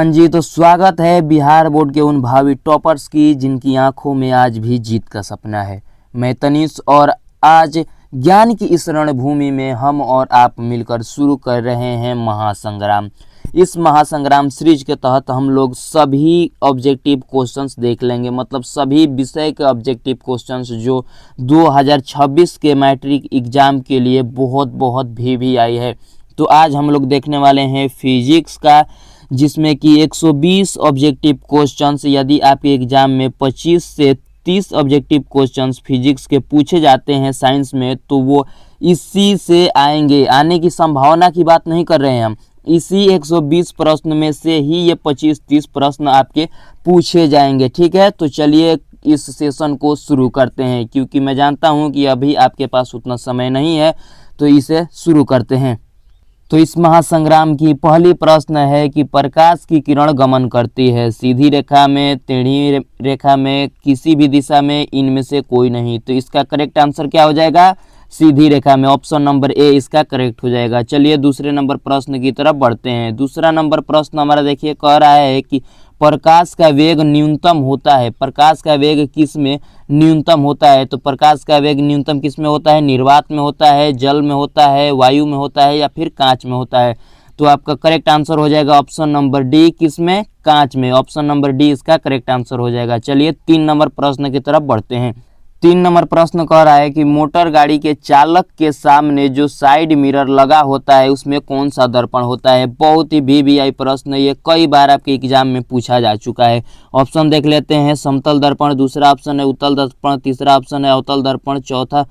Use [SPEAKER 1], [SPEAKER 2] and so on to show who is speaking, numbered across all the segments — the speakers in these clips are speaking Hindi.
[SPEAKER 1] हाँ जी, तो स्वागत है बिहार बोर्ड के उन भावी टॉपर्स की जिनकी आंखों में आज भी जीत का सपना है। मैं तनीश और आज ज्ञान की इस रणभूमि में हम और आप मिलकर शुरू कर रहे हैं महासंग्राम। इस महासंग्राम सीरीज के तहत हम लोग सभी ऑब्जेक्टिव क्वेश्चंस देख लेंगे, मतलब सभी विषय के ऑब्जेक्टिव क्वेश्चंस जो 2026 के मैट्रिक एग्जाम के लिए बहुत भी आई है। तो आज हम लोग देखने वाले हैं फिजिक्स का, जिसमें कि 120 ऑब्जेक्टिव क्वेश्चंस, यदि आपके एग्जाम में 25 से 30 ऑब्जेक्टिव क्वेश्चंस फिजिक्स के पूछे जाते हैं साइंस में, तो वो इसी से आएंगे। आने की संभावना की बात नहीं कर रहे हैं हम, इसी 120 प्रश्न में से ही ये 25-30 प्रश्न आपके पूछे जाएंगे। ठीक है, तो चलिए इस सेशन को शुरू करते हैं, क्योंकि मैं जानता हूं कि अभी आपके पास उतना समय नहीं है, तो इसे शुरू करते हैं। तो इस महासंग्राम की पहली प्रश्न है कि प्रकाश की किरण गमन करती है सीधी रेखा में, टेढ़ी रेखा में, किसी भी दिशा में, इनमें से कोई नहीं। तो इसका करेक्ट आंसर क्या हो जाएगा? सीधी रेखा में। ऑप्शन नंबर ए इसका करेक्ट हो जाएगा। चलिए दूसरे नंबर प्रश्न की तरफ बढ़ते हैं। दूसरा नंबर प्रश्न हमारा देखिए कह रहा है कि प्रकाश का वेग न्यूनतम होता है। प्रकाश का वेग किस में न्यूनतम होता है? तो प्रकाश का वेग न्यूनतम किस में होता है? निर्वात में होता है, जल में होता है, वायु में होता है, या फिर कांच में होता है? तो आपका करेक्ट आंसर हो जाएगा ऑप्शन नंबर डी, किस में? कांच में। ऑप्शन नंबर डी इसका करेक्ट आंसर हो जाएगा। चलिए 3 नंबर प्रश्न की तरफ बढ़ते हैं। 3 नंबर प्रश्न कह रहा है कि मोटर गाड़ी के चालक के सामने जो साइड मिरर लगा होता है उसमें कौन सा दर्पण होता है? बहुत ही वीवीआई प्रश्न, ये कई बार आपके एग्जाम में पूछा जा चुका है। ऑप्शन देख लेते हैं। समतल दर्पण, दूसरा ऑप्शन है उत्तल दर्पण, तीसरा ऑप्शन है अवतल दर्पण, चौथा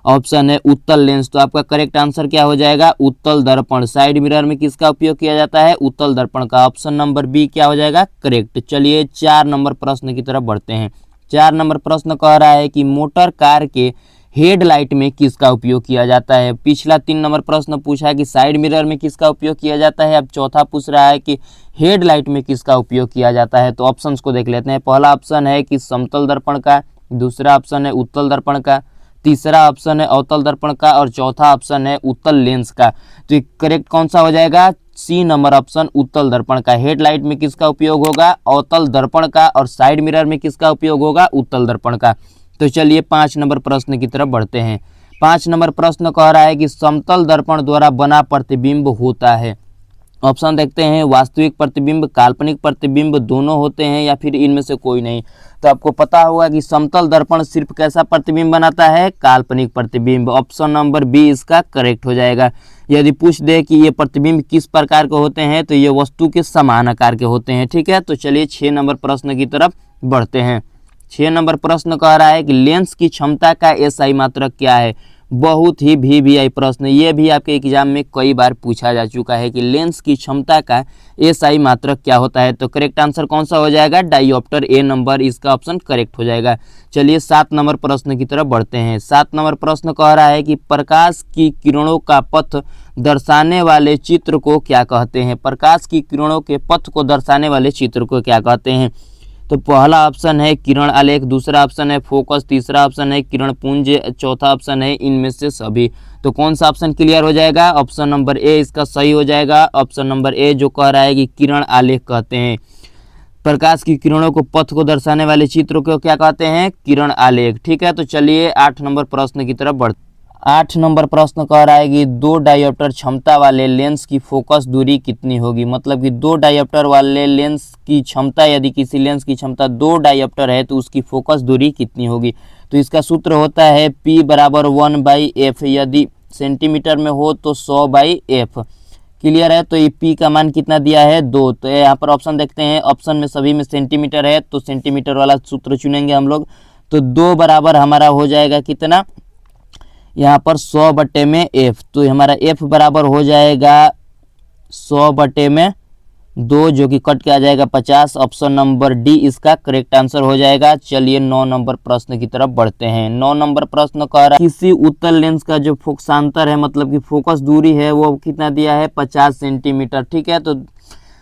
[SPEAKER 1] ऑप्शन है उत्तल लेंस। तो आपका करेक्ट आंसर क्या हो जाएगा? उत्तल दर्पण। साइड मिरर में किसका उपयोग किया जाता है? उत्तल दर्पण का। ऑप्शन नंबर बी क्या हो जाएगा? करेक्ट। चलिए 4 नंबर प्रश्न की तरफ बढ़ते हैं। 4 नंबर प्रश्न कह रहा है कि मोटर कार के हेडलाइट में किसका उपयोग किया जाता है? पिछला 3 नंबर प्रश्न पूछा है कि साइड मिरर में किसका उपयोग किया जाता है, अब चौथा पूछ रहा है कि हेडलाइट में किसका उपयोग किया जाता है। तो ऑप्शंस को देख लेते हैं। पहला ऑप्शन है कि समतल दर्पण का, दूसरा ऑप्शन है उत्तल दर्पण का, तीसरा ऑप्शन है अवतल दर्पण का, और चौथा ऑप्शन है उत्तल लेंस का। तो करेक्ट कौन सा हो जाएगा? सी नंबर ऑप्शन, उत्तल दर्पण का। हेडलाइट में किसका उपयोग होगा? अवतल दर्पण का। और साइड मिरर में किसका उपयोग होगा? उत्तल दर्पण का। तो चलिए 5 नंबर प्रश्न की तरफ बढ़ते हैं। 5 नंबर प्रश्न कह रहा है कि समतल दर्पण द्वारा बना प्रतिबिंब होता है। ऑप्शन देखते हैं। वास्तविक प्रतिबिंब, काल्पनिक प्रतिबिंब, दोनों होते हैं, या फिर इनमें से कोई नहीं। तो आपको पता होगा कि समतल दर्पण सिर्फ कैसा प्रतिबिंब बनाता है? काल्पनिक प्रतिबिंब। ऑप्शन नंबर बी इसका करेक्ट हो जाएगा। यदि पूछ दे कि ये प्रतिबिंब किस प्रकार के होते हैं, तो ये वस्तु के समान आकार के होते हैं। ठीक है, तो चलिए 6 नंबर प्रश्न की तरफ बढ़ते हैं। 6 नंबर प्रश्न कह रहा है कि लेंस की क्षमता का एसआई मात्रक क्या है? बहुत ही वीवीआई प्रश्न, ये भी आपके एग्जाम में कई बार पूछा जा चुका है कि लेंस की क्षमता का एसआई मात्रक क्या होता है। तो करेक्ट आंसर कौन सा हो जाएगा? डायोप्टर, ए नंबर इसका ऑप्शन करेक्ट हो जाएगा। चलिए 7 नंबर प्रश्न की तरफ बढ़ते हैं। 7 नंबर प्रश्न कह रहा है कि प्रकाश की किरणों का पथ दर्शाने वाले चित्र को क्या कहते हैं? प्रकाश की किरणों के पथ को दर्शाने वाले चित्र को क्या कहते हैं? तो पहला ऑप्शन है किरण आलेख, दूसरा ऑप्शन है फोकस, तीसरा ऑप्शन है किरण पुंज, चौथा ऑप्शन है इनमें से सभी। तो कौन सा ऑप्शन क्लियर हो जाएगा? ऑप्शन नंबर ए इसका सही हो जाएगा। ऑप्शन नंबर ए जो कह रहा है कि किरण आलेख कहते हैं। प्रकाश की किरणों को पथ को दर्शाने वाले चित्र को क्या कहते हैं? किरण आलेख। ठीक है, तो चलिए 8 नंबर प्रश्न की तरफ बढ़ते। 8 नंबर प्रश्न कह रहा है कि 2 डायोप्टर क्षमता वाले लेंस की फोकस दूरी कितनी होगी? मतलब कि 2 डायोप्टर वाले लेंस की क्षमता, यदि किसी लेंस की क्षमता 2 डायोप्टर है तो उसकी फोकस दूरी कितनी होगी? तो इसका सूत्र होता है P बराबर 1/f। यदि सेंटीमीटर में हो तो 100/f। क्लियर है? तो ये P का मान कितना दिया है? 2। तो यहाँ पर ऑप्शन देखते हैं। ऑप्शन में सभी में सेंटीमीटर है, तो सेंटीमीटर वाला सूत्र चुनेंगे हम लोग। तो 2 बराबर हमारा हो जाएगा कितना? यहाँ पर 100/f। तो हमारा f बराबर हो जाएगा 100/2, जो कि कट के आ जाएगा 50। ऑप्शन नंबर डी इसका करेक्ट आंसर हो जाएगा। चलिए 9 नंबर प्रश्न की तरफ बढ़ते हैं। 9 नंबर प्रश्न कह रहा है किसी उत्तल लेंस का जो फोकसांतर है, मतलब कि फोकस दूरी है, वो कितना दिया है? 50 सेंटीमीटर। ठीक है, तो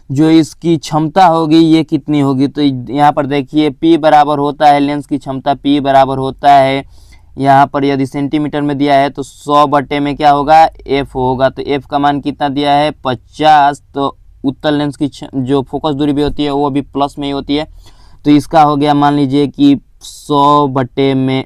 [SPEAKER 1] जो इसकी क्षमता होगी ये कितनी होगी? तो यहाँ पर देखिए P बराबर होता है, लेंस की क्षमता P बराबर होता है, यहाँ पर यदि सेंटीमीटर में दिया है तो 100 बटे में क्या होगा? f होगा। तो f का मान कितना दिया है? 50। तो उत्तल लेंस की जो फोकस दूरी भी होती है वो भी प्लस में ही होती है। तो इसका हो गया मान लीजिए कि 100 बटे में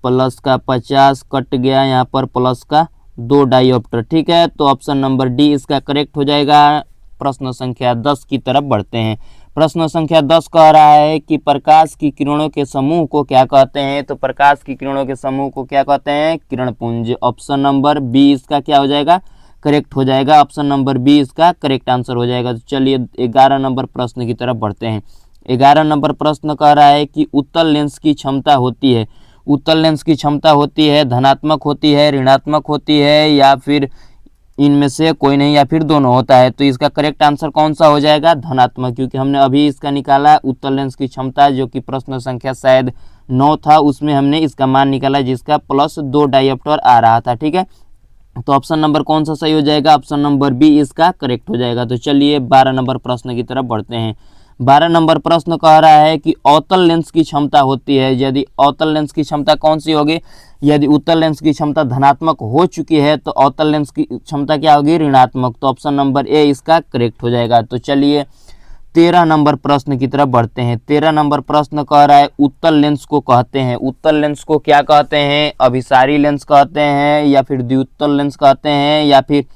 [SPEAKER 1] प्लस का 50 कट गया, यहाँ पर प्लस का 2 डायोप्टर। ठीक है, तो ऑप्शन नंबर डी इसका करेक्ट हो जाएगा। प्रश्न संख्या 10 की तरफ बढ़ते हैं। प्रश्न संख्या 10 कह रहा है कि प्रकाश की किरणों के समूह को क्या कहते हैं। तो प्रकाश की किरणों के समूह को क्या कहते हैं, किरणपुंज। ऑप्शन नंबर बी इसका क्या हो जाएगा, करेक्ट हो जाएगा। ऑप्शन नंबर बी इसका करेक्ट आंसर हो जाएगा। तो चलिए 11 नंबर प्रश्न की तरफ बढ़ते हैं। 11 नंबर प्रश्न कह रहा है कि उत्तल लेंस की क्षमता होती है, उत्तल लेंस की क्षमता होती है धनात्मक होती है, ऋणात्मक होती है, या फिर इनमें से कोई नहीं, या फिर दोनों होता है। तो इसका करेक्ट आंसर कौन सा हो जाएगा, धनात्मक, क्योंकि हमने अभी इसका निकाला उत्तल लेंस की क्षमता, जो कि प्रश्न संख्या शायद 9 था, उसमें हमने इसका मान निकाला जिसका प्लस 2 डायोप्टर आ रहा था। ठीक है, तो ऑप्शन नंबर कौन सा सही हो जाएगा, ऑप्शन नंबर बी इसका करेक्ट हो जाएगा। तो चलिए 12 नंबर प्रश्न की तरफ बढ़ते हैं। 12 नंबर प्रश्न कह रहा है कि अवतल लेंस की क्षमता होती है, यदि अवतल लेंस की क्षमता कौन सी होगी, यदि उत्तल लेंस की क्षमता धनात्मक हो चुकी है तो अवतल लेंस की क्षमता क्या होगी, ऋणात्मक। तो ऑप्शन नंबर ए इसका करेक्ट हो जाएगा। तो चलिए 13 नंबर प्रश्न की तरफ बढ़ते हैं। 13 नंबर प्रश्न कह रहा है उत्तल लेंस को कहते हैं, उत्तल लेंस को क्या कहते हैं, अभिसारी लेंस कहते हैं, या फिर द्विउत्तल लेंस कहते हैं, या फिर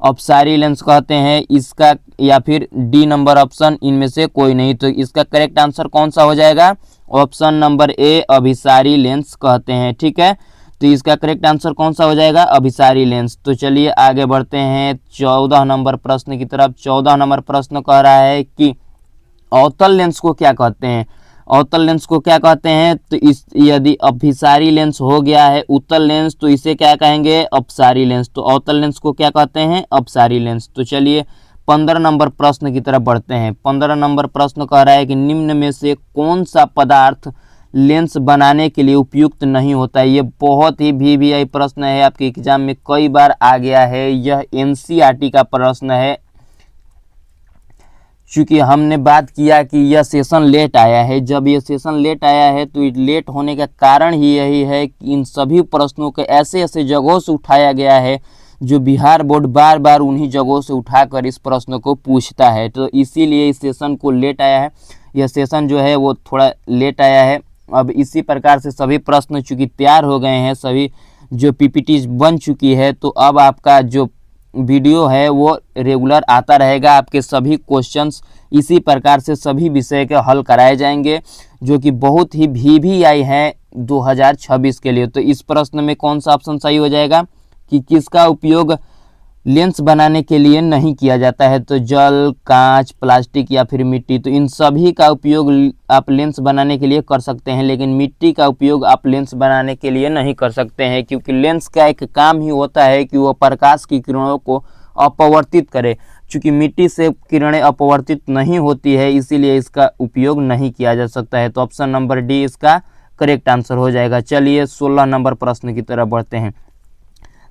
[SPEAKER 1] अपसारी लेंस कहते हैं, इसका या फिर डी नंबर ऑप्शन, इनमें से कोई नहीं। तो इसका करेक्ट आंसर कौन सा हो जाएगा, ऑप्शन नंबर ए अभिसारी लेंस कहते हैं। ठीक है, तो इसका करेक्ट आंसर कौन सा हो जाएगा, अभिसारी लेंस। तो चलिए आगे बढ़ते हैं 14 नंबर प्रश्न की तरफ। 14 नंबर प्रश्न कह रहा है कि अवतल लेंस को क्या कहते हैं, अवतल लेंस को क्या कहते हैं। तो इस यदि अभिसारी लेंस हो गया है उत्तल लेंस तो इसे क्या कहेंगे, अपसारी लेंस। तो अवतल लेंस को क्या कहते हैं, अपसारी लेंस। तो चलिए 15 नंबर प्रश्न की तरफ बढ़ते हैं। 15 नंबर प्रश्न कह रहा है कि निम्न में से कौन सा पदार्थ लेंस बनाने के लिए उपयुक्त नहीं होता है। ये बहुत ही वीवीआई प्रश्न है, आपके एग्जाम में कई बार आ गया है। यह एनसीईआरटी का प्रश्न है। चूँकि हमने बात किया कि यह सेशन लेट आया है, जब यह सेशन लेट आया है तो लेट होने का कारण ही यही है कि इन सभी प्रश्नों को ऐसे ऐसे जगहों से उठाया गया है जो बिहार बोर्ड बार बार उन्हीं जगहों से उठाकर इस प्रश्न को पूछता है। तो इसीलिए इस सेशन को लेट आया है, यह सेशन जो है वो थोड़ा लेट आया है। अब इसी प्रकार से सभी प्रश्न चूँकि तैयार हो गए हैं, सभी जो पीपीटी बन चुकी है, तो अब आपका जो वीडियो है वो रेगुलर आता रहेगा। आपके सभी क्वेश्चंस इसी प्रकार से सभी विषय के हल कराए जाएंगे, जो कि बहुत ही वीवीआई हैं 2026 के लिए। तो इस प्रश्न में कौन सा ऑप्शन सही हो जाएगा कि किसका उपयोग लेंस बनाने के लिए नहीं किया जाता है। तो जल, कांच, प्लास्टिक या फिर मिट्टी, तो इन सभी का उपयोग आप लेंस बनाने के लिए कर सकते हैं, लेकिन मिट्टी का उपयोग आप लेंस बनाने के लिए नहीं कर सकते हैं, क्योंकि लेंस का एक काम ही होता है कि वह प्रकाश की किरणों को अपवर्तित करे। चूँकि मिट्टी से किरणें अपवर्तित नहीं होती है, इसीलिए इसका उपयोग नहीं किया जा सकता है। तो ऑप्शन नंबर डी इसका करेक्ट आंसर हो जाएगा। चलिए 16 नंबर प्रश्न की तरफ बढ़ते हैं।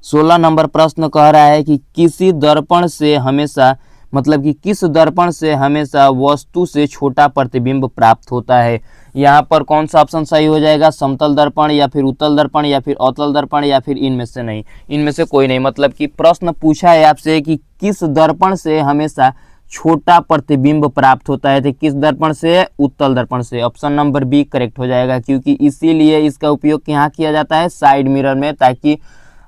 [SPEAKER 1] 16 नंबर प्रश्न कह रहा है कि किसी दर्पण से हमेशा, मतलब कि किस दर्पण से हमेशा वस्तु से छोटा प्रतिबिंब प्राप्त होता है। यहाँ पर कौन सा ऑप्शन सही हो जाएगा, समतल दर्पण या फिर उत्तल दर्पण या फिर अवतल दर्पण या फिर इनमें से नहीं, इनमें से कोई नहीं। मतलब कि प्रश्न पूछा है आपसे कि किस दर्पण से हमेशा छोटा प्रतिबिंब प्राप्त होता है, तो किस दर्पण से, उत्तल दर्पण से। ऑप्शन नंबर बी करेक्ट हो जाएगा, क्योंकि इसीलिए इसका उपयोग यहाँ किया जाता है साइड मिरर में, ताकि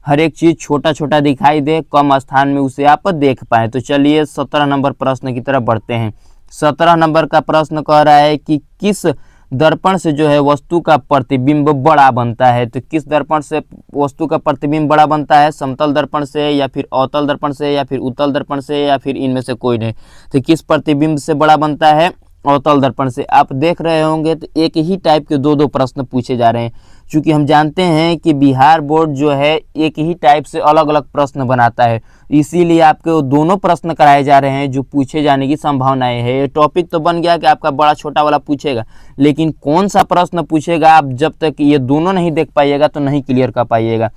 [SPEAKER 1] हर एक चीज़ छोटा छोटा दिखाई दे, कम स्थान में उसे आप देख पाएँ। तो चलिए 17 नंबर प्रश्न की तरफ बढ़ते हैं। 17 नंबर का प्रश्न कह रहा है कि किस दर्पण से जो है वस्तु का प्रतिबिंब बड़ा बनता है। तो किस दर्पण से वस्तु का प्रतिबिंब बड़ा बनता है, समतल दर्पण से या फिर अवतल दर्पण से या फिर उत्तल दर्पण से या फिर इनमें से कोई नहीं। तो किस प्रतिबिंब से बड़ा बनता है, अवतल दर्पण से। आप देख रहे होंगे तो एक ही टाइप के दो प्रश्न पूछे जा रहे हैं, क्योंकि हम जानते हैं कि बिहार बोर्ड जो है एक ही टाइप से अलग अलग प्रश्न बनाता है, इसीलिए आपके वो दोनों प्रश्न कराए जा रहे हैं जो पूछे जाने की संभावनाएं है। ये टॉपिक तो बन गया कि आपका बड़ा छोटा वाला पूछेगा, लेकिन कौन सा प्रश्न पूछेगा आप जब तक ये दोनों नहीं देख पाइएगा तो नहीं क्लियर कर पाइएगा।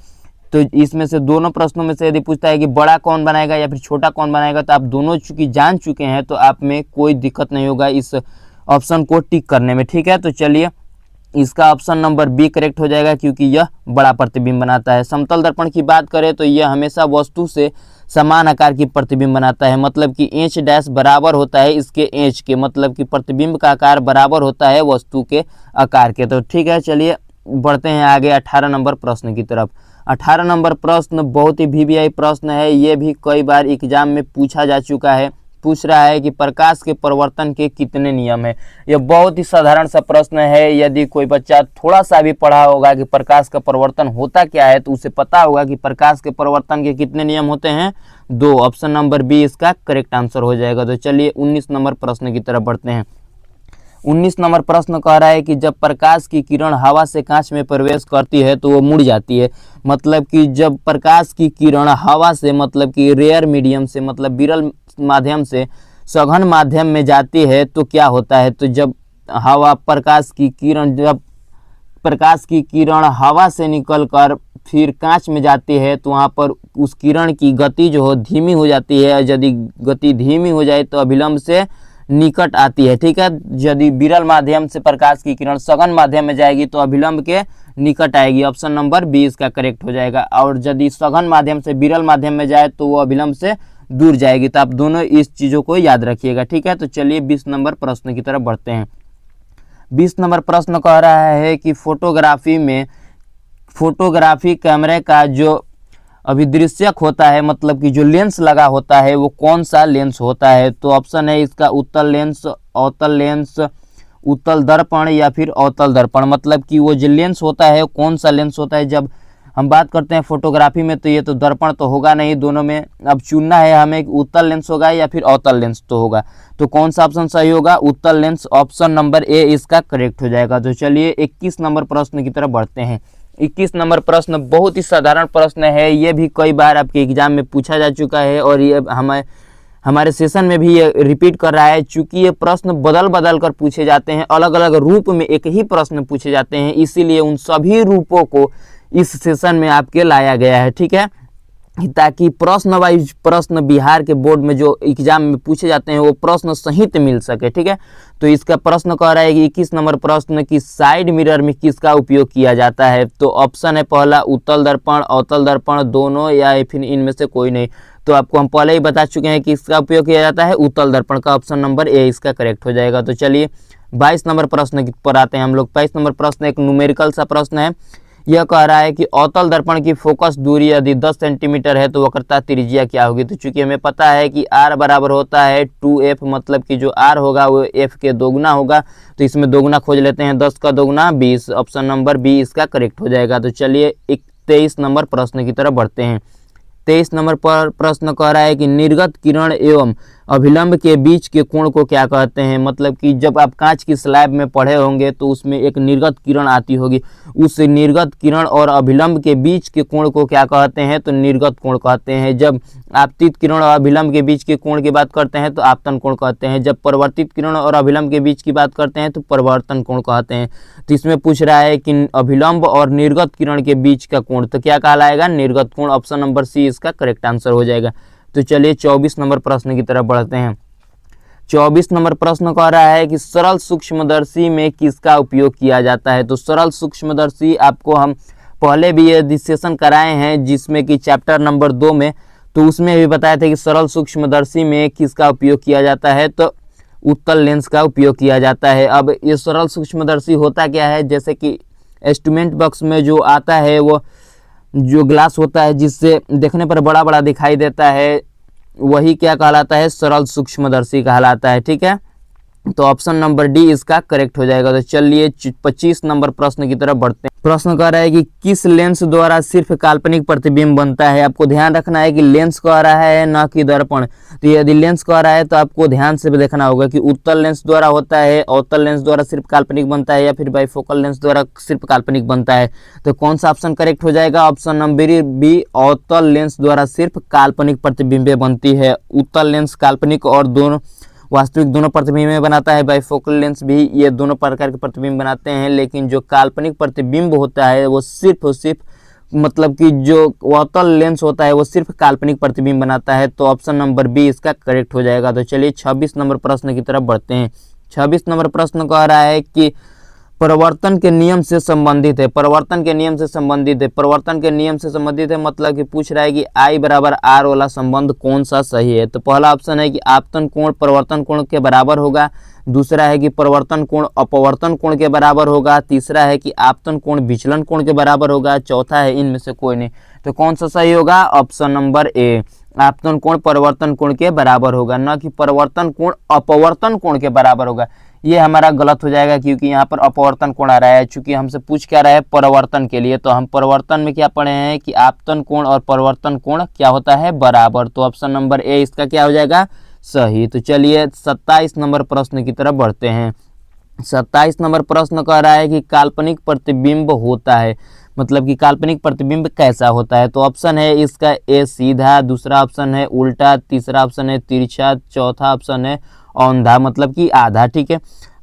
[SPEAKER 1] तो इसमें से दोनों प्रश्नों में से यदि पूछता है कि बड़ा कौन बनाएगा या फिर छोटा कौन बनाएगा, तो आप दोनों चूंकि जान चुके हैं तो आप में कोई दिक्कत नहीं होगा इस ऑप्शन को टिक करने में। ठीक है, तो चलिए इसका ऑप्शन नंबर बी करेक्ट हो जाएगा, क्योंकि यह बड़ा प्रतिबिंब बनाता है। समतल दर्पण की बात करें तो यह हमेशा वस्तु से समान आकार की प्रतिबिंब बनाता है, मतलब कि एच डैश बराबर होता है इसके एच के, मतलब कि प्रतिबिंब का आकार बराबर होता है वस्तु के आकार के। तो ठीक है, चलिए बढ़ते हैं आगे 18 नंबर प्रश्न की तरफ। 18 नंबर प्रश्न बहुत ही वीवीआई प्रश्न है, ये भी कई बार एग्जाम में पूछा जा चुका है। पूछ रहा है कि प्रकाश के परिवर्तन के कितने नियम है। यह बहुत ही साधारण सा प्रश्न है, यदि कोई बच्चा थोड़ा सा भी पढ़ा होगा कि प्रकाश का परिवर्तन होता क्या है तो उसे पता होगा कि प्रकाश के परिवर्तन के कितने नियम होते हैं, 2। ऑप्शन नंबर बी इसका करेक्ट आंसर हो जाएगा। तो चलिए 19 नंबर प्रश्न की तरफ बढ़ते हैं। 19 नंबर प्रश्न कह रहा है कि जब प्रकाश की किरण हवा से कांच में प्रवेश करती है तो वो मुड़ जाती है, मतलब कि जब प्रकाश की किरण हवा से, मतलब कि रेयर मीडियम से, मतलब विरल माध्यम से सघन माध्यम में जाती है तो क्या होता है। तो जब प्रकाश की किरण हवा से निकलकर फिर कांच में जाती है तो वहाँ पर उस किरण की गति जो हो धीमी हो जाती है। यदि गति धीमी हो जाए तो अभिलंब से निकट आती है, ठीक है। यदि विरल माध्यम से प्रकाश की किरण सघन माध्यम में जाएगी तो अभिलंब के निकट आएगी। ऑप्शन नंबर बी इसका करेक्ट हो जाएगा। और यदि सघन माध्यम से विरल माध्यम में जाए तो वो अभिलंब से दूर जाएगी। तो आप दोनों इस चीज़ों को याद रखिएगा, ठीक है। तो चलिए 20 नंबर प्रश्न की तरफ बढ़ते हैं। 20 नंबर प्रश्न कह रहा है कि फोटोग्राफी कैमरे का जो अभिदृश्यक होता है, मतलब कि जो लेंस लगा होता है वो कौन सा लेंस होता है। तो ऑप्शन है इसका उत्तल लेंस, अवतल लेंस, उत्तल दर्पण या फिर अवतल दर्पण। मतलब कि वो जो लेंस होता है कौन सा लेंस होता है। जब हम बात करते हैं फोटोग्राफी में तो ये तो दर्पण तो होगा नहीं, दोनों में अब चुनना है हमें, उत्तल लेंस होगा या फिर अवतल लेंस तो होगा। तो कौन सा ऑप्शन सही होगा, उत्तल लेंस। ऑप्शन नंबर ए इसका करेक्ट हो जाएगा। तो चलिए 21 नंबर प्रश्न की तरफ बढ़ते हैं। 21 नंबर प्रश्न बहुत ही साधारण प्रश्न है, ये भी कई बार आपके एग्जाम में पूछा जा चुका है और ये हमारे सेशन में भी ये रिपीट कर रहा है। चूंकि ये प्रश्न बदल बदल कर पूछे जाते हैं, अलग अलग रूप में एक ही प्रश्न पूछे जाते हैं, इसीलिए उन सभी रूपों को इस सेशन में आपके लाया गया है, ठीक है, ताकि प्रश्न वाइज प्रश्न बिहार के बोर्ड में जो एग्जाम में पूछे जाते हैं वो प्रश्न सहित मिल सके, ठीक है। तो इसका प्रश्न कह रहा है कि 21 नंबर प्रश्न की साइड मिरर में किसका उपयोग किया जाता है। तो ऑप्शन है पहला उत्तल दर्पण, अवतल दर्पण, दोनों या फिर इनमें से कोई नहीं। तो आपको हम पहले ही बता चुके हैं कि इसका उपयोग किया जाता है उत्तल दर्पण का। ऑप्शन नंबर ए इसका करेक्ट हो जाएगा। तो चलिए 22 नंबर प्रश्न पर आते हैं हम लोग। 22 नंबर प्रश्न एक न्यूमेरिकल सा प्रश्न है। यह कह रहा है कि अवतल दर्पण की फोकस दूरी यदि 10 सेंटीमीटर है तो वक्रता त्रिज्या क्या होगी। तो चूंकि हमें पता है कि r बराबर होता है 2f, मतलब कि जो r होगा वो f के दोगुना होगा, तो इसमें दोगुना खोज लेते हैं, 10 का दोगुना 20। ऑप्शन नंबर बी इसका करेक्ट हो जाएगा। तो चलिए 23 नंबर प्रश्न की तरफ बढ़ते हैं। 23 नंबर पर प्रश्न कह रहा है कि निर्गत किरण एवं अभिलंब के बीच के कोण को क्या कहते हैं। मतलब कि जब आप कांच की स्लैब में पढ़े होंगे तो उसमें एक निर्गत किरण आती होगी, उस निर्गत किरण और अभिलंब के बीच के कोण को क्या कहते हैं। तो निर्गत कोण कहते हैं। जब आपतित किरण और अभिलंब के बीच के कोण की बात करते हैं तो आपतन कोण कहते हैं। जब परिवर्तित किरण और अभिलंब के बीच की बात करते हैं तो परिवर्तन कोण कहते हैं। तो इसमें पूछ रहा है कि अभिलंब और निर्गत किरण के बीच का कोण तो क्या कहलाएगा, निर्गत कोण। ऑप्शन नंबर सी इसका करेक्ट आंसर हो जाएगा। तो चलिए 24 नंबर प्रश्न की तरफ बढ़ते हैं। 24 नंबर प्रश्न कह रहा है कि सरल सूक्ष्मदर्शी में किसका उपयोग किया जाता है। तो सरल सूक्ष्मदर्शी आपको हम पहले भी ये डिस्कशन कराए हैं, जिसमें कि चैप्टर नंबर 2 में, तो उसमें भी बताया था कि सरल सूक्ष्मदर्शी में किसका उपयोग किया जाता है। तो उत्तल लेंस का उपयोग किया जाता है। अब ये सरल सूक्ष्मदर्शी होता क्या है, जैसे कि इंस्ट्रूमेंट बॉक्स में जो आता है वो जो ग्लास होता है जिससे देखने पर बड़ा बड़ा दिखाई देता है, वही क्या कहलाता है, सरल सूक्ष्मदर्शी कहलाता है, ठीक है। तो ऑप्शन नंबर डी इसका करेक्ट हो जाएगा। तो चलिए 25 नंबर प्रश्न की तरफ बढ़ते हैं। प्रश्न कह रहा है कि किस लेंस द्वारा सिर्फ काल्पनिक प्रतिबिंब बनता है। आपको ध्यान रखना है कि लेंस कह रहा है ना कि दर्पण। तो यदि लेंस कह रहा है तो आपको ध्यान से देखना होगा कि उत्तल लेंस द्वारा होता है, अवतल लेंस द्वारा सिर्फ काल्पनिक बनता है, या फिर बाइफोकल लेंस द्वारा सिर्फ काल्पनिक बनता है। तो कौन सा ऑप्शन करेक्ट हो जाएगा, ऑप्शन नंबर बी, अवतल लेंस द्वारा सिर्फ काल्पनिक प्रतिबिंबें बनती है। उत्तल लेंस काल्पनिक और दोनों वास्तविक दोनों प्रतिबिंब बनाता है। बाइफोकल लेंस भी ये दोनों प्रकार के प्रतिबिंब बनाते हैं, लेकिन जो काल्पनिक प्रतिबिंब होता है वो सिर्फ मतलब कि जो अवतल लेंस होता है वो सिर्फ काल्पनिक प्रतिबिंब बनाता है। तो ऑप्शन नंबर बी इसका करेक्ट हो जाएगा। तो चलिए 26 नंबर प्रश्न की तरफ बढ़ते हैं। 26 नंबर प्रश्न कह रहा है कि परिवर्तन के नियम से संबंधित है, परिवर्तन के नियम से संबंधित है, परिवर्तन के नियम से संबंधित है मतलब कि पूछ रहा है कि I बराबर R वाला संबंध कौन सा सही है। तो पहला ऑप्शन है कि आपतन कोण परिवर्तन कोण के बराबर होगा, दूसरा है कि परिवर्तन कोण अपवर्तन कोण के बराबर होगा, तीसरा है कि आपतन कोण विचलन कोण के बराबर होगा, चौथा है इनमें से कोई नहीं। तो कौन सा सही होगा? ऑप्शन नंबर ए, आपतन कोण परिवर्तन कोण के बराबर होगा, न कि परिवर्तन कोण अपवर्तन कोण के बराबर होगा। ये हमारा गलत हो जाएगा क्योंकि यहाँ पर अपवर्तन कोण आ रहा है, चूंकि हमसे पूछ क्या रहा है परिवर्तन के लिए, तो हम परिवर्तन में क्या पढ़े हैं कि आपतन कोण और परिवर्तन कोण क्या होता है? बराबर। तो ऑप्शन नंबर ए इसका क्या हो जाएगा? सही। तो चलिए 27 नंबर प्रश्न की तरफ बढ़ते हैं। 27 नंबर प्रश्न कह रहा है कि काल्पनिक प्रतिबिंब होता है, मतलब कि काल्पनिक प्रतिबिंब कैसा होता है। तो ऑप्शन है इसका ए सीधा, दूसरा ऑप्शन है उल्टा, तीसरा ऑप्शन है तिरछा, चौथा ऑप्शन है औंधा मतलब कि आधा। ठीक है,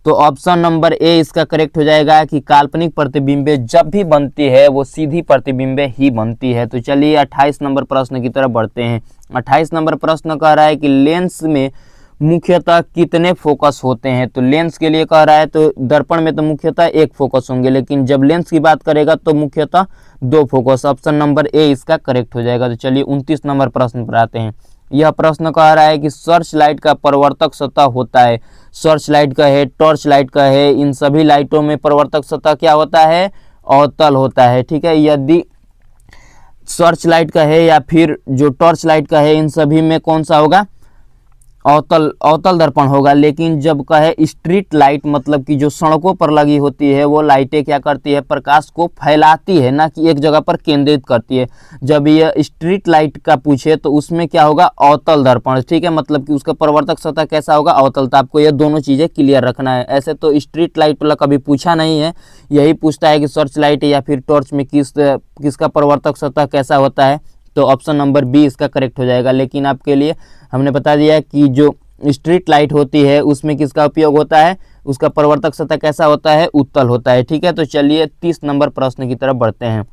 [SPEAKER 1] तो ऑप्शन नंबर ए इसका करेक्ट हो जाएगा कि काल्पनिक प्रतिबिंबे जब भी बनती है वो सीधी प्रतिबिंबे ही बनती है। तो चलिए 28 नंबर प्रश्न की तरफ बढ़ते हैं। 28 नंबर प्रश्न कह रहा है कि लेंस में मुख्यतः कितने फोकस होते हैं। तो लेंस के लिए कह रहा है, तो दर्पण में तो मुख्यतः एक फोकस होंगे, लेकिन जब लेंस की बात करेगा तो मुख्यतः दो फोकस। ऑप्शन नंबर ए इसका करेक्ट हो जाएगा। तो चलिए 29 नंबर प्रश्न पर आते हैं। यह प्रश्न कह रहा है कि सर्च लाइट का परावर्तक सतह होता है, सर्च लाइट का है, टॉर्च लाइट का है, इन सभी लाइटों में परावर्तक सतह क्या होता है? अवतल होता है। ठीक है, यदि सर्च लाइट का है या फिर जो टॉर्च लाइट का है, इन सभी में कौन सा होगा? अवतल दर्पण होगा। लेकिन जब कहे स्ट्रीट लाइट मतलब कि जो सड़कों पर लगी होती है वो लाइटें क्या करती है? प्रकाश को फैलाती है, ना कि एक जगह पर केंद्रित करती है। जब ये स्ट्रीट लाइट का पूछे तो उसमें क्या होगा? अवतल दर्पण। ठीक है, मतलब कि उसका परावर्तक सतह कैसा होगा? अवतल। तो आपको ये दोनों चीज़ें क्लियर रखना है। ऐसे तो स्ट्रीट लाइट वाला कभी पूछा नहीं है, यही पूछता है कि सर्च लाइट या फिर टॉर्च में किसका परावर्तक सतह कैसा होता है। तो ऑप्शन नंबर बी इसका करेक्ट हो जाएगा। लेकिन आपके लिए हमने बता दिया कि जो स्ट्रीट लाइट होती है उसमें किसका उपयोग होता है? उसका परावर्तक सतह कैसा होता है? उत्तल होता है। ठीक है, तो चलिए 30 नंबर प्रश्न की तरफ बढ़ते हैं।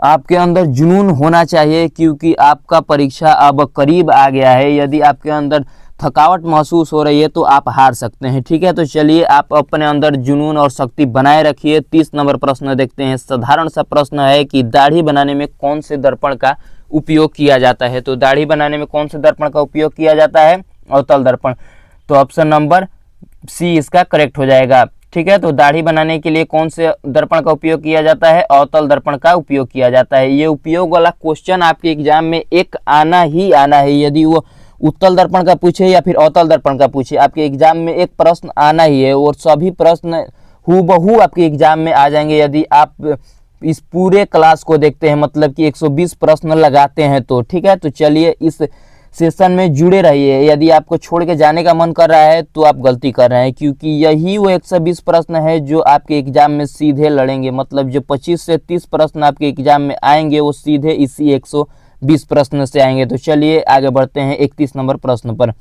[SPEAKER 1] आपके अंदर जुनून होना चाहिए क्योंकि आपका परीक्षा अब करीब आ गया है। यदि आपके अंदर थकावट महसूस हो रही है तो आप हार सकते हैं। ठीक है, तो चलिए आप अपने अंदर जुनून और शक्ति बनाए रखिए। 30 नंबर प्रश्न देखते हैं। साधारण सा प्रश्न है कि दाढ़ी बनाने में कौन से दर्पण का उपयोग किया जाता है। तो दाढ़ी बनाने में कौन से दर्पण का उपयोग किया जाता है? अवतल दर्पण। तो ऑप्शन नंबर सी इसका करेक्ट हो जाएगा। ठीक है, तो दाढ़ी बनाने के लिए कौन से दर्पण का उपयोग किया जाता है? अवतल दर्पण का उपयोग किया जाता है। ये उपयोग वाला क्वेश्चन आपके एग्जाम में एक आना ही आना है। यदि वो उत्तल दर्पण का पूछे या फिर अवतल दर्पण का पूछे, आपके एग्जाम में एक प्रश्न आना ही है और सभी प्रश्न हूबहू आपके एग्जाम में आ जाएंगे यदि आप इस पूरे क्लास को देखते हैं, मतलब कि 120 प्रश्न लगाते हैं तो। ठीक है, तो चलिए इस सेशन में जुड़े रहिए। यदि आपको छोड़ के जाने का मन कर रहा है तो आप गलती कर रहे हैं, क्योंकि यही वो 120 प्रश्न है जो आपके एग्जाम में सीधे लड़ेंगे। मतलब जो 25 से 30 प्रश्न आपके एग्जाम में आएंगे वो सीधे इसी 120 प्रश्न से आएंगे। तो चलिए आगे बढ़ते हैं 31 नंबर प्रश्न पर।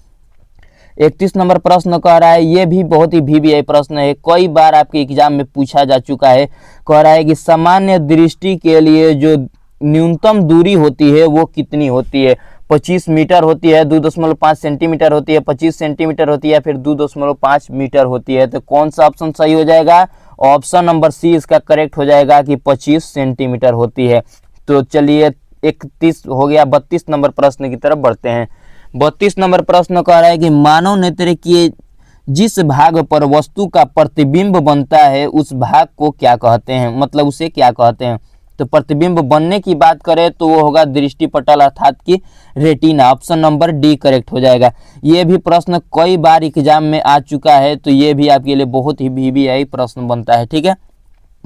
[SPEAKER 1] 31 नंबर प्रश्न कह रहा है, ये भी बहुत ही VVI प्रश्न है, कई बार आपके एग्जाम में पूछा जा चुका है। कह रहा है कि सामान्य दृष्टि के लिए जो न्यूनतम दूरी होती है वो कितनी होती है? 25 मीटर होती है, 2.5 सेंटीमीटर होती है, 25 सेंटीमीटर होती है, फिर 2.5 मीटर होती है। तो कौन सा ऑप्शन सही हो जाएगा? ऑप्शन नंबर सी इसका करेक्ट हो जाएगा कि 25 सेंटीमीटर होती है। तो चलिए 31 हो गया। 32 नंबर प्रश्न की तरफ बढ़ते हैं। 32 नंबर प्रश्न कह रहा है कि मानव नेत्र के जिस भाग पर वस्तु का प्रतिबिंब बनता है उस भाग को क्या कहते हैं? मतलब उसे क्या कहते हैं? तो प्रतिबिंब बनने की बात करें तो वो होगा दृष्टिपटल अर्थात कि retina. Option number D correct हो जाएगा। ये भी प्रश्न कई बार एग्जाम में आ चुका है, तो ये भी आपके लिए बहुत ही VVI प्रश्न बनता है। ठीक है,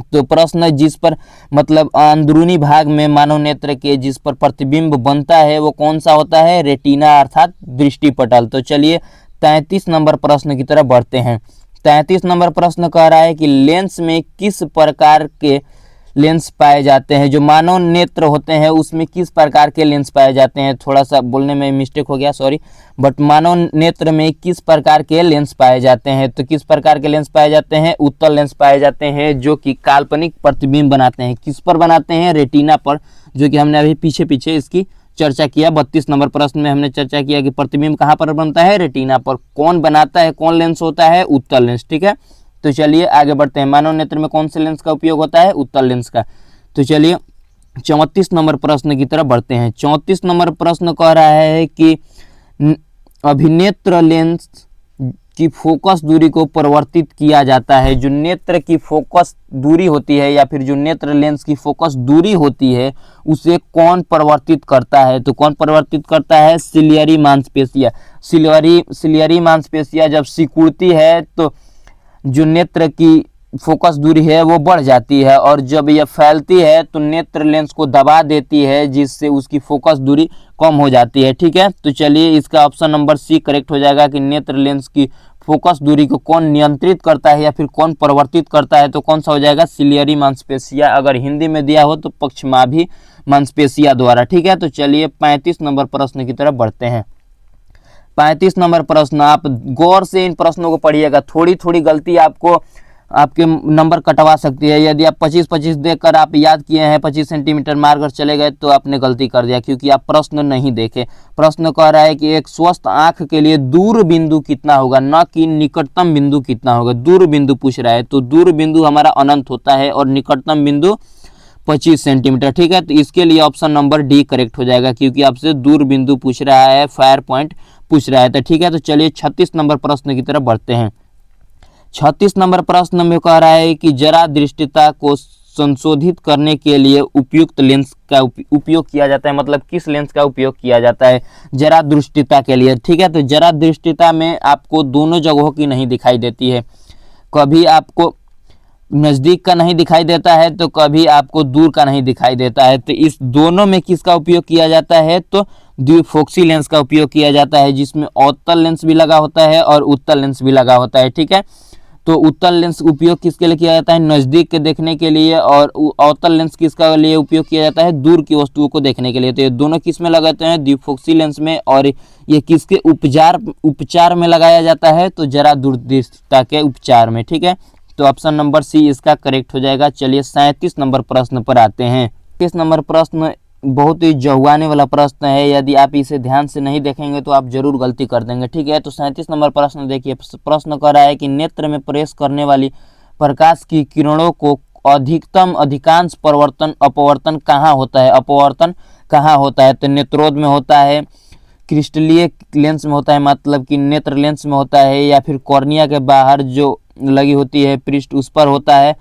[SPEAKER 1] तो प्रश्न जिस पर मतलब अंदरूनी भाग में मानव नेत्र के जिस पर प्रतिबिंब बनता है वो कौन सा होता है? रेटिना अर्थात दृष्टिपटल। तो चलिए 33 नंबर प्रश्न की तरफ बढ़ते हैं। 33 नंबर प्रश्न कह रहा है कि लेंस में किस प्रकार के लेंस पाए जाते हैं? जो मानव नेत्र होते हैं उसमें किस प्रकार के लेंस पाए जाते हैं? थोड़ा सा बोलने में मिस्टेक हो गया, सॉरी, बट मानव नेत्र में किस प्रकार के लेंस पाए जाते हैं? तो किस प्रकार के लेंस पाए जाते हैं? उत्तल लेंस पाए जाते हैं जो कि काल्पनिक प्रतिबिंब बनाते हैं। किस पर बनाते हैं? रेटिना पर, जो कि हमने अभी पीछे इसकी चर्चा किया। 32 नंबर प्रश्न में हमने चर्चा किया कि प्रतिबिंब कहाँ पर बनता है? रेटिना पर। कौन बनाता है? कौन लेंस होता है? उत्तल लेंस। ठीक है, तो चलिए आगे बढ़ते हैं। मानव नेत्र में कौन से लेंस का उपयोग होता है? उत्तल लेंस का। तो चलिए 34 नंबर प्रश्न की तरफ बढ़ते हैं। 34 नंबर प्रश्न कह रहा है कि अभिनेत्र लेंस की फोकस दूरी को परिवर्तित किया जाता है। जो नेत्र की फोकस दूरी होती है या फिर जो नेत्र लेंस की फोकस दूरी होती है उसे कौन परिवर्तित करता है? तो कौन परिवर्तित करता है? सिलियरी मांसपेशियां। सिलियरी मांसपेशियां जब सिकुड़ती है तो जो नेत्र की फोकस दूरी है वो बढ़ जाती है, और जब यह फैलती है तो नेत्र लेंस को दबा देती है, जिससे उसकी फोकस दूरी कम हो जाती है। ठीक है, तो चलिए इसका ऑप्शन नंबर सी करेक्ट हो जाएगा कि नेत्र लेंस की फोकस दूरी को कौन नियंत्रित करता है या फिर कौन परिवर्तित करता है? तो कौन सा हो जाएगा? सिलियरी मांसपेशिया। अगर हिंदी में दिया हो तो पक्षमाभी मांसपेशिया द्वारा। ठीक है, तो चलिए 35 नंबर प्रश्न की तरफ बढ़ते हैं। 35 नंबर प्रश्न, आप गौर से इन प्रश्नों को पढ़िएगा। थोड़ी थोड़ी गलती आपको आपके नंबर कटवा सकती है। यदि आप 25-25 देखकर आप याद किए हैं, 25 सेंटीमीटर मारकर चले गए, तो आपने गलती कर दिया, क्योंकि आप प्रश्न नहीं देखे। प्रश्न कह रहा है कि एक स्वस्थ आंख के लिए दूर बिंदु कितना होगा, न कि निकटतम बिंदु कितना होगा। दूर बिंदु पूछ रहा है, तो दूर बिंदु हमारा अनंत होता है और निकटतम बिंदु 25 सेंटीमीटर। ठीक है, तो इसके लिए ऑप्शन नंबर डी करेक्ट हो जाएगा, क्योंकि आपसे दूर बिंदु पूछ रहा है, फायर पॉइंट पूछ रहा है। तो ठीक है, तो चलिए 36 नंबर प्रश्न की तरफ बढ़ते हैं। 36 नंबर प्रश्न में कह रहा है कि जरा दृष्टिता को संशोधित करने के लिए उपयुक्त लेंस का उपयोग किया जाता है। मतलब किस लेंस का उपयोग किया जाता है जरा दृष्टिता के लिए? ठीक है, तो जरा दृष्टिता में आपको दोनों जगहों की नहीं दिखाई देती है। कभी आपको नज़दीक का नहीं दिखाई देता है तो कभी आपको दूर का नहीं दिखाई देता है। तो इस दोनों में किसका उपयोग किया जाता है? तो द्विफोक्सी लेंस का उपयोग किया जाता है, जिसमें अवतल लेंस भी लगा होता है और उत्तल लेंस भी लगा होता है। ठीक है, तो उत्तल लेंस उपयोग किसके लिए किया जाता है? नज़दीक के देखने के लिए, और अवतल लेंस किसका लिए उपयोग किया जाता है? दूर की वस्तुओं को देखने के लिए। तो ये दोनों किस में लगाते हैं? द्विफोक्सी लेंस में। और ये किसके उपचार में लगाया जाता है? तो जरा दूरदृष्टिता के उपचार में। ठीक है, तो ऑप्शन नंबर सी इसका करेक्ट हो जाएगा। चलिए 37 नंबर प्रश्न पर आते हैं। 37 नंबर प्रश्न बहुत ही जहुआने वाला प्रश्न है। यदि आप इसे ध्यान से नहीं देखेंगे तो आप जरूर गलती कर देंगे। ठीक है, तो 37 नंबर प्रश्न देखिए। प्रश्न कर रहा है कि नेत्र में प्रवेश करने वाली प्रकाश की किरणों को अधिकांश अपवर्तन कहाँ होता है? अपवर्तन कहाँ होता है? तो नेत्रोद में होता है, क्रिस्टलीय लेंस में होता है, मतलब कि नेत्र लेंस में होता है, या फिर कॉर्निया के बाहर जो लगी होती है पृष्ठ उस पर होता है,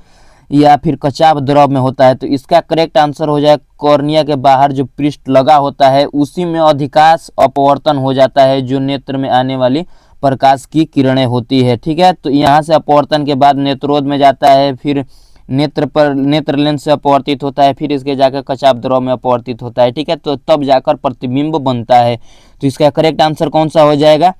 [SPEAKER 1] या फिर कचाव द्रव में होता है? तो इसका करेक्ट आंसर हो जाए कॉर्निया के बाहर जो पृष्ठ लगा होता है उसी में अधिकांश अपवर्तन हो जाता है, जो नेत्र में आने वाली प्रकाश की किरणें होती है। ठीक है, तो यहाँ से अपवर्तन के बाद नेत्रोद में जाता है, फिर नेत्र लेंस से अपवर्तित होता है, फिर इसके जाकर कचाव द्रव में अपवर्तित होता है। ठीक है, तो तब जाकर प्रतिबिंब बनता है। तो इसका करेक्ट आंसर कौन सा हो जाएगा?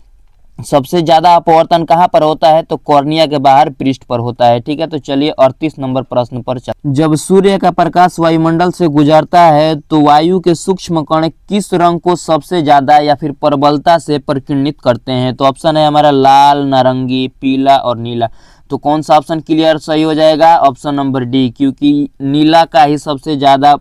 [SPEAKER 1] सबसे ज्यादा अपवर्तन कहाँ पर होता है? तो कॉर्निया के बाहर पृष्ठ पर होता है। ठीक है, तो चलिए 38 नंबर प्रश्न पर जब सूर्य का प्रकाश वायुमंडल से गुजरता है तो वायु के सूक्ष्म कण किस रंग को सबसे ज्यादा या फिर प्रबलता से परिकिरणित करते हैं? तो ऑप्शन है हमारा लाल, नारंगी, पीला और नीला। तो कौन सा ऑप्शन क्लियर सही हो जाएगा? ऑप्शन नंबर डी, क्योंकि नीला का ही सबसे ज्यादा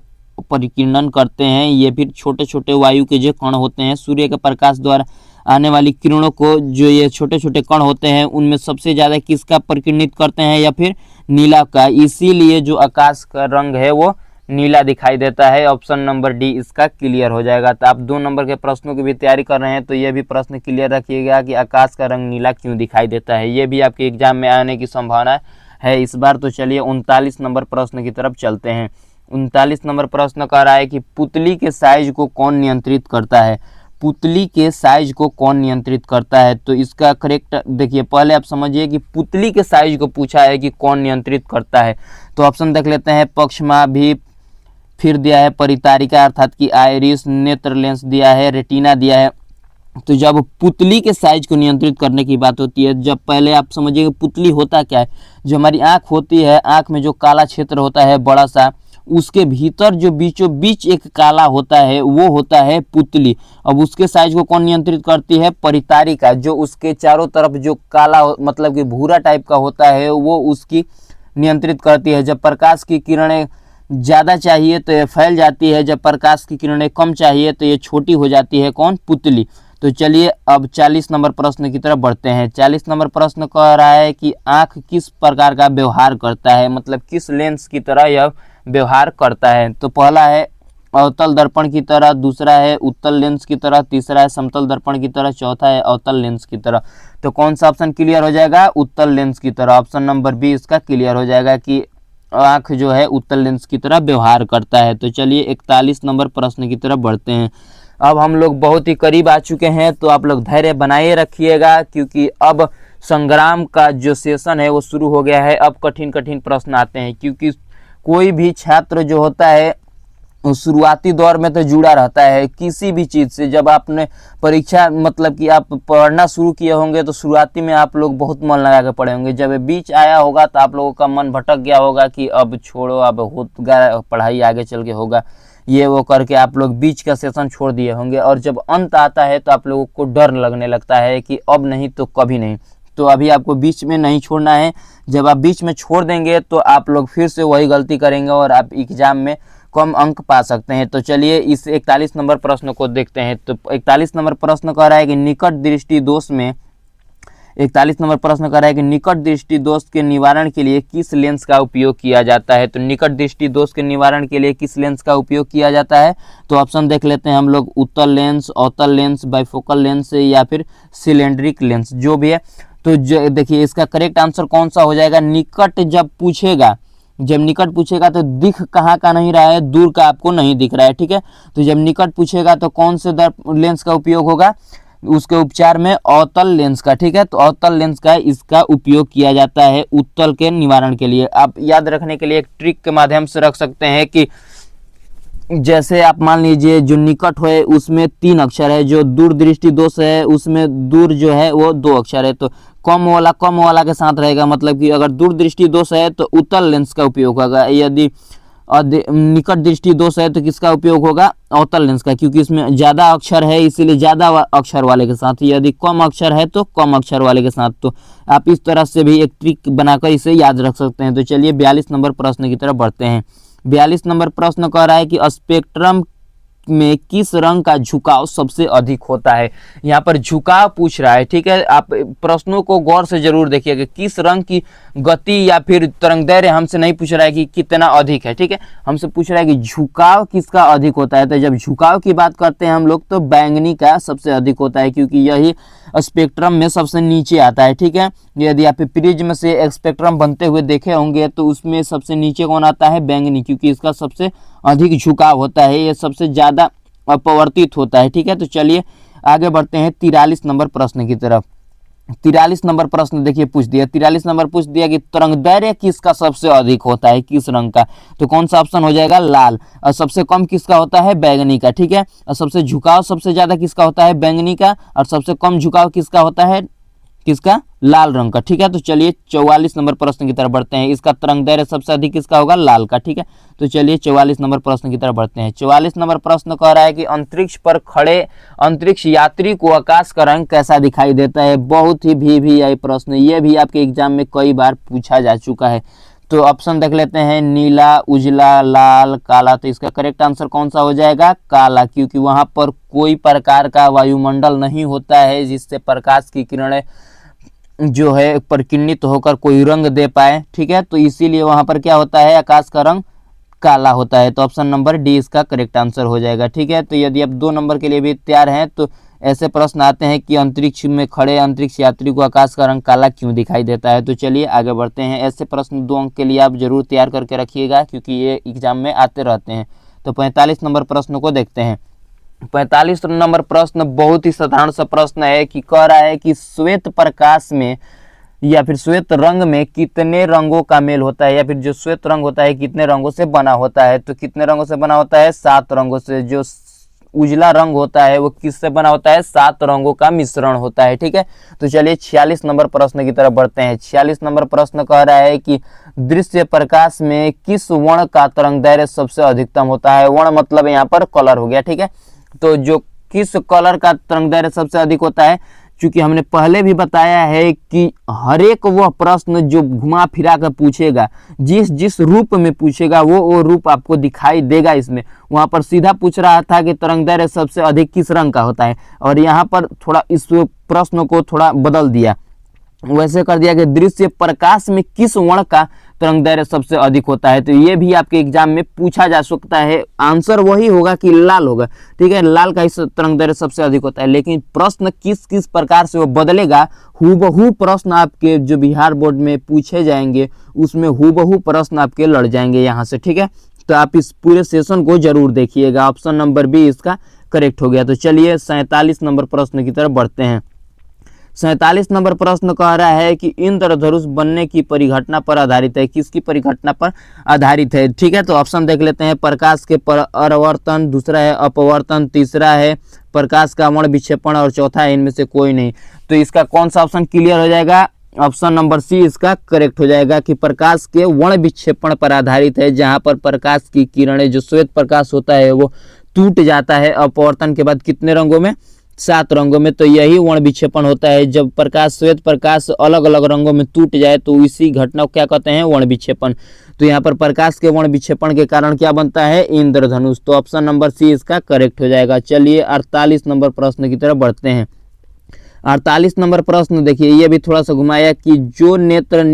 [SPEAKER 1] परिकिरण करते हैं। ये फिर छोटे छोटे वायु के जो कण होते हैं, सूर्य के प्रकाश द्वारा आने वाली किरणों को जो ये छोटे छोटे कण होते हैं उनमें सबसे ज़्यादा किसका परिकिरणित करते हैं? या फिर नीला का। इसीलिए जो आकाश का रंग है वो नीला दिखाई देता है। ऑप्शन नंबर डी इसका क्लियर हो जाएगा। तो आप 2 नंबर के प्रश्नों की भी तैयारी कर रहे हैं तो ये भी प्रश्न क्लियर रखिएगा कि आकाश का रंग नीला क्यों दिखाई देता है। ये भी आपके एग्जाम में आने की संभावना है इस बार। तो चलिए 39 नंबर प्रश्न की तरफ चलते हैं। 39 नंबर प्रश्न कह रहा है कि पुतली के साइज को कौन नियंत्रित करता है? पुतली के साइज को कौन नियंत्रित करता है? तो इसका करेक्ट देखिए, पहले आप समझिए कि पुतली के साइज को पूछा है कि कौन नियंत्रित करता है। तो ऑप्शन देख लेते हैं। पक्षमाभी, फिर दिया है परितारिका अर्थात कि आइरिस, नेत्र लेंस दिया है, रेटिना दिया है। तो जब पुतली के साइज को नियंत्रित करने की बात होती है, जब पहले आप समझिए पुतली होता क्या है। जो हमारी आँख होती है, आँख में जो काला क्षेत्र होता है बड़ा सा, उसके भीतर जो बीचों बीच एक काला होता है वो होता है पुतली। अब उसके साइज को कौन नियंत्रित करती है? परितारिका। जो उसके चारों तरफ जो काला मतलब कि भूरा टाइप का होता है वो उसकी नियंत्रित करती है। जब प्रकाश की किरणें ज़्यादा चाहिए तो ये फैल जाती है, जब प्रकाश की किरणें कम चाहिए तो ये छोटी हो जाती है। कौन? पुतली। तो चलिए अब 40 नंबर प्रश्न की तरफ बढ़ते हैं। 40 नंबर प्रश्न कह रहा है कि आँख किस प्रकार का व्यवहार करता है, मतलब किस लेंस की तरह यह व्यवहार करता है। तो पहला है अवतल दर्पण की तरह, दूसरा है उत्तल लेंस की तरह, तीसरा है समतल दर्पण की तरह, चौथा है अवतल लेंस की तरह। तो कौन सा ऑप्शन क्लियर हो जाएगा? उत्तल लेंस की तरह। ऑप्शन नंबर बी इसका क्लियर हो जाएगा कि आँख जो है उत्तल लेंस की तरह व्यवहार करता है। तो चलिए 41 नंबर प्रश्न की तरफ बढ़ते हैं। अब हम लोग बहुत ही करीब आ चुके हैं, तो आप लोग धैर्य बनाए रखिएगा, क्योंकि अब संग्राम का जो सेशन है वो शुरू हो गया है। अब कठिन कठिन प्रश्न आते हैं, क्योंकि कोई भी छात्र जो होता है शुरुआती दौर में तो जुड़ा रहता है किसी भी चीज़ से। जब आपने परीक्षा मतलब कि आप पढ़ना शुरू किए होंगे तो शुरुआती में आप लोग बहुत मन लगा के पढ़े होंगे। जब बीच आया होगा तो आप लोगों का मन भटक गया होगा कि अब छोड़ो, अब होगा पढ़ाई आगे चल के होगा, ये वो करके आप लोग बीच का सेशन छोड़ दिए होंगे। और जब अंत आता है तो आप लोगों को डर लगने लगता है कि अब नहीं तो कभी नहीं। तो अभी आपको बीच में नहीं छोड़ना है। जब आप बीच में छोड़ देंगे तो आप लोग फिर से वही गलती करेंगे और आप एग्जाम में कम अंक पा सकते हैं। तो चलिए इस 41 नंबर प्रश्न को देखते हैं। तो 41 नंबर प्रश्न कह रहा है कि निकट दृष्टि दोष में 41 नंबर प्रश्न कर रहा है कि निकट दृष्टि दोष के निवारण के लिए किस लेंस का उपयोग किया जाता है। तो निकट दृष्टि दोष के निवारण के लिए किस लेंस का उपयोग किया जाता है? तो ऑप्शन देख लेते हैं हम लोग, उत्तल लेंस, अवतल लेंस, बाइफोकल लेंस या फिर सिलेंड्रिक लेंस, जो भी है। तो देखिए इसका करेक्ट आंसर कौन सा हो जाएगा? निकट जब पूछेगा, जब निकट पूछेगा तो दिख कहाँ का नहीं रहा है, दूर का आपको नहीं दिख रहा है, ठीक है। तो जब निकट पूछेगा तो कौन से लेंस का उपयोग होगा उसके उपचार में? अवतल लेंस का, ठीक है। तो अवतल लेंस का इसका उपयोग किया जाता है उत्तल के निवारण के लिए। आप याद रखने के लिए एक ट्रिक के माध्यम से रख सकते हैं कि जैसे आप मान लीजिए जो निकट है उसमें 3 अक्षर है, जो दूर दृष्टि दोष है उसमें दूर जो है वो 2 अक्षर है। तो कम वाला के साथ रहेगा, मतलब कि अगर दूर दृष्टि दोष है तो उत्तल लेंस का उपयोग होगा, यदि निकट दृष्टि दोष है तो किसका उपयोग होगा? अवतल लेंस का, क्योंकि इसमें ज्यादा अक्षर है इसीलिए ज्यादा अक्षर वाले के साथ, यदि कम अक्षर है तो कम अक्षर वाले के साथ। तो आप इस तरह से भी एक ट्रिक बनाकर इसे याद रख सकते हैं। तो चलिए 42 नंबर प्रश्न की तरफ बढ़ते हैं। 42 नंबर प्रश्न कह रहा है कि स्पेक्ट्रम में किस रंग का झुकाव सबसे अधिक होता है। यहाँ पर झुकाव पूछ रहा है, ठीक है। आप प्रश्नों को गौर से जरूर देखिएगा, किस रंग की गति या फिर तरंगदैर्घ्य हमसे नहीं पूछ रहा है कि कितना अधिक है, ठीक है। हमसे पूछ रहा है कि झुकाव किसका अधिक होता है। तो जब झुकाव की बात करते हैं हम लोग तो बैंगनी का सबसे अधिक होता है, क्योंकि यही स्पेक्ट्रम में सबसे नीचे आता है, ठीक है। यदि आप प्रिज्म से स्पेक्ट्रम बनते हुए देखे होंगे तो उसमें सबसे नीचे कौन आता है? बैंगनी, क्योंकि इसका सबसे अधिक झुकाव होता है, ये सबसे ज्यादा अपवर्तित होता है, ठीक है। तो चलिए आगे बढ़ते हैं 43 नंबर प्रश्न की तरफ। 43 नंबर प्रश्न देखिए पूछ दिया, 43 नंबर पूछ दिया कि तरंगदैर्घ्य किसका सबसे अधिक होता है, किस रंग का। तो कौन सा ऑप्शन हो जाएगा? लाल। और सबसे कम किसका होता है? बैंगनी का, ठीक है। और सबसे झुकाव सबसे ज्यादा किसका होता है? बैंगनी का। और सबसे कम झुकाव किसका होता है? किसका? लाल रंग का, ठीक है। तो चलिए 44 नंबर प्रश्न की तरफ बढ़ते हैं। इसका तरंगदैर्घ्य सबसे अधिक किसका होगा? लाल का, ठीक है। तो चलिए 44 नंबर प्रश्न की तरफ बढ़ते हैं। 44 नंबर प्रश्न कह रहा है कि अंतरिक्ष पर खड़े अंतरिक्ष यात्री को आकाश का रंग कैसा दिखाई देता है। बहुत ही VVI प्रश्न, ये भी आपके एग्जाम में कई बार पूछा जा चुका है। तो ऑप्शन देख लेते हैं, नीला, उजला, लाल, काला। तो इसका करेक्ट आंसर कौन सा हो जाएगा? काला, क्योंकि वहां पर कोई प्रकार का वायुमंडल नहीं होता है जिससे प्रकाश की किरणें जो है परिकिरणित होकर कोई रंग दे पाए, ठीक है। तो इसीलिए वहां पर क्या होता है? आकाश का रंग काला होता है। तो ऑप्शन नंबर डी इसका करेक्ट आंसर हो जाएगा, ठीक है। तो यदि आप 2 नंबर के लिए भी तैयार हैं तो ऐसे प्रश्न आते हैं कि अंतरिक्ष में खड़े अंतरिक्ष यात्री को आकाश का रंग काला क्यों दिखाई देता है। तो चलिए आगे बढ़ते हैं। ऐसे प्रश्न 2 अंक के लिए आप जरूर तैयार करके रखिएगा, क्योंकि ये एग्जाम में आते रहते हैं। तो 45 नंबर प्रश्न को देखते हैं। 45 नंबर प्रश्न बहुत ही साधारण सा प्रश्न है कि कह रहा है कि श्वेत प्रकाश में या फिर श्वेत रंग में कितने रंगों का मेल होता है, या फिर जो श्वेत रंग होता है कितने रंगों से बना होता है। तो कितने रंगों से बना होता है? 7 रंगों से। जो उजला रंग होता है वो किससे बना होता है? 7 रंगों का मिश्रण होता है, ठीक है। तो चलिए 46 नंबर प्रश्न की तरफ बढ़ते हैं। 46 नंबर प्रश्न कह रहा है कि दृश्य प्रकाश में किस वर्ण का तरंगदैर्घ्य सबसे अधिकतम होता है। वर्ण मतलब यहाँ पर कलर हो गया, ठीक है। तो जो किस कलर का तरंगदैर्घ्य सबसे अधिक होता है? चूंकि हमने पहले भी बताया है कि हर एक वह प्रश्न जो घुमा फिरा कर पूछेगा, जिस जिस रूप में पूछेगा वो रूप आपको दिखाई देगा। इसमें वहाँ पर सीधा पूछ रहा था कि तरंगदैर्घ्य सबसे अधिक किस रंग का होता है, और यहाँ पर थोड़ा इस प्रश्न को थोड़ा बदल दिया, वैसे कर दिया कि दृश्य प्रकाश में किस वर्ण का तरंगदैर्घ्य सबसे अधिक होता है। तो ये भी आपके एग्जाम में पूछा जा सकता है, आंसर वही होगा कि लाल होगा, ठीक है, लाल का इस तरंगदैर्घ्य सबसे अधिक होता है। लेकिन प्रश्न किस किस प्रकार से वो बदलेगा, हूबहू प्रश्न आपके जो बिहार बोर्ड में पूछे जाएंगे उसमें हूबहू प्रश्न आपके लड़ जाएंगे यहाँ से, ठीक है। तो आप इस पूरे सेशन को जरूर देखिएगा। ऑप्शन नंबर बी इसका करेक्ट हो गया। तो चलिए 47 नंबर प्रश्न की तरफ बढ़ते हैं। 47 नंबर प्रश्न कह रहा है कि इंद्रधनुष बनने की परिघटना पर आधारित है। किसकी परिघटना पर आधारित है, ठीक है। तो ऑप्शन देख लेते हैं, प्रकाश के परावर्तन, दूसरा है अपवर्तन, तीसरा है प्रकाश का वर्ण विक्षेपण और चौथा है इनमें से कोई नहीं। तो इसका कौन सा ऑप्शन क्लियर हो जाएगा, ऑप्शन नंबर सी इसका करेक्ट हो जाएगा कि प्रकाश के वर्ण विक्षेपण पर आधारित है, जहां पर प्रकाश की किरणें जो श्वेत प्रकाश होता है वो टूट जाता है अपवर्तन के बाद कितने रंगों में, 7 रंगों में। तो यही वर्ण विक्षेपण होता है, जब प्रकाश श्वेत प्रकाश अलग अलग रंगों में टूट जाए तो इसी घटना को क्या कहते हैं, वर्ण विक्षेपण। तो यहाँ पर प्रकाश के वर्ण विक्षेपण के कारण क्या बनता है, इंद्रधनुष। तो ऑप्शन नंबर सी इसका करेक्ट हो जाएगा। चलिए 48 नंबर प्रश्न की तरफ बढ़ते हैं। 48 नंबर प्रश्न देखिए, ये भी थोड़ा सा घुमाया कि जो नेत्र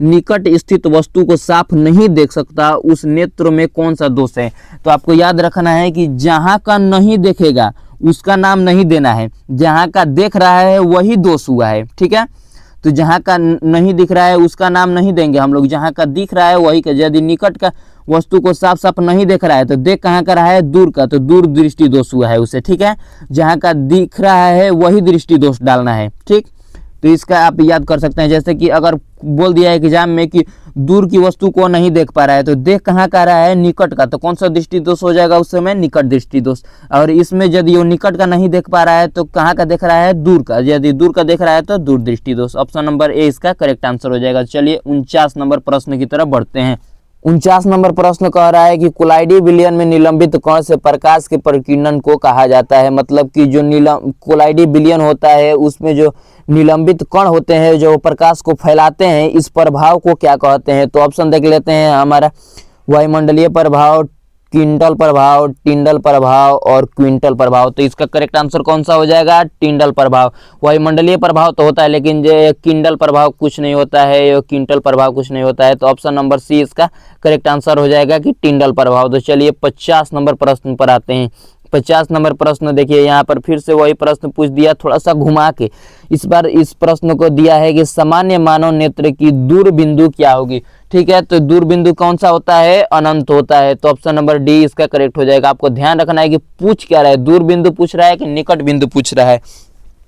[SPEAKER 1] निकट स्थित वस्तु को साफ नहीं देख सकता उस नेत्र में कौन सा दोष है। तो आपको याद रखना है कि जहां का नहीं देखेगा उसका नाम नहीं देना है, जहां का देख रहा है वही दोष हुआ है, ठीक है। तो जहां का नहीं दिख रहा है उसका नाम नहीं देंगे हम लोग, जहां का दिख रहा है वही का। यदि निकट का वस्तु को साफ साफ नहीं देख रहा है तो देख कहाँ का रहा है, दूर का, तो दूर दृष्टि दोष हुआ है उसे, ठीक है। जहां का दिख रहा है वही दृष्टि दोष डालना है, ठीक। तो इसका आप याद कर सकते हैं, जैसे कि अगर बोल दिया है एग्जाम में कि दूर की वस्तु को नहीं देख पा रहा है तो देख कहाँ का रहा है, निकट का, तो कौन सा दृष्टि दोष हो जाएगा उस समय, निकट दृष्टि दोष। और इसमें यदि वो निकट का नहीं देख पा रहा है तो कहाँ का देख रहा है, दूर का, यदि दूर का देख रहा है तो दूर दृष्टि दोष। ऑप्शन नंबर ए इसका करेक्ट आंसर हो जाएगा। चलिए 49 नंबर प्रश्न की तरफ बढ़ते हैं। 49 नंबर प्रश्न कह रहा है कि कोलाइडी विलयन में निलंबित कण से प्रकाश के प्रकीर्णन को कहा जाता है। मतलब कि जो कोलाइडी विलयन होता है उसमें जो निलंबित कण होते हैं जो प्रकाश को फैलाते हैं, इस प्रभाव को क्या कहते हैं। तो ऑप्शन देख लेते हैं हमारा, वायुमंडलीय प्रभाव, किंडल प्रभाव, टिंडल प्रभाव और क्विंटल प्रभाव। तो इसका करेक्ट आंसर कौन सा हो जाएगा, टिंडल प्रभाव। वायुमंडलीय प्रभाव तो होता है लेकिन जो किंडल प्रभाव कुछ नहीं होता है, ये क्विंटल प्रभाव कुछ नहीं होता है। तो ऑप्शन नंबर सी इसका करेक्ट आंसर हो जाएगा कि टिंडल प्रभाव। तो चलिए 50 नंबर प्रश्न पर आते हैं। 50 नंबर प्रश्न देखिए, यहाँ पर फिर से वही प्रश्न पूछ दिया थोड़ा सा घुमा के। इस बार इस प्रश्न को दिया है कि सामान्य मानव नेत्र की दूर बिंदु क्या होगी, ठीक है। तो दूर बिंदु कौन सा होता है, अनंत होता है। तो ऑप्शन नंबर डी इसका करेक्ट हो जाएगा। आपको ध्यान रखना है कि पूछ क्या रहा है, दूर बिंदु पूछ रहा है कि निकट बिंदु पूछ रहा है।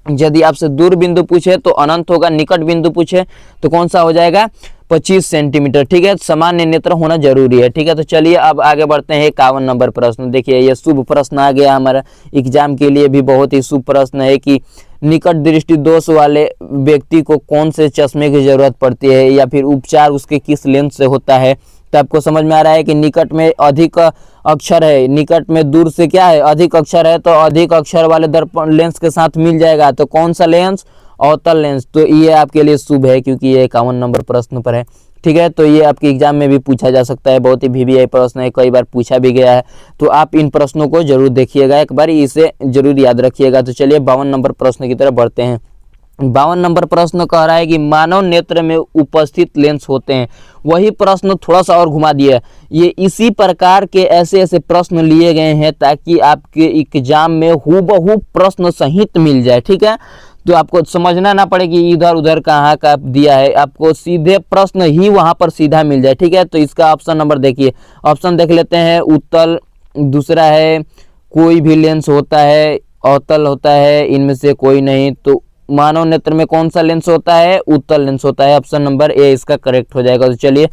[SPEAKER 1] यदि आपसे दूर बिंदु पूछे तो अनंत होगा, निकट बिंदु पूछे तो कौन सा हो जाएगा, 25 सेंटीमीटर, ठीक है। सामान्य नेत्र होना जरूरी है, ठीक है। तो चलिए अब आगे बढ़ते हैं 51 नंबर प्रश्न। देखिए ये शुभ प्रश्न आ गया हमारा एग्जाम के लिए भी, बहुत ही शुभ प्रश्न है कि निकट दृष्टि दोष वाले व्यक्ति को कौन से चश्मे की जरूरत पड़ती है या फिर उपचार उसके किस लेंस से होता है। तो आपको समझ में आ रहा है कि निकट में अधिक अक्षर है, निकट में दूर से क्या है, अधिक अक्षर है, तो अधिक अक्षर वाले दर्पण लेंस के साथ मिल जाएगा। तो कौन सा लेंस, अवतल लेंस। तो ये आपके लिए शुभ है क्योंकि ये 51 नंबर प्रश्न पर है, ठीक है। तो ये आपके एग्जाम में भी पूछा जा सकता है, बहुत ही VVI प्रश्न है, कई बार पूछा भी गया है। तो आप इन प्रश्नों को जरूर देखिएगा एक बार, इसे जरूर याद रखिएगा। तो चलिए 52 नंबर प्रश्न की तरफ बढ़ते हैं। 52 नंबर प्रश्न कह रहा है कि मानव नेत्र में उपस्थित लेंस होते हैं। वही प्रश्न थोड़ा सा और घुमा दिया, ये इसी प्रकार के ऐसे ऐसे प्रश्न लिए गए हैं ताकि आपके एग्जाम में हूबहू प्रश्न सहित मिल जाए, ठीक है। तो आपको समझना ना पड़े कि इधर उधर कहाँ का दिया है, आपको सीधे प्रश्न ही वहां पर सीधा मिल जाए, ठीक है। तो इसका ऑप्शन नंबर देखिए, ऑप्शन देख लेते हैं, उत्तल, दूसरा है कोई भी लेंस होता है, अवतल होता है, इनमें से कोई नहीं। तो मानव नेत्र में कौन सा लेंस होता है, उत्तल लेंस होता है। ऑप्शन नंबर ए इसका करेक्ट हो जाएगा। तो चलिए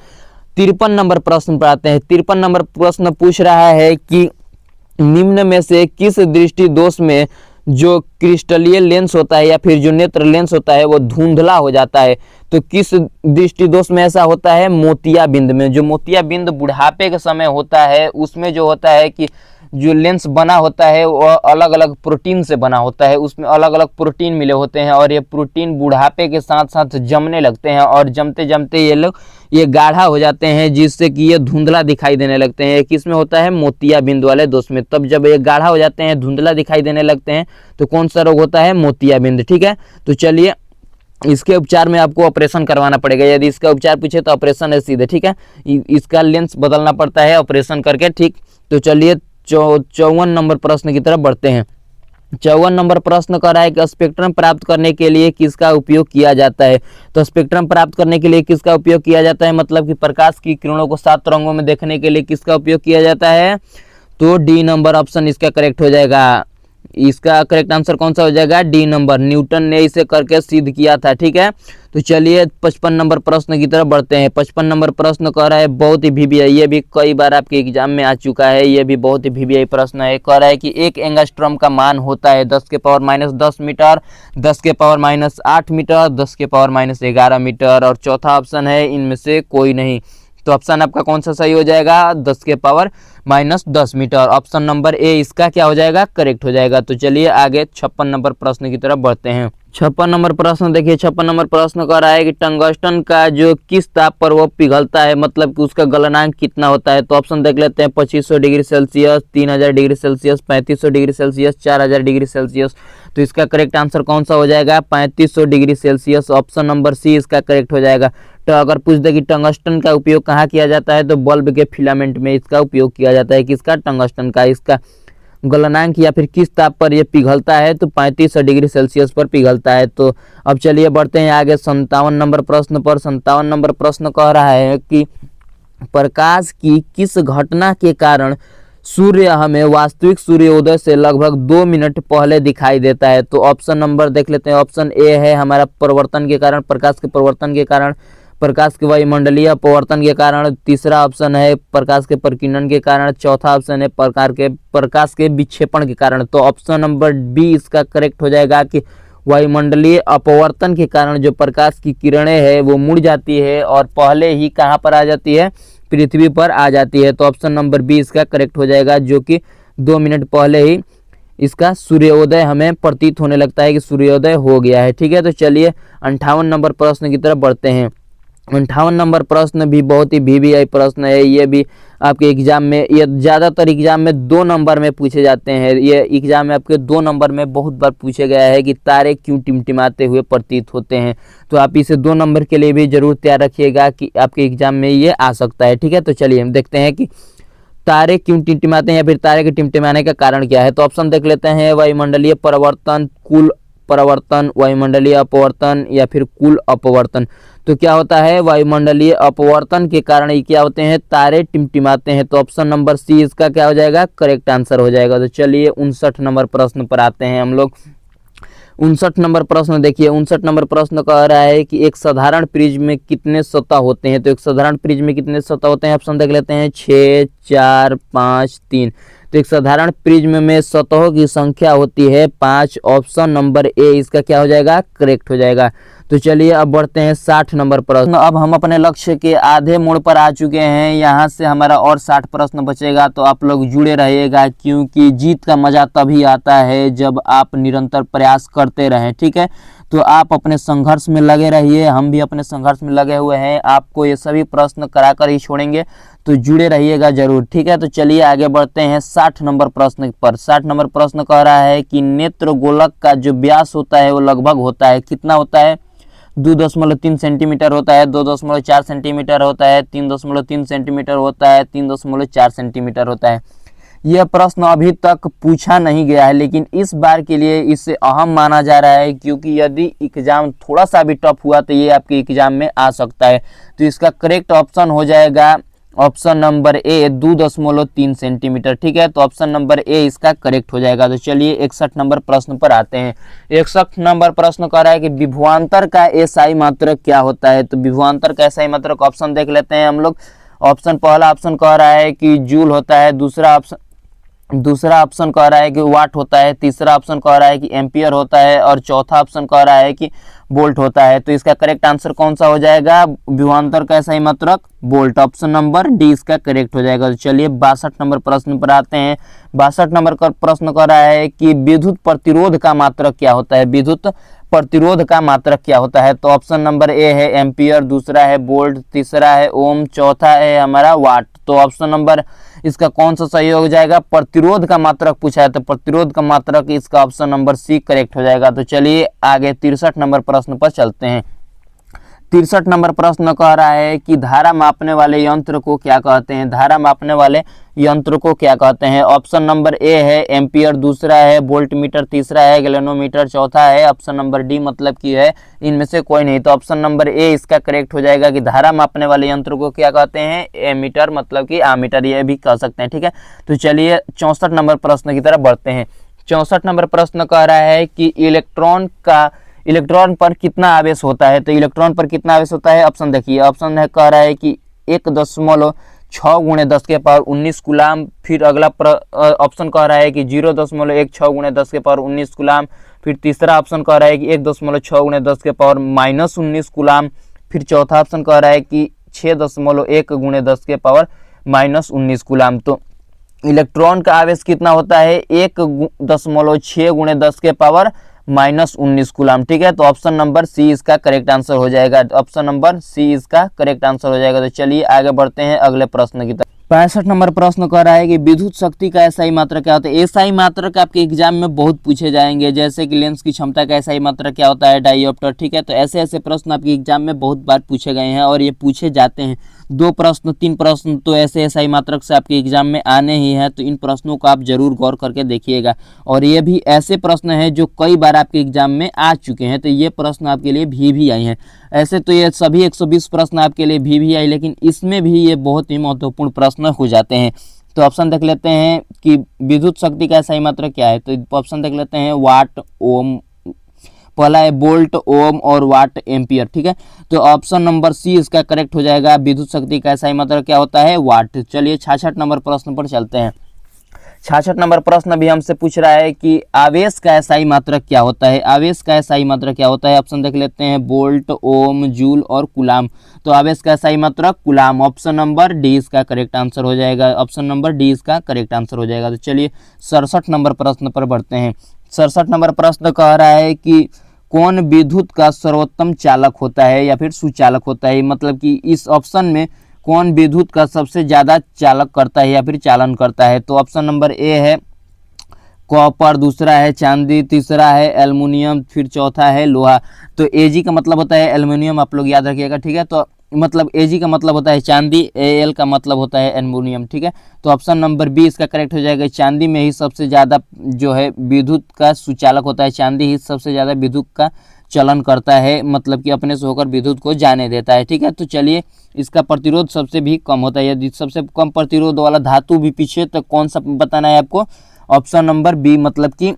[SPEAKER 1] 53 नंबर प्रश्न पर आते हैं। 53 नंबर प्रश्न पूछ रहा है कि निम्न में से किस दृष्टि दोष में जो क्रिस्टलीय लेंस होता है या फिर जो नेत्र लेंस होता है वो धुंधला हो जाता है। तो किस दृष्टि दोष में ऐसा होता है, मोतियाबिंद में। जो मोतियाबिंद बुढ़ापे के समय होता है उसमें जो होता है कि जो लेंस बना होता है वो अलग अलग प्रोटीन से बना होता है, उसमें अलग अलग प्रोटीन मिले होते हैं और ये प्रोटीन बुढ़ापे के साथ साथ जमने लगते हैं और जमते जमते ये गाढ़ा हो जाते हैं, जिससे कि ये धुंधला दिखाई देने लगते हैं। किस में होता है? मोतियाबिंद वाले दोष में। तब जब ये गाढ़ा हो जाते हैं, धुंधला दिखाई देने लगते हैं, तो कौन सा रोग होता है? मोतियाबिंद। ठीक है, तो चलिए इसके उपचार में आपको ऑपरेशन करवाना पड़ेगा। यदि इसका उपचार पूछे तो ऑपरेशन है सीधे। ठीक है, इसका लेंस बदलना पड़ता है ऑपरेशन करके। ठीक, तो चलिए 54 नंबर प्रश्न की तरफ बढ़ते हैं। 54 नंबर प्रश्न कर रहा है कि स्पेक्ट्रम प्राप्त करने के लिए किसका उपयोग किया जाता है। तो स्पेक्ट्रम प्राप्त करने के लिए किसका उपयोग किया जाता है, मतलब कि प्रकाश की किरणों को 7 रंगों में देखने के लिए किसका उपयोग किया जाता है? तो डी नंबर ऑप्शन इसका करेक्ट हो जाएगा। इसका करेक्ट आंसर कौन सा हो जाएगा? D number. न्यूटन ने इसे करके सिद्ध किया था। ठीक है, तो चलिए 55 नंबर प्रश्न की तरफ बढ़ते हैं। 55 नंबर प्रश्न कह रहा है बहुत ही वीवीआई, ये भी कई बार आपके एग्जाम में आ चुका है, ये भी बहुत ही वीवीआई प्रश्न है। कह रहा है कि एक एंगस्ट्रॉम का मान होता है 10⁻⁻10 मीटर, 10⁻⁻8 मीटर, 10⁻⁻11 मीटर, और चौथा ऑप्शन है इनमें से कोई नहीं। तो ऑप्शन आपका कौन सा सही हो जाएगा? 10⁻⁻10 मीटर। ऑप्शन नंबर ए इसका क्या हो जाएगा? करेक्ट हो जाएगा। तो चलिए आगे 56 नंबर प्रश्न की तरफ बढ़ते हैं। 56 नंबर प्रश्न देखिए, 56 नंबर प्रश्न कह रहा है कि टंगस्टन का जो किस ताप पर वो पिघलता है, मतलब कि उसका गलनांक कितना होता है। तो ऑप्शन देख लेते हैं। 2500 degree Celsius, 3000 degree Celsius, 3500 degree Celsius, 4000 degree Celsius. तो इसका करेक्ट आंसर कौन सा हो जाएगा? 3500 degree Celsius. Option number C इसका करेक्ट हो जाएगा। तो अगर पूछ दे कि टंगस्टन का उपयोग कहाँ किया जाता है, तो बल्ब के फिलामेंट में इसका उपयोग किया जाता है। किसका? टंगस्टन का। इसका गलनांक या फिर किस ताप पर यह पिघलता है, तो 3500 डिग्री सेल्सियस पर पिघलता है। तो अब चलिए बढ़ते हैं आगे 57 नंबर प्रश्न पर। 57 नंबर प्रश्न कह रहा है कि प्रकाश की किस घटना के कारण सूर्य हमें वास्तविक सूर्योदय से लगभग 2 मिनट पहले दिखाई देता है। तो ऑप्शन नंबर देख लेते हैं। ऑप्शन ए है हमारा परिवर्तन के कारण, प्रकाश के परिवर्तन के कारण, प्रकाश के वायुमंडलीय अपवर्तन के कारण। तीसरा ऑप्शन है प्रकाश के प्रकीर्णन के कारण। चौथा ऑप्शन है प्रकाश के विक्षेपण के कारण। तो ऑप्शन नंबर बी इसका करेक्ट हो जाएगा कि वायुमंडलीय अपवर्तन के कारण जो प्रकाश की किरणें है वो मुड़ जाती है और पहले ही कहाँ पर आ जाती है? पृथ्वी पर आ जाती है। तो ऑप्शन नंबर बी इसका करेक्ट हो जाएगा, जो कि 2 मिनट पहले ही इसका सूर्योदय हमें प्रतीत होने लगता है कि सूर्योदय हो गया है। ठीक है, तो चलिए 58 नंबर प्रश्न की तरफ बढ़ते हैं। 58 नंबर प्रश्न भी बहुत ही वीवीआई प्रश्न है। ये भी आपके एग्जाम में, ये ज़्यादातर एग्जाम में 2 नंबर में पूछे जाते हैं। ये एग्जाम में आपके 2 नंबर में बहुत बार पूछे गया है कि तारे क्यों टिमटिमाते हुए प्रतीत होते हैं। तो आप इसे 2 नंबर के लिए भी जरूर तैयार रखिएगा कि आपके एग्जाम में ये आ सकता है। ठीक है, तो चलिए हम देखते हैं कि तारे क्यों टिमटिमाते हैं या फिर तारे के टिमटिमाने का कारण क्या है। तो ऑप्शन देख लेते हैं। वायुमंडलीय परिवर्तन, कुल परिवर्तन, वायुमंडलीय अपवर्तन या फिर कुल अपवर्तन। तो क्या होता है? वायुमंडलीय अपवर्तन के कारण ये क्या होते हैं? तारे टिमटिमाते हैं। तो ऑप्शन नंबर सी इसका क्या हो जाएगा? करेक्ट आंसर हो जाएगा। तो चलिए 59 नंबर प्रश्न पर आते हैं हम लोग। 59 नंबर प्रश्न देखिए, 59 नंबर प्रश्न कह रहा है कि एक साधारण प्रिज्म में कितने सतह होते हैं। तो एक साधारण प्रिज्म में कितने सतह होते हैं? ऑप्शन देख लेते हैं। 6, 4, 5, 3। तो एक साधारण प्रिज्म में सतहों की संख्या होती है 5। ऑप्शन नंबर ए इसका क्या हो जाएगा? करेक्ट हो जाएगा। तो चलिए अब बढ़ते हैं 60 नंबर प्रश्न। अब हम अपने लक्ष्य के आधे मोड़ पर आ चुके हैं। यहाँ से हमारा और 60 प्रश्न बचेगा, तो आप लोग जुड़े रहिएगा, क्योंकि जीत का मजा तभी आता है जब आप निरंतर प्रयास करते रहें। ठीक है, तो आप अपने संघर्ष में लगे रहिए, हम भी अपने संघर्ष में लगे हुए हैं। आपको ये सभी प्रश्न कराकर ही छोड़ेंगे, तो जुड़े रहिएगा जरूर। ठीक है, तो चलिए आगे बढ़ते हैं 60 नंबर प्रश्न पर। 60 नंबर प्रश्न कह रहा है कि नेत्र गोलक का जो व्यास होता है वो लगभग होता है, कितना होता है? 2.3 सेंटीमीटर होता है, 2.4 सेंटीमीटर होता है, 3.3 सेंटीमीटर होता है, 3.4 सेंटीमीटर होता है। यह प्रश्न अभी तक पूछा नहीं गया है, लेकिन इस बार के लिए इसे अहम माना जा रहा है, क्योंकि यदि एग्जाम थोड़ा सा भी टफ हुआ तो ये आपके एग्जाम में आ सकता है। तो इसका करेक्ट ऑप्शन हो जाएगा ऑप्शन नंबर ए 2.3 सेंटीमीटर। ठीक है, तो ऑप्शन नंबर ए इसका करेक्ट हो जाएगा। तो चलिए 61 नंबर प्रश्न पर आते हैं। 61 नंबर प्रश्न कह रहा है कि विभवांतर का एसआई मात्रक क्या होता है। तो विभवांतर का एसआई मात्रक ऑप्शन देख लेते हैं हम लोग। ऑप्शन पहला ऑप्शन कह रहा है कि जूल होता है, दूसरा ऑप्शन दूसरा ऑप्शन कह रहा है कि वाट होता है, तीसरा ऑप्शन कह रहा है कि एम्पियर होता है और चौथा ऑप्शन कह रहा है कि वोल्ट होता है। तो इसका करेक्ट आंसर कौन सा हो जाएगा? विभवांतर का सही मात्रक वोल्ट, ऑप्शन नंबर डी इसका करेक्ट हो जाएगा। तो चलिए 62 नंबर प्रश्न पर आते हैं। 62 नंबर का प्रश्न कह रहा है कि विद्युत प्रतिरोध का मात्रक क्या होता है? विद्युत प्रतिरोध का मात्रक क्या होता है? तो ऑप्शन नंबर ए है एम्पियर, दूसरा है वोल्ट, तीसरा है ओम, चौथा है हमारा वाट। तो ऑप्शन नंबर इसका कौन सा सही हो जाएगा? प्रतिरोध का मात्रक पूछा है तो प्रतिरोध का मात्रक इसका ऑप्शन नंबर सी करेक्ट हो जाएगा। तो चलिए आगे 63 नंबर प्रश्न पर चलते हैं। 63 नंबर प्रश्न कह रहा है कि धारा मापने वाले यंत्र को क्या कहते हैं? धारा मापने वाले यंत्र को क्या कहते हैं? ऑप्शन नंबर ए है एम्पियर, दूसरा है वोल्ट मीटर, तीसरा है गैल्वेनोमीटर, चौथा है ऑप्शन नंबर डी मतलब कि है इनमें से कोई नहीं। तो ऑप्शन नंबर ए इसका करेक्ट हो जाएगा कि धारा मापने वाले यंत्र को क्या कहते हैं? एमीटर मतलब कि आमीटर ये भी कह सकते हैं। ठीक है, तो चलिए 64 नंबर प्रश्न की तरफ बढ़ते हैं। 64 नंबर प्रश्न कह रहा है कि इलेक्ट्रॉन पर कितना आवेश होता है? तो इलेक्ट्रॉन पर कितना आवेश होता है? ऑप्शन देखिए, ऑप्शन है कह रहा है कि 1.6 गुणे 10 के पावर 19 कूलाम। फिर अगला ऑप्शन कह रहा है कि 0.16 गुणे 10 के पावर 19 कूलाम। फिर तीसरा ऑप्शन कह रहा है कि 1.6 गुणे 10 के पावर -19 कूलाम। फिर चौथा ऑप्शन कह रहा है कि 6.1 गुणे 10 के पावर -19 कूलाम। तो इलेक्ट्रॉन का आवेश कितना होता है? 1.6 गुणे 10 के पावर -19 कूलाम। ठीक है, तो ऑप्शन नंबर सी इसका करेक्ट आंसर हो जाएगा। ऑप्शन नंबर सी इसका करेक्ट आंसर हो जाएगा। तो चलिए आगे बढ़ते हैं अगले प्रश्न की तरफ। 65 नंबर प्रश्न कह रहा है कि विद्युत शक्ति का एसआई मात्रक क्या होता है? एसआई मात्रक आपके एग्जाम में बहुत पूछे जाएंगे, जैसे कि लेंस की क्षमता का एसआई मात्रक क्या होता है? डायोप्टर। ठीक है, तो ऐसे ऐसे प्रश्न आपके एग्जाम में बहुत बार पूछे गए हैं और ये पूछे जाते हैं। 2 प्रश्न 3 प्रश्न तो ऐसे एसआई मात्रक से आपके एग्जाम में आने ही है, तो इन प्रश्नों को आप जरूर गौर करके देखिएगा। और ये भी ऐसे प्रश्न हैं जो कई बार आपके एग्जाम में आ चुके हैं, तो ये प्रश्न आपके लिए भी आई हैं। ऐसे तो ये सभी 120 प्रश्न आपके लिए भी आई, लेकिन इसमें भी ये बहुत ही महत्वपूर्ण प्रश्न हो जाते हैं। तो ऑप्शन देख लेते हैं कि विद्युत शक्ति का सही मात्रक क्या है। तो ऑप्शन देख लेते हैं वाट, ओम, पहला है वोल्ट, ओम और वाट, एम्पियर। ठीक है, तो ऑप्शन नंबर सी इसका करेक्ट हो जाएगा। विद्युत शक्ति का सही मात्रक क्या होता है? वाट। चलिए 66 नंबर प्रश्न पर चलते हैं। 66 नंबर प्रश्न भी हमसे पूछ रहा है कि आवेश का एसआई मात्रक क्या होता है? आवेश का एसआई मात्रक क्या होता है? ऑप्शन देख लेते हैं वोल्ट, ओम, जूल और कूलाम। तो आवेश का एसआई मात्रक कूलाम, ऑप्शन नंबर डी इसका करेक्ट आंसर हो जाएगा। ऑप्शन नंबर डी इसका करेक्ट आंसर हो जाएगा। तो चलिए 67 नंबर प्रश्न पर बढ़ते हैं। 67 नंबर प्रश्न कह रहा है कि कौन विद्युत का सर्वोत्तम चालक होता है या फिर सुचालक होता है? मतलब कि इस ऑप्शन में कौन विद्युत का सबसे ज़्यादा चालक करता है या फिर चालन करता है? तो ऑप्शन नंबर ए है कॉपर, दूसरा है चांदी, तीसरा है एल्युमिनियम, फिर चौथा है लोहा। तो एजी का मतलब होता है एल्युमिनियम, आप लोग याद रखिएगा। ठीक है, तो मतलब एजी का मतलब होता है चांदी, एल का मतलब होता है एल्युमिनियम। ठीक है, तो ऑप्शन नंबर बी इसका करेक्ट हो जाएगा। चांदी में ही सबसे ज़्यादा जो है विद्युत का सुचालक होता है, चांदी ही सबसे ज़्यादा विद्युत का चलन करता है, मतलब कि अपने से होकर विद्युत को जाने देता है। ठीक है, तो चलिए इसका प्रतिरोध सबसे भी कम होता है। यदि सबसे कम प्रतिरोध वाला धातु भी पूछे तो कौन सा बताना है आपको? ऑप्शन नंबर बी मतलब कि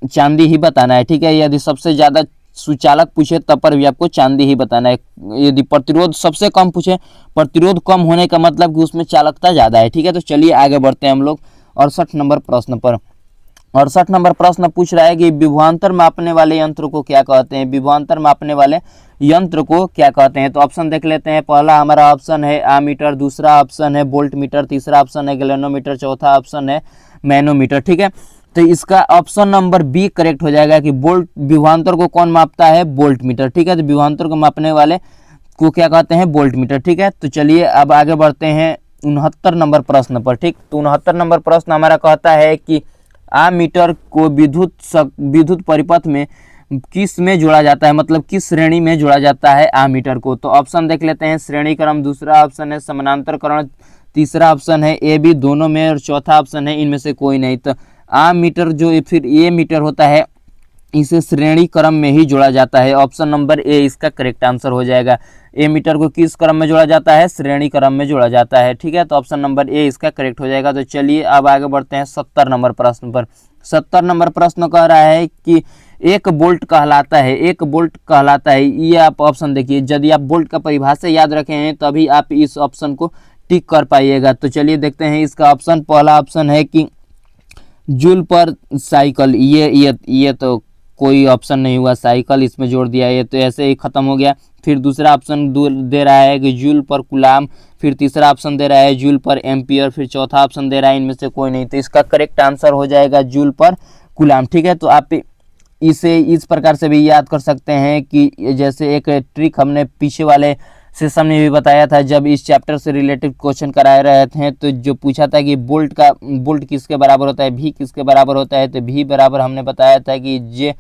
[SPEAKER 1] चांदी ही बताना है। ठीक है, यदि सबसे ज़्यादा सुचालक पूछे तब पर भी आपको चांदी ही बताना है। यदि प्रतिरोध सबसे कम पूछे, प्रतिरोध कम होने का मतलब कि उसमें चालकता ज़्यादा है। ठीक है, तो चलिए आगे बढ़ते हैं हम लोग 68 नंबर प्रश्न पर। 68 नंबर प्रश्न पूछ रहा है कि विभवांतर मापने वाले यंत्र को क्या कहते हैं? विभवांतर मापने वाले यंत्र को क्या कहते हैं? तो ऑप्शन देख लेते हैं। पहला हमारा ऑप्शन है आमीटर, दूसरा ऑप्शन है वोल्ट मीटर, तीसरा ऑप्शन है गैल्वेनोमीटर, चौथा ऑप्शन है मैनोमीटर। ठीक है, तो इसका ऑप्शन नंबर बी करेक्ट हो जाएगा कि वोल्ट, विभवांतर को कौन मापता है? Volt meter. ठीक है, तो विभवांतर को मापने वाले को क्या कहते हैं? Volt meter. ठीक है, तो चलिए अब आगे बढ़ते हैं 69 नंबर प्रश्न पर। ठीक, तो 69 नंबर प्रश्न हमारा कहता है कि आमीटर को विद्युत परिपथ में किस में जोड़ा जाता है? मतलब किस श्रेणी में जोड़ा जाता है आमीटर को? तो ऑप्शन देख लेते हैं। श्रेणी क्रम, दूसरा ऑप्शन है समानांतरकरण, तीसरा ऑप्शन है ए बी दोनों में, और चौथा ऑप्शन है इनमें से कोई नहीं। तो आमीटर जो फिर ए मीटर होता है, इसे श्रेणी क्रम में ही जोड़ा जाता है। ऑप्शन नंबर ए इसका करेक्ट आंसर हो जाएगा। ए मीटर को किस क्रम में जोड़ा जाता है? श्रेणी क्रम में जोड़ा जाता है। ठीक है, तो ऑप्शन नंबर ए इसका करेक्ट हो जाएगा। तो चलिए अब आगे बढ़ते हैं 70 नंबर प्रश्न पर। 70 नंबर प्रश्न कह रहा है कि 1 वोल्ट कहलाता है, 1 वोल्ट कहलाता है। ये आप ऑप्शन देखिए, यदि आप वोल्ट का परिभाषा याद रखे हैं तभी आप इस ऑप्शन को टिक कर पाइएगा। तो चलिए देखते हैं इसका ऑप्शन। पहला ऑप्शन है कि जूल पर साइकिल, ये तो कोई ऑप्शन नहीं हुआ, साइकिल इसमें जोड़ दिया, ये तो ऐसे ही खत्म हो गया। फिर दूसरा ऑप्शन दे रहा है कि जूल पर कूलाम, फिर तीसरा ऑप्शन दे रहा है जूल पर एम्पियर, फिर चौथा ऑप्शन दे रहा है इनमें से कोई नहीं। तो इसका करेक्ट आंसर हो जाएगा जूल पर कूलाम। ठीक है, तो आप इसे इस प्रकार से भी याद कर सकते हैं कि जैसे एक ट्रिक हमने पीछे वाले सेशन में भी बताया था, जब इस चैप्टर से रिलेटेड क्वेश्चन कराए रहे थे, तो जो पूछा था कि बोल्ट किसके बराबर होता है, भी किसके बराबर होता है, तो भी बराबर हमने बताया था कि जे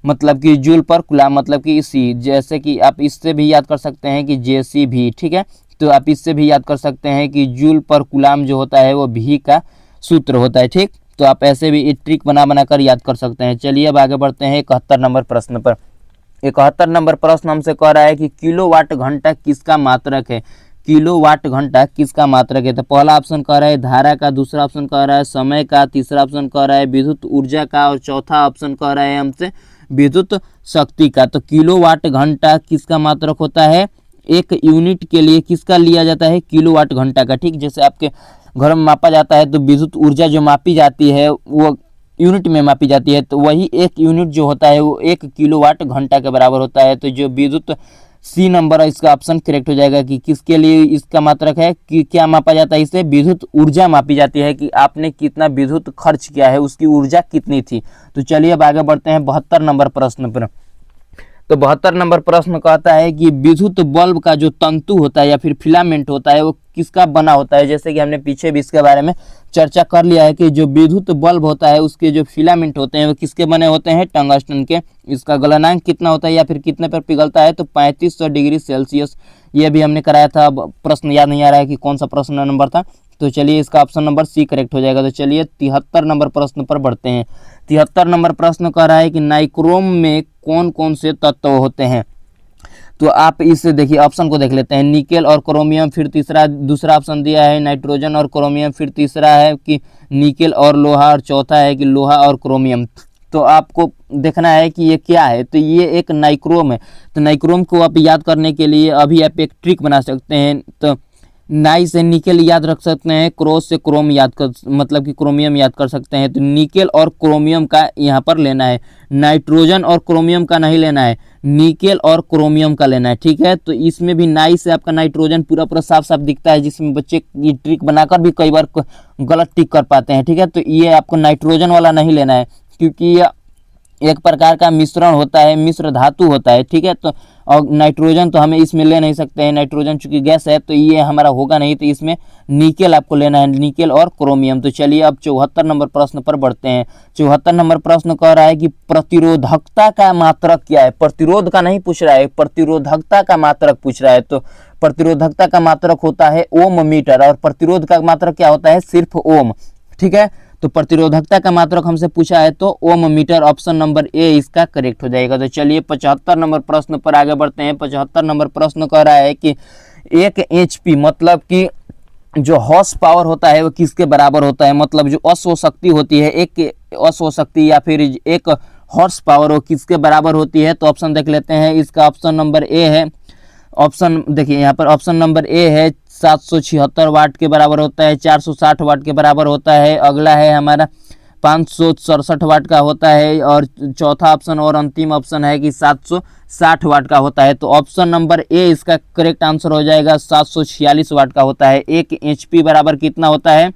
[SPEAKER 1] मतलब कि जूल पर कूलाम मतलब कि सी। जैसे कि आप इससे भी याद कर सकते हैं कि जेसी भी। ठीक है, तो आप इससे भी याद कर सकते हैं कि जूल पर कूलाम जो होता है वो भी का सूत्र होता है। ठीक, तो आप ऐसे भी ट्रिक बना कर याद कर सकते हैं। चलिए अब आगे बढ़ते हैं 71 नंबर प्रश्न पर। 71 नंबर प्रश्न हमसे कह रहा है कि किलोवाट घंटा किसका मात्रक है। किलोवाट घंटा किसका मात्रक है। तो पहला ऑप्शन कह रहा है धारा का, दूसरा ऑप्शन कह रहा है समय का, तीसरा ऑप्शन कह रहा है विद्युत ऊर्जा का, और चौथा ऑप्शन कह रहा है हमसे विद्युत शक्ति का। तो किलोवाट घंटा किसका मात्रक होता है, एक यूनिट के लिए किसका लिया जाता है, किलोवाट घंटा का। ठीक, जैसे आपके घर में मापा जाता है तो विद्युत ऊर्जा जो मापी जाती है वो यूनिट में मापी जाती है, तो वही एक यूनिट जो होता है वो 1 किलोवाट घंटा के बराबर होता है। तो जो विद्युत सी नंबर है इसका ऑप्शन करेक्ट हो जाएगा कि किसके लिए इसका मात्रक है, कि क्या मापा जाता है, इसे विद्युत ऊर्जा मापी जाती है कि आपने कितना विद्युत खर्च किया है, उसकी ऊर्जा कितनी थी। तो चलिए अब आगे बढ़ते हैं 72 नंबर प्रश्न पर। तो 72 नंबर प्रश्न कहता है कि विद्युत बल्ब का जो तंतु होता है या फिर फिलामेंट होता है वो किसका बना होता है। जैसे कि हमने पीछे भी इसके बारे में चर्चा कर लिया है कि जो विद्युत बल्ब होता है उसके जो फिलामेंट होते हैं वो किसके बने होते हैं, टंगस्टन के। इसका गलनांक कितना होता है या फिर कितने पर पिघलता है, तो 3500 डिग्री सेल्सियस। ये भी हमने कराया था, प्रश्न याद नहीं आ रहा है कि कौन सा प्रश्न नंबर था। तो चलिए इसका ऑप्शन नंबर सी करेक्ट हो जाएगा। तो चलिए 73 नंबर प्रश्न पर बढ़ते हैं। 73 नंबर प्रश्न कह रहा है कि नाइक्रोम में कौन कौन से तत्व होते हैं। तो आप इस देखिए ऑप्शन को देख लेते हैं, निकेल और क्रोमियम, फिर दूसरा ऑप्शन दिया है नाइट्रोजन और क्रोमियम, फिर तीसरा है कि निकेल और लोहा, और चौथा है कि लोहा और क्रोमियम। तो आपको देखना है कि ये क्या है। तो ये एक नाइक्रोम है। तो नाइक्रोम को आप याद करने के लिए अभी आप एक ट्रिक बना सकते हैं। तो नाई से निकेल याद रख सकते हैं, क्रोस से क्रोम याद कर मतलब कि क्रोमियम याद कर सकते हैं। तो निकेल और क्रोमियम का यहाँ पर लेना है, नाइट्रोजन और क्रोमियम का नहीं लेना है, निकेल और क्रोमियम का लेना है। ठीक है, तो इसमें भी नाई से आपका नाइट्रोजन पूरा साफ साफ दिखता है, जिसमें बच्चे ये ट्रिक बनाकर भी कई बार गलत टिक कर पाते हैं। ठीक है, तो ये आपको नाइट्रोजन वाला नहीं लेना है, क्योंकि ये एक प्रकार का मिश्रण होता है, मिश्र धातु होता है। ठीक है, तो और नाइट्रोजन तो हमें इसमें ले नहीं सकते हैं, नाइट्रोजन चूंकि गैस है तो ये हमारा होगा नहीं। तो इसमें निकेल आपको लेना है, निकेल और क्रोमियम। तो चलिए अब 74 नंबर प्रश्न पर बढ़ते हैं। 74 नंबर प्रश्न कह रहा है कि प्रतिरोधकता का मात्रक क्या है। प्रतिरोध का नहीं पूछ रहा है, प्रतिरोधकता का मात्रक पूछ रहा है। तो प्रतिरोधकता का मात्रक होता है ओम मीटर, और प्रतिरोध का मात्रक क्या होता है, सिर्फ ओम। ठीक है, तो प्रतिरोधकता का मात्रक हमसे पूछा है तो ओम मीटर, ऑप्शन नंबर ए इसका करेक्ट हो जाएगा। तो चलिए 75 नंबर प्रश्न पर आगे बढ़ते हैं। 75 नंबर प्रश्न कह रहा है कि 1 HP मतलब कि जो हॉर्स पावर होता है वो किसके बराबर होता है। मतलब जो अश्व शक्ति होती है, एक अश्व शक्ति या फिर एक हॉर्स पावर वो किसके बराबर होती है। तो ऑप्शन देख लेते हैं, इसका ऑप्शन नंबर ए है। ऑप्शन देखिए यहाँ पर ऑप्शन नंबर ए है 776 वाट के बराबर होता है, 460 वाट के बराबर होता है। अगला है हमारा 567 वाट का होता है, और चौथा ऑप्शन और अंतिम ऑप्शन है कि 760 वाट का होता है। तो ऑप्शन नंबर ए इसका करेक्ट आंसर हो जाएगा, 746 वाट का होता है। 1 HP बराबर कितना होता है,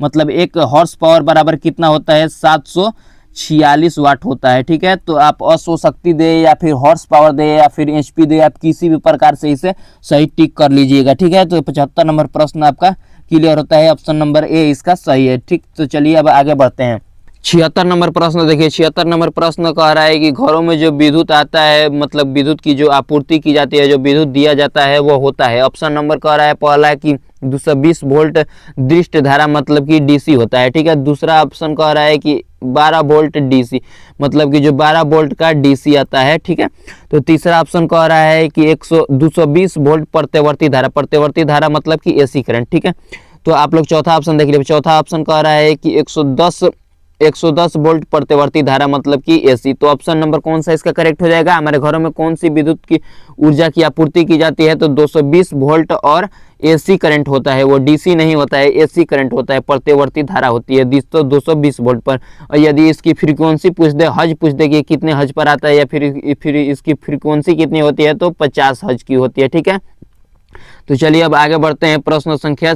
[SPEAKER 1] मतलब एक हॉर्स पावर बराबर कितना होता है, 746 वाट होता है। ठीक है, तो आप अश्व शक्ति दे या फिर हॉर्स पावर दे या फिर HP दे, आप किसी भी प्रकार से इसे सही टिक कर लीजिएगा। ठीक है, तो 75 नंबर प्रश्न आपका क्लियर होता है, ऑप्शन नंबर ए इसका सही है। ठीक, तो चलिए अब आगे बढ़ते हैं। 76 नंबर प्रश्न देखिए। 76 नंबर प्रश्न कह रहा है कि घरों में जो विद्युत आता है, मतलब विद्युत की जो आपूर्ति की जाती है, जो विद्युत दिया जाता है वो होता है। ऑप्शन नंबर कह रहा है पहला है कि 220 वोल्ट दृष्ट धारा मतलब कि DC होता है। ठीक है, दूसरा ऑप्शन कह रहा है कि 12 वोल्ट DC मतलब कि जो 12 वोल्ट का DC आता है। ठीक है, तो तीसरा ऑप्शन कह रहा है कि 220 वोल्ट प्रत्यवर्ती धारा मतलब कि AC करंट। ठीक है, तो आप लोग चौथा ऑप्शन देख लीजिए। चौथा ऑप्शन कह रहा है कि 110 110 वोल्ट प्रतिवर्ती धारा मतलब कि एसी। तो ऑप्शन नंबर कौन सा इसका करेक्ट हो जाएगा? हमारे घरों में कौन सी विद्युत की ऊर्जा की आपूर्ति की जाती है? तो 220 वोल्ट और एसी करंट होता है, वो डीसी नहीं होता है, एसी करंट होता है, प्रतिवर्ती धारा होती है 220 वोल्ट पर। और यदि इसकी फ्रीक्वेंसी पूछ दे, हज पूछ दे कि कितने हज पर आता है या फिर इसकी फ्रीक्वेंसी कितनी होती है, तो 50 हज की होती है। ठीक है, तो चलिए अब आगे बढ़ते हैं। प्रश्न संख्या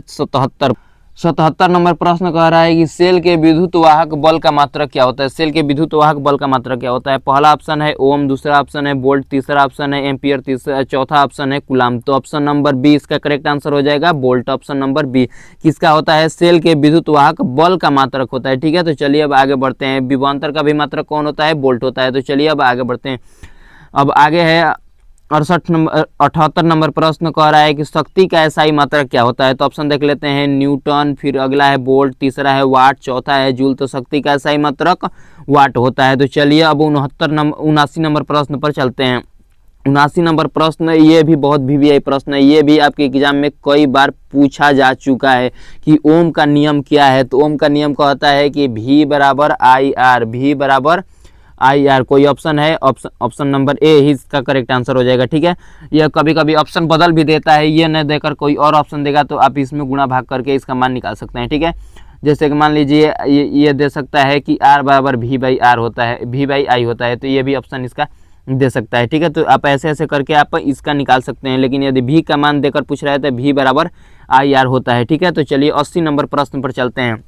[SPEAKER 1] 77 नंबर प्रश्न कह रहा है कि सेल के विद्युत वाहक बल का मात्रक क्या होता है? सेल के विद्युत वाहक बल का मात्रक क्या होता है? पहला ऑप्शन है ओम, दूसरा ऑप्शन है वोल्ट, तीसरा ऑप्शन है एम्पियर, चौथा ऑप्शन है कूलाम। तो ऑप्शन नंबर बी इसका करेक्ट आंसर हो जाएगा, वोल्ट। ऑप्शन नंबर बी किसका होता है? सेल के विद्युत वाहक बल का मात्रक होता है। ठीक है, तो चलिए अब आगे बढ़ते हैं। विभवांतर का भी मात्रक कौन होता है? वोल्ट होता है। तो चलिए अब आगे बढ़ते हैं। अब आगे है 78 नंबर प्रश्न कह रहा है कि शक्ति का एसआई मात्रक क्या होता है? तो ऑप्शन देख लेते हैं, न्यूटन, फिर अगला है वोल्ट, तीसरा है वाट, चौथा है जूल। तो शक्ति का एसआई मात्रक वाट होता है। तो चलिए अब 79 नंबर प्रश्न पर चलते हैं। 79 नंबर प्रश्न, ये भी बहुत वीवीआई प्रश्न है, ये भी आपके एग्जाम में कई बार पूछा जा चुका है कि ओम का नियम क्या है। तो ओम का नियम कहता है कि V बराबर आई आर, V बराबर आई आर। कोई ऑप्शन है? ऑप्शन नंबर ए ही इसका करेक्ट आंसर हो जाएगा। ठीक है, यह कभी कभी ऑप्शन बदल भी देता है, ये न देकर कोई और ऑप्शन देगा तो आप इसमें गुणा भाग करके इसका मान निकाल सकते हैं। ठीक है, जैसे कि मान लीजिए ये दे सकता है कि आर बराबर V बाई आर होता है, V बाई आई होता है, तो ये भी ऑप्शन इसका दे सकता है। ठीक है, तो आप ऐसे ऐसे करके आप इसका निकाल सकते हैं, लेकिन यदि V का मान देकर पूछ रहा है तो V बराबर आई आर होता है। ठीक है, तो चलिए 80 नंबर प्रश्न पर चलते हैं।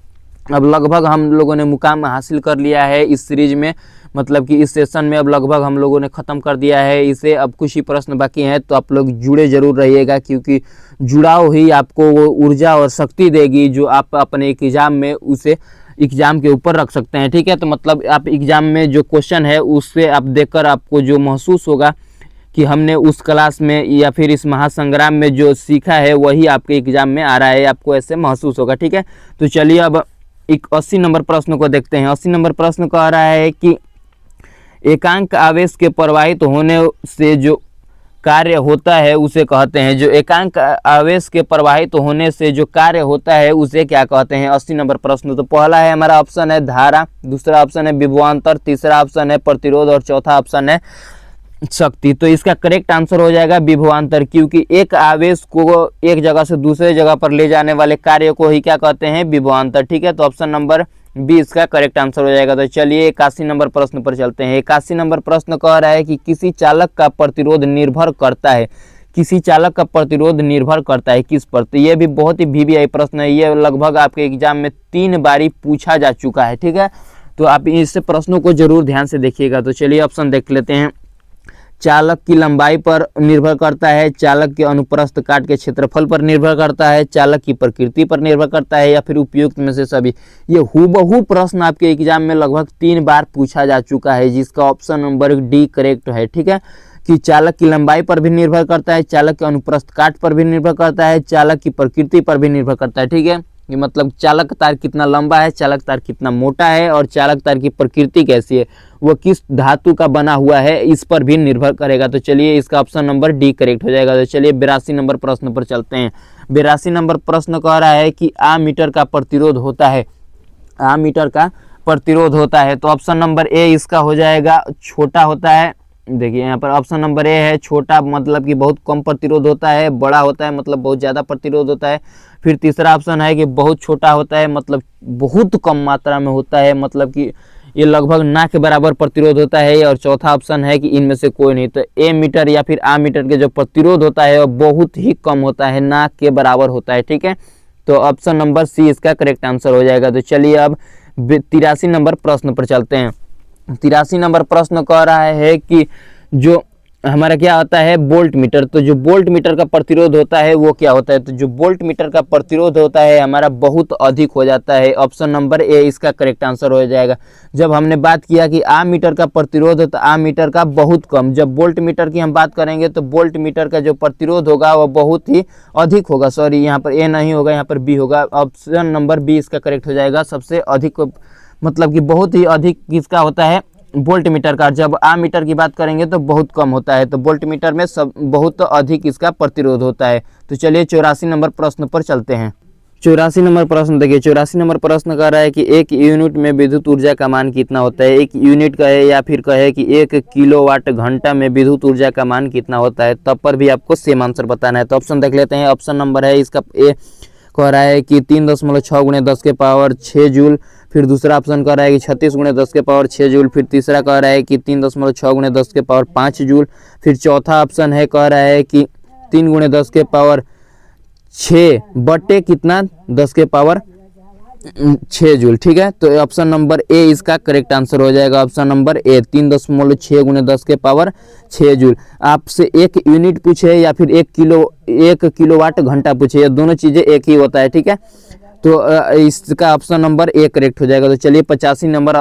[SPEAKER 1] अब लगभग हम लोगों ने मुकाम हासिल कर लिया है इस सीरीज में, मतलब कि इस सेशन में अब लगभग हम लोगों ने ख़त्म कर दिया है इसे। अब कुछ ही प्रश्न बाकी हैं, तो आप लोग जुड़े जरूर रहिएगा, क्योंकि जुड़ाव ही आपको वो ऊर्जा और शक्ति देगी जो आप अपने एग्जाम में उसे एग्जाम के ऊपर रख सकते हैं। ठीक है, तो मतलब आप एग्जाम में जो क्वेश्चन है उससे आप देखकर आपको जो महसूस होगा कि हमने उस क्लास में या फिर इस महासंग्राम में जो सीखा है वही आपके एग्जाम में आ रहा है, आपको ऐसे महसूस होगा। ठीक है, तो चलिए अब 80 नंबर प्रश्न को देखते हैं। 80 नंबर प्रश्न कह रहा है कि एकांक आवेश के प्रवाहित होने से जो कार्य होता है उसे कहते हैं, जो एकांक आवेश के प्रवाहित होने से जो कार्य होता है उसे क्या कहते हैं? 80 नंबर प्रश्न। तो पहला है हमारा ऑप्शन है धारा, दूसरा ऑप्शन है विभवांतर, तीसरा ऑप्शन है प्रतिरोध और चौथा ऑप्शन है शक्ति। तो इसका करेक्ट आंसर हो जाएगा विभवांतर, क्योंकि एक आवेश को एक जगह से दूसरे जगह पर ले जाने वाले कार्य को ही क्या कहते हैं? विभवांतर। ठीक है, तो ऑप्शन नंबर बी इसका करेक्ट आंसर हो जाएगा। तो चलिए 81 नंबर प्रश्न पर चलते हैं। 81 नंबर प्रश्न कह रहा है कि किसी चालक का प्रतिरोध निर्भर करता है, किसी चालक का प्रतिरोध निर्भर करता है किस पर? तो ये भी बहुत ही वीवीआई प्रश्न है, ये लगभग आपके एग्जाम में 3 बारी पूछा जा चुका है। ठीक है, तो आप इस प्रश्नों को जरूर ध्यान से देखिएगा। तो चलिए ऑप्शन देख लेते हैं। चालक की लंबाई पर निर्भर करता है, चालक के अनुप्रस्थ काट के क्षेत्रफल पर निर्भर करता है, चालक की प्रकृति पर निर्भर करता है, या फिर उपयुक्त में से सभी। ये हूबहू प्रश्न आपके एग्जाम में लगभग 3 बार पूछा जा चुका है, जिसका ऑप्शन नंबर डी करेक्ट है। ठीक है, कि चालक की लंबाई पर भी निर्भर करता है, चालक के अनुप्रस्थ काट पर भी निर्भर करता है, चालक की प्रकृति पर भी निर्भर करता है। ठीक है, ये मतलब चालक तार कितना लंबा है, चालक तार कितना मोटा है, और चालक तार की प्रकृति कैसी है, वो किस धातु का बना हुआ है, इस पर भी निर्भर करेगा। तो चलिए इसका ऑप्शन नंबर डी करेक्ट हो जाएगा। तो चलिए 82 नंबर प्रश्न पर चलते हैं। 82 नंबर प्रश्न कह रहा है कि आमीटर का प्रतिरोध होता है, आमीटर का प्रतिरोध होता है। तो ऑप्शन नंबर ए इसका हो जाएगा छोटा होता है। देखिए यहाँ पर ऑप्शन नंबर ए है छोटा, मतलब कि बहुत कम प्रतिरोध होता है, बड़ा होता है मतलब बहुत ज़्यादा प्रतिरोध होता है। फिर तीसरा ऑप्शन है कि बहुत छोटा होता है, मतलब बहुत कम मात्रा में होता है, मतलब कि ये लगभग ना के बराबर प्रतिरोध होता है। और चौथा ऑप्शन है कि इनमें से कोई नहीं। तो ए मीटर या फिर आ मीटर के जो प्रतिरोध होता है वो बहुत ही कम होता है, ना के बराबर होता है। ठीक है, तो ऑप्शन नंबर सी इसका करेक्ट आंसर हो जाएगा। तो चलिए अब 83 नंबर प्रश्न पर चलते हैं। 83 नंबर प्रश्न कह रहा है कि जो हमारा क्या होता है वोल्ट मीटर, तो जो वोल्ट मीटर का प्रतिरोध होता है वो क्या होता है? तो जो वोल्ट मीटर का प्रतिरोध होता है हमारा बहुत अधिक हो जाता है। ऑप्शन नंबर ए इसका करेक्ट आंसर हो जाएगा। जब हमने बात किया कि आ मीटर का प्रतिरोध है तो आ मीटर का बहुत कम, जब वोल्ट मीटर की हम बात करेंगे तो वोल्ट मीटर का जो प्रतिरोध होगा वो बहुत ही अधिक होगा। सॉरी, यहाँ पर ए नहीं होगा, यहाँ पर बी होगा। ऑप्शन नंबर बी इसका करेक्ट हो जाएगा। सबसे अधिक मतलब कि बहुत ही अधिक किसका होता है? वोल्ट मीटर का। जब आ मीटर की बात करेंगे तो बहुत कम होता है, तो वोल्ट मीटर में सब बहुत अधिक इसका प्रतिरोध होता है। तो चलिए 84 नंबर प्रश्न पर चलते हैं। 84 नंबर प्रश्न देखिए, 84 नंबर प्रश्न कह रहा है कि एक यूनिट में विद्युत ऊर्जा का मान कितना होता है। एक यूनिट कहे या फिर कहे कि 1 किलोवाट घंटा में विद्युत ऊर्जा का मान कितना होता है, तब पर भी आपको सेम आंसर बताना है। तो ऑप्शन देख लेते हैं। ऑप्शन नंबर है इसका ए कह रहा है कि 3.6 × 10 के पावर 6 जूल। फिर दूसरा ऑप्शन कह रहा है कि 36 × 10 के पावर 6 जूल। फिर तीसरा कह रहा है कि 3.6 × 10 के पावर 5 जूल। फिर चौथा ऑप्शन है कह रहा है कि 3 × 10 के पावर 6 बटे कितना 10 के पावर 6 जूल। ठीक है, तो ऑप्शन नंबर ए इसका करेक्ट आंसर हो जाएगा। ऑप्शन नंबर ए 3.6 × 10 के पावर 6 जूल। आपसे एक यूनिट पूछे या फिर 1 किलोवाट घंटा पूछे, ये दोनों चीज़ें एक ही होता है। ठीक है, तो इसका ऑप्शन नंबर ए करेक्ट हो जाएगा। तो चलिए 85 नंबर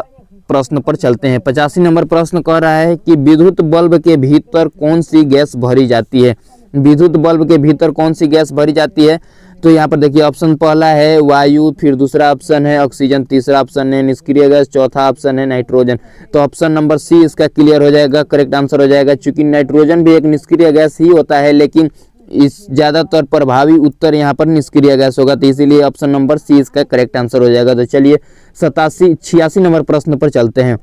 [SPEAKER 1] प्रश्न पर चलते हैं। 85 नंबर प्रश्न कह रहा है कि विद्युत बल्ब के भीतर कौन सी गैस भरी जाती है। विद्युत बल्ब के भीतर कौन सी गैस भरी जाती है, तो यहाँ पर देखिए ऑप्शन पहला है वायु, फिर दूसरा ऑप्शन है ऑक्सीजन, तीसरा ऑप्शन है निष्क्रिय गैस, चौथा ऑप्शन है नाइट्रोजन। तो ऑप्शन नंबर सी इसका क्लियर हो जाएगा, करेक्ट आंसर हो जाएगा। चूंकि नाइट्रोजन भी एक निष्क्रिय गैस ही होता है, लेकिन इस ज़्यादातर प्रभावी उत्तर यहाँ पर निष्क्रिय गैस होगा, तो इसीलिए ऑप्शन नंबर सी इसका करेक्ट आंसर हो जाएगा। तो चलिए 86 नंबर प्रश्न पर चलते हैं।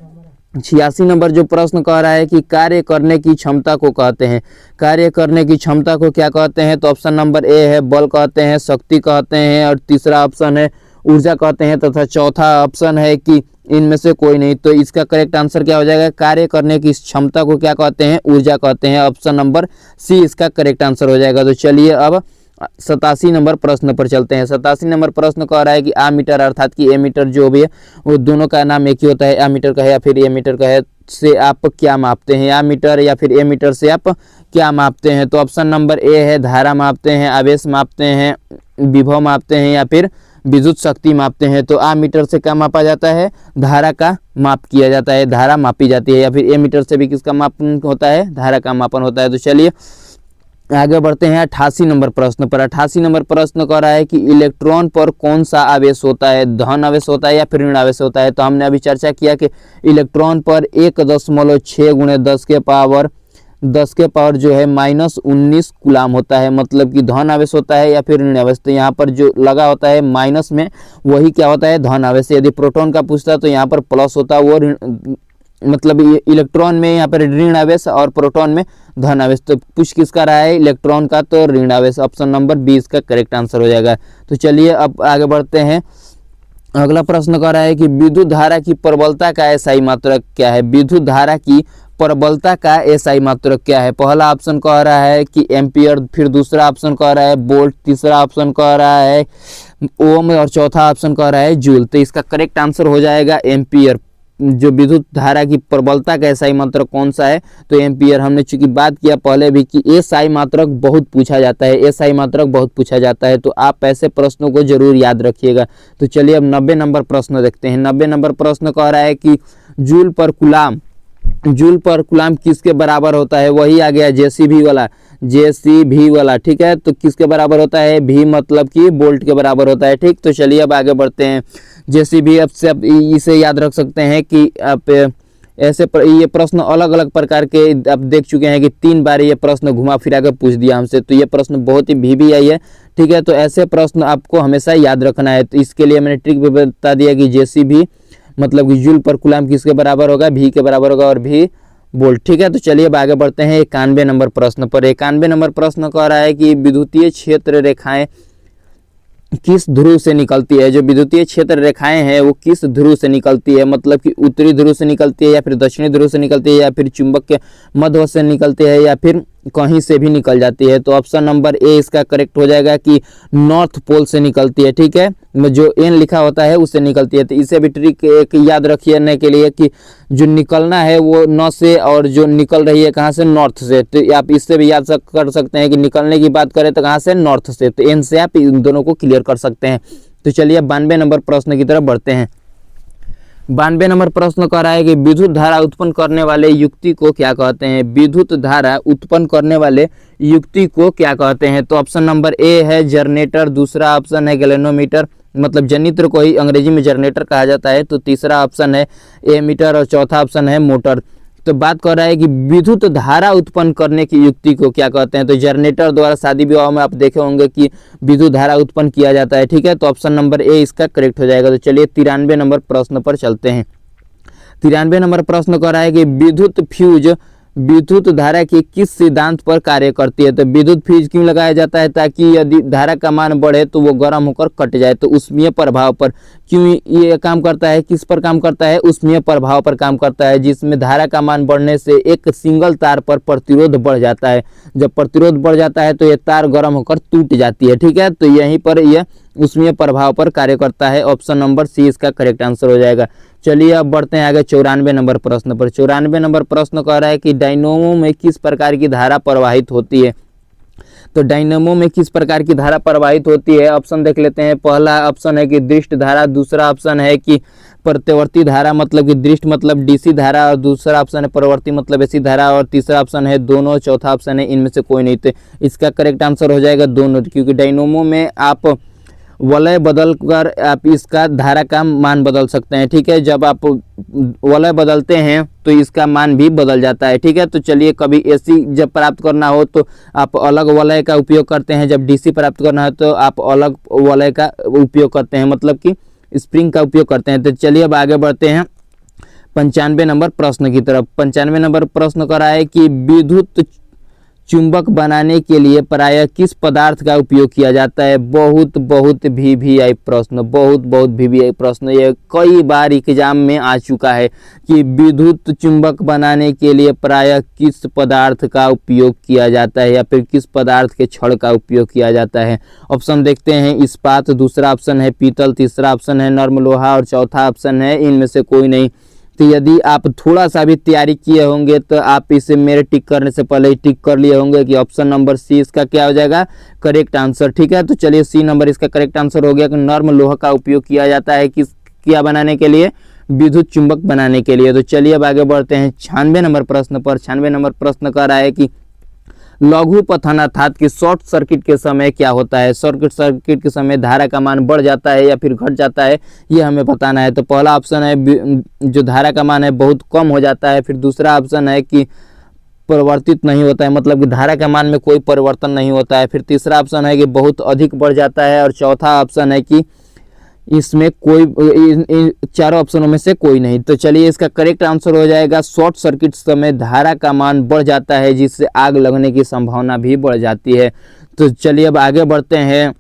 [SPEAKER 1] 86 नंबर जो प्रश्न कह रहा है कि कार्य करने की क्षमता को कहते हैं। कार्य करने की क्षमता को क्या कहते हैं, तो ऑप्शन नंबर ए है बल कहते हैं, शक्ति कहते हैं, और तीसरा ऑप्शन है ऊर्जा कहते हैं, तथा चौथा ऑप्शन है कि इनमें से कोई नहीं। तो इसका करेक्ट आंसर क्या हो जाएगा, कार्य करने की क्षमता को क्या कहते हैं, ऊर्जा कहते हैं। ऑप्शन नंबर सी इसका करेक्ट आंसर हो जाएगा। तो चलिए अब 87 नंबर प्रश्न पर चलते हैं। 87 नंबर प्रश्न कह रहा है कि आमीटर अर्थात कि एमीटर जो भी है वो दोनों का नाम एक ही होता है। आमीटर कहे या फिर एमीटर कहे से आप क्या मापते हैं, आमीटर या फिर एमीटर से आप क्या मापते हैं। तो ऑप्शन नंबर ए है धारा मापते हैं, आवेश मापते हैं, विभव मापते हैं, या फिर विद्युत शक्ति मापते हैं। तो आमीटर से क्या मापा जाता है, धारा का माप किया जाता है, धारा मापी जाती है। या फिर एमीटर से भी किसका मापन होता है, धारा का मापन होता है। तो चलिए आगे बढ़ते हैं 88 नंबर प्रश्न पर। 88 नंबर प्रश्न कह रहा है कि इलेक्ट्रॉन पर कौन सा आवेश होता है, धन आवेश होता है या फिर ऋण आवेश होता है। तो हमने अभी चर्चा किया कि इलेक्ट्रॉन पर 1.6 × 10 के पावर जो है -19 कूलाम होता है, मतलब कि धन आवेश होता है या फिर ऋण आवेश। तो यहाँ पर जो लगा होता है माइनस में, वही क्या होता है, धन आवेश। यदि प्रोटॉन का पूछता है तो यहाँ पर प्लस होता है, वो मतलब इलेक्ट्रॉन में यहाँ पर ऋण आवेश और प्रोटॉन में धन आवेश। तो पूछ किसका रहा है, इलेक्ट्रॉन का, तो ऋण आवेश। ऑप्शन नंबर बी इसका करेक्ट आंसर हो जाएगा। तो चलिए अब आगे बढ़ते हैं। अगला प्रश्न कह रहा है कि विद्युत धारा की प्रबलता का एसआई मात्रक क्या है। विद्युत धारा की प्रबलता का एसआई मात्रक क्या है। पहला ऑप्शन कह रहा है कि एम्पियर, फिर दूसरा ऑप्शन कह रहा है वोल्ट, तीसरा ऑप्शन कह रहा है ओम, और चौथा ऑप्शन कह रहा है जूल। तो इसका करेक्ट आंसर हो जाएगा एम्पियर। जो विद्युत धारा की प्रबलता का एसआई मात्रक कौन सा है, तो एम्पियर। हमने चूंकि बात किया पहले भी कि एसआई मात्रक बहुत पूछा जाता है, एसआई मात्रक बहुत पूछा जाता है, तो आप ऐसे प्रश्नों को जरूर याद रखिएगा। तो चलिए अब 90 नंबर प्रश्न देखते हैं। 90 नंबर प्रश्न कह रहा है कि जूल पर कूलाम किसके बराबर होता है। वही आ गया जेसीबी वाला। ठीक है, तो किसके बराबर होता है, भी मतलब कि वोल्ट के बराबर होता है। ठीक, तो चलिए अब आगे बढ़ते हैं। जेसीबी अब से आप इसे याद रख सकते हैं कि आप ऐसे ये प्रश्न अलग अलग प्रकार के आप देख चुके हैं कि 3 बार ये प्रश्न घुमा फिरा कर पूछ दिया हमसे। तो ये प्रश्न बहुत ही VVI है। ठीक है, तो ऐसे प्रश्न आपको हमेशा याद रखना है। तो इसके लिए मैंने ट्रिक भी बता दिया कि जेसीबी मतलब कि जूल पर कूलाम किसके बराबर होगा, भी के बराबर होगा, और भी वोल्ट। ठीक है, तो चलिए अब आगे बढ़ते हैं 91 नंबर प्रश्न पर। 91 नंबर प्रश्न कह रहा है कि विद्युतीय क्षेत्र रेखाएं किस ध्रुव से निकलती है। जो विद्युतीय क्षेत्र रेखाएं हैं वो किस ध्रुव से निकलती है, मतलब कि उत्तरी ध्रुव से निकलती है, या फिर दक्षिणी ध्रुव से निकलती है, या फिर चुंबक के मध्य से निकलती है, या फिर कहीं से भी निकल जाती है। तो ऑप्शन नंबर ए इसका करेक्ट हो जाएगा कि नॉर्थ पोल से निकलती है। ठीक है, जो एन लिखा होता है उससे निकलती है। तो इसे भी ट्रिक एक याद रखने के लिए कि जो निकलना है वो नॉर्थ से, और जो निकल रही है कहाँ से, नॉर्थ से। तो आप इससे भी याद कर सकते हैं कि निकलने की बात करें तो कहाँ से, नॉर्थ से। तो एन से आप इन दोनों को क्लियर कर सकते हैं। तो चलिए 92 नंबर प्रश्न की तरफ बढ़ते हैं। 92 नंबर प्रश्न कह रहा है कि विद्युत धारा उत्पन्न करने वाले युक्ति को क्या कहते हैं। विद्युत धारा उत्पन्न करने वाले युक्ति को क्या कहते हैं। तो ऑप्शन नंबर ए है जनरेटर, दूसरा ऑप्शन है गैल्वेनोमीटर, मतलब जनित्र को ही अंग्रेजी में जनरेटर कहा जाता है। तो तीसरा ऑप्शन है एमीटर, और चौथा ऑप्शन है मोटर। तो बात कर रहा है कि विद्युत धारा उत्पन्न करने की युक्ति को क्या कहते हैं। तो जनरेटर द्वारा शादी विवाह में आप देखे होंगे कि विद्युत धारा उत्पन्न किया जाता है। ठीक है, तो ऑप्शन नंबर ए इसका करेक्ट हो जाएगा। तो चलिए 93 नंबर प्रश्न पर चलते हैं। 93 नंबर प्रश्न कर रहा है कि विद्युत फ्यूज विद्युत धारा के किस सिद्धांत पर कार्य करती है। तो विद्युत फ्यूज क्यों लगाया जाता है, ताकि यदि धारा का मान बढ़े तो वो गर्म होकर कट जाए। तो ऊष्मीय प्रभाव पर क्यों ये काम करता है, किस पर काम करता है, ऊष्मीय प्रभाव पर काम करता है, जिसमें धारा का मान बढ़ने से एक सिंगल तार पर प्रतिरोध बढ़ जाता है। जब प्रतिरोध बढ़ जाता है तो ये तार गर्म होकर टूट जाती है। ठीक है, तो यहीं पर यह ऊष्मीय प्रभाव पर कार्य करता है। ऑप्शन नंबर सी इसका करेक्ट आंसर हो जाएगा। चलिए अब बढ़ते हैं आगे 94 नंबर प्रश्न पर। 94 नंबर प्रश्न कह रहा है कि डायनेमो में किस प्रकार की धारा प्रवाहित होती है। तो डायनेमो में किस प्रकार की धारा प्रवाहित होती है, ऑप्शन देख लेते हैं। पहला ऑप्शन है कि दृष्ट धारा, दूसरा ऑप्शन है कि प्रत्यावर्ती धारा मतलब कि दृष्ट मतलब डीसी धारा, और दूसरा ऑप्शन है प्रवर्ती मतलब एसी धारा, और तीसरा ऑप्शन है दोनों, चौथा ऑप्शन है इनमें से कोई नहीं। तो इसका करेक्ट आंसर हो जाएगा दोनों, क्योंकि डायनेमो में आप वलय बदल कर आप इसका धारा का मान बदल सकते हैं। ठीक है, जब आप वलय बदलते हैं तो इसका मान भी बदल जाता है। ठीक है, तो चलिए कभी एसी जब प्राप्त करना हो तो आप अलग वलय का उपयोग करते हैं, जब डीसी प्राप्त करना है तो आप अलग वलय का उपयोग करते हैं, मतलब कि स्प्रिंग का उपयोग करते हैं। तो चलिए अब आगे बढ़ते हैं 95 नंबर प्रश्न की तरफ। 95 नंबर प्रश्न कर रहा है कि विद्युत चुंबक बनाने के लिए प्रायः किस पदार्थ का उपयोग किया जाता है। बहुत वीवीआई प्रश्न, बहुत वीवीआई प्रश्न, ये कई बार एग्जाम में आ चुका है कि विद्युत चुंबक बनाने के लिए प्रायः किस पदार्थ का उपयोग किया जाता है, या फिर किस पदार्थ के छड़ का उपयोग किया जाता है। ऑप्शन देखते हैं। इस्पात, दूसरा ऑप्शन है पीतल, तीसरा ऑप्शन है नर्म लोहा, और चौथा ऑप्शन है इनमें से कोई नहीं। तो यदि आप थोड़ा सा भी तैयारी किए होंगे तो आप इसे मेरे टिक करने से पहले ही टिक कर लिए होंगे कि ऑप्शन नंबर सी इसका क्या हो जाएगा, करेक्ट आंसर। ठीक है, तो चलिए सी नंबर इसका करेक्ट आंसर हो गया कि नर्म लोहा का उपयोग किया जाता है किस क्या बनाने के लिए, विद्युत चुंबक बनाने के लिए। तो चलिए अब आगे बढ़ते हैं 96 नंबर प्रश्न पर। 96 नंबर प्रश्न कर रहा है कि लघु पथन अर्थात कि शॉर्ट सर्किट के समय क्या होता है। शॉर्ट सर्किट के समय धारा का मान बढ़ जाता है या फिर घट जाता है, ये हमें बताना है। तो पहला ऑप्शन है जो धारा का मान है बहुत कम हो जाता है, फिर दूसरा ऑप्शन है कि परिवर्तित नहीं होता है, मतलब कि धारा का मान में कोई परिवर्तन नहीं होता है, फिर तीसरा ऑप्शन है कि बहुत अधिक बढ़ जाता है, और चौथा ऑप्शन है कि इसमें कोई इन चारों ऑप्शनों में से कोई नहीं। तो चलिए इसका करेक्ट आंसर हो जाएगा शॉर्ट सर्किट समय धारा का मान बढ़ जाता है, जिससे आग लगने की संभावना भी बढ़ जाती है। तो चलिए अब आगे बढ़ते हैं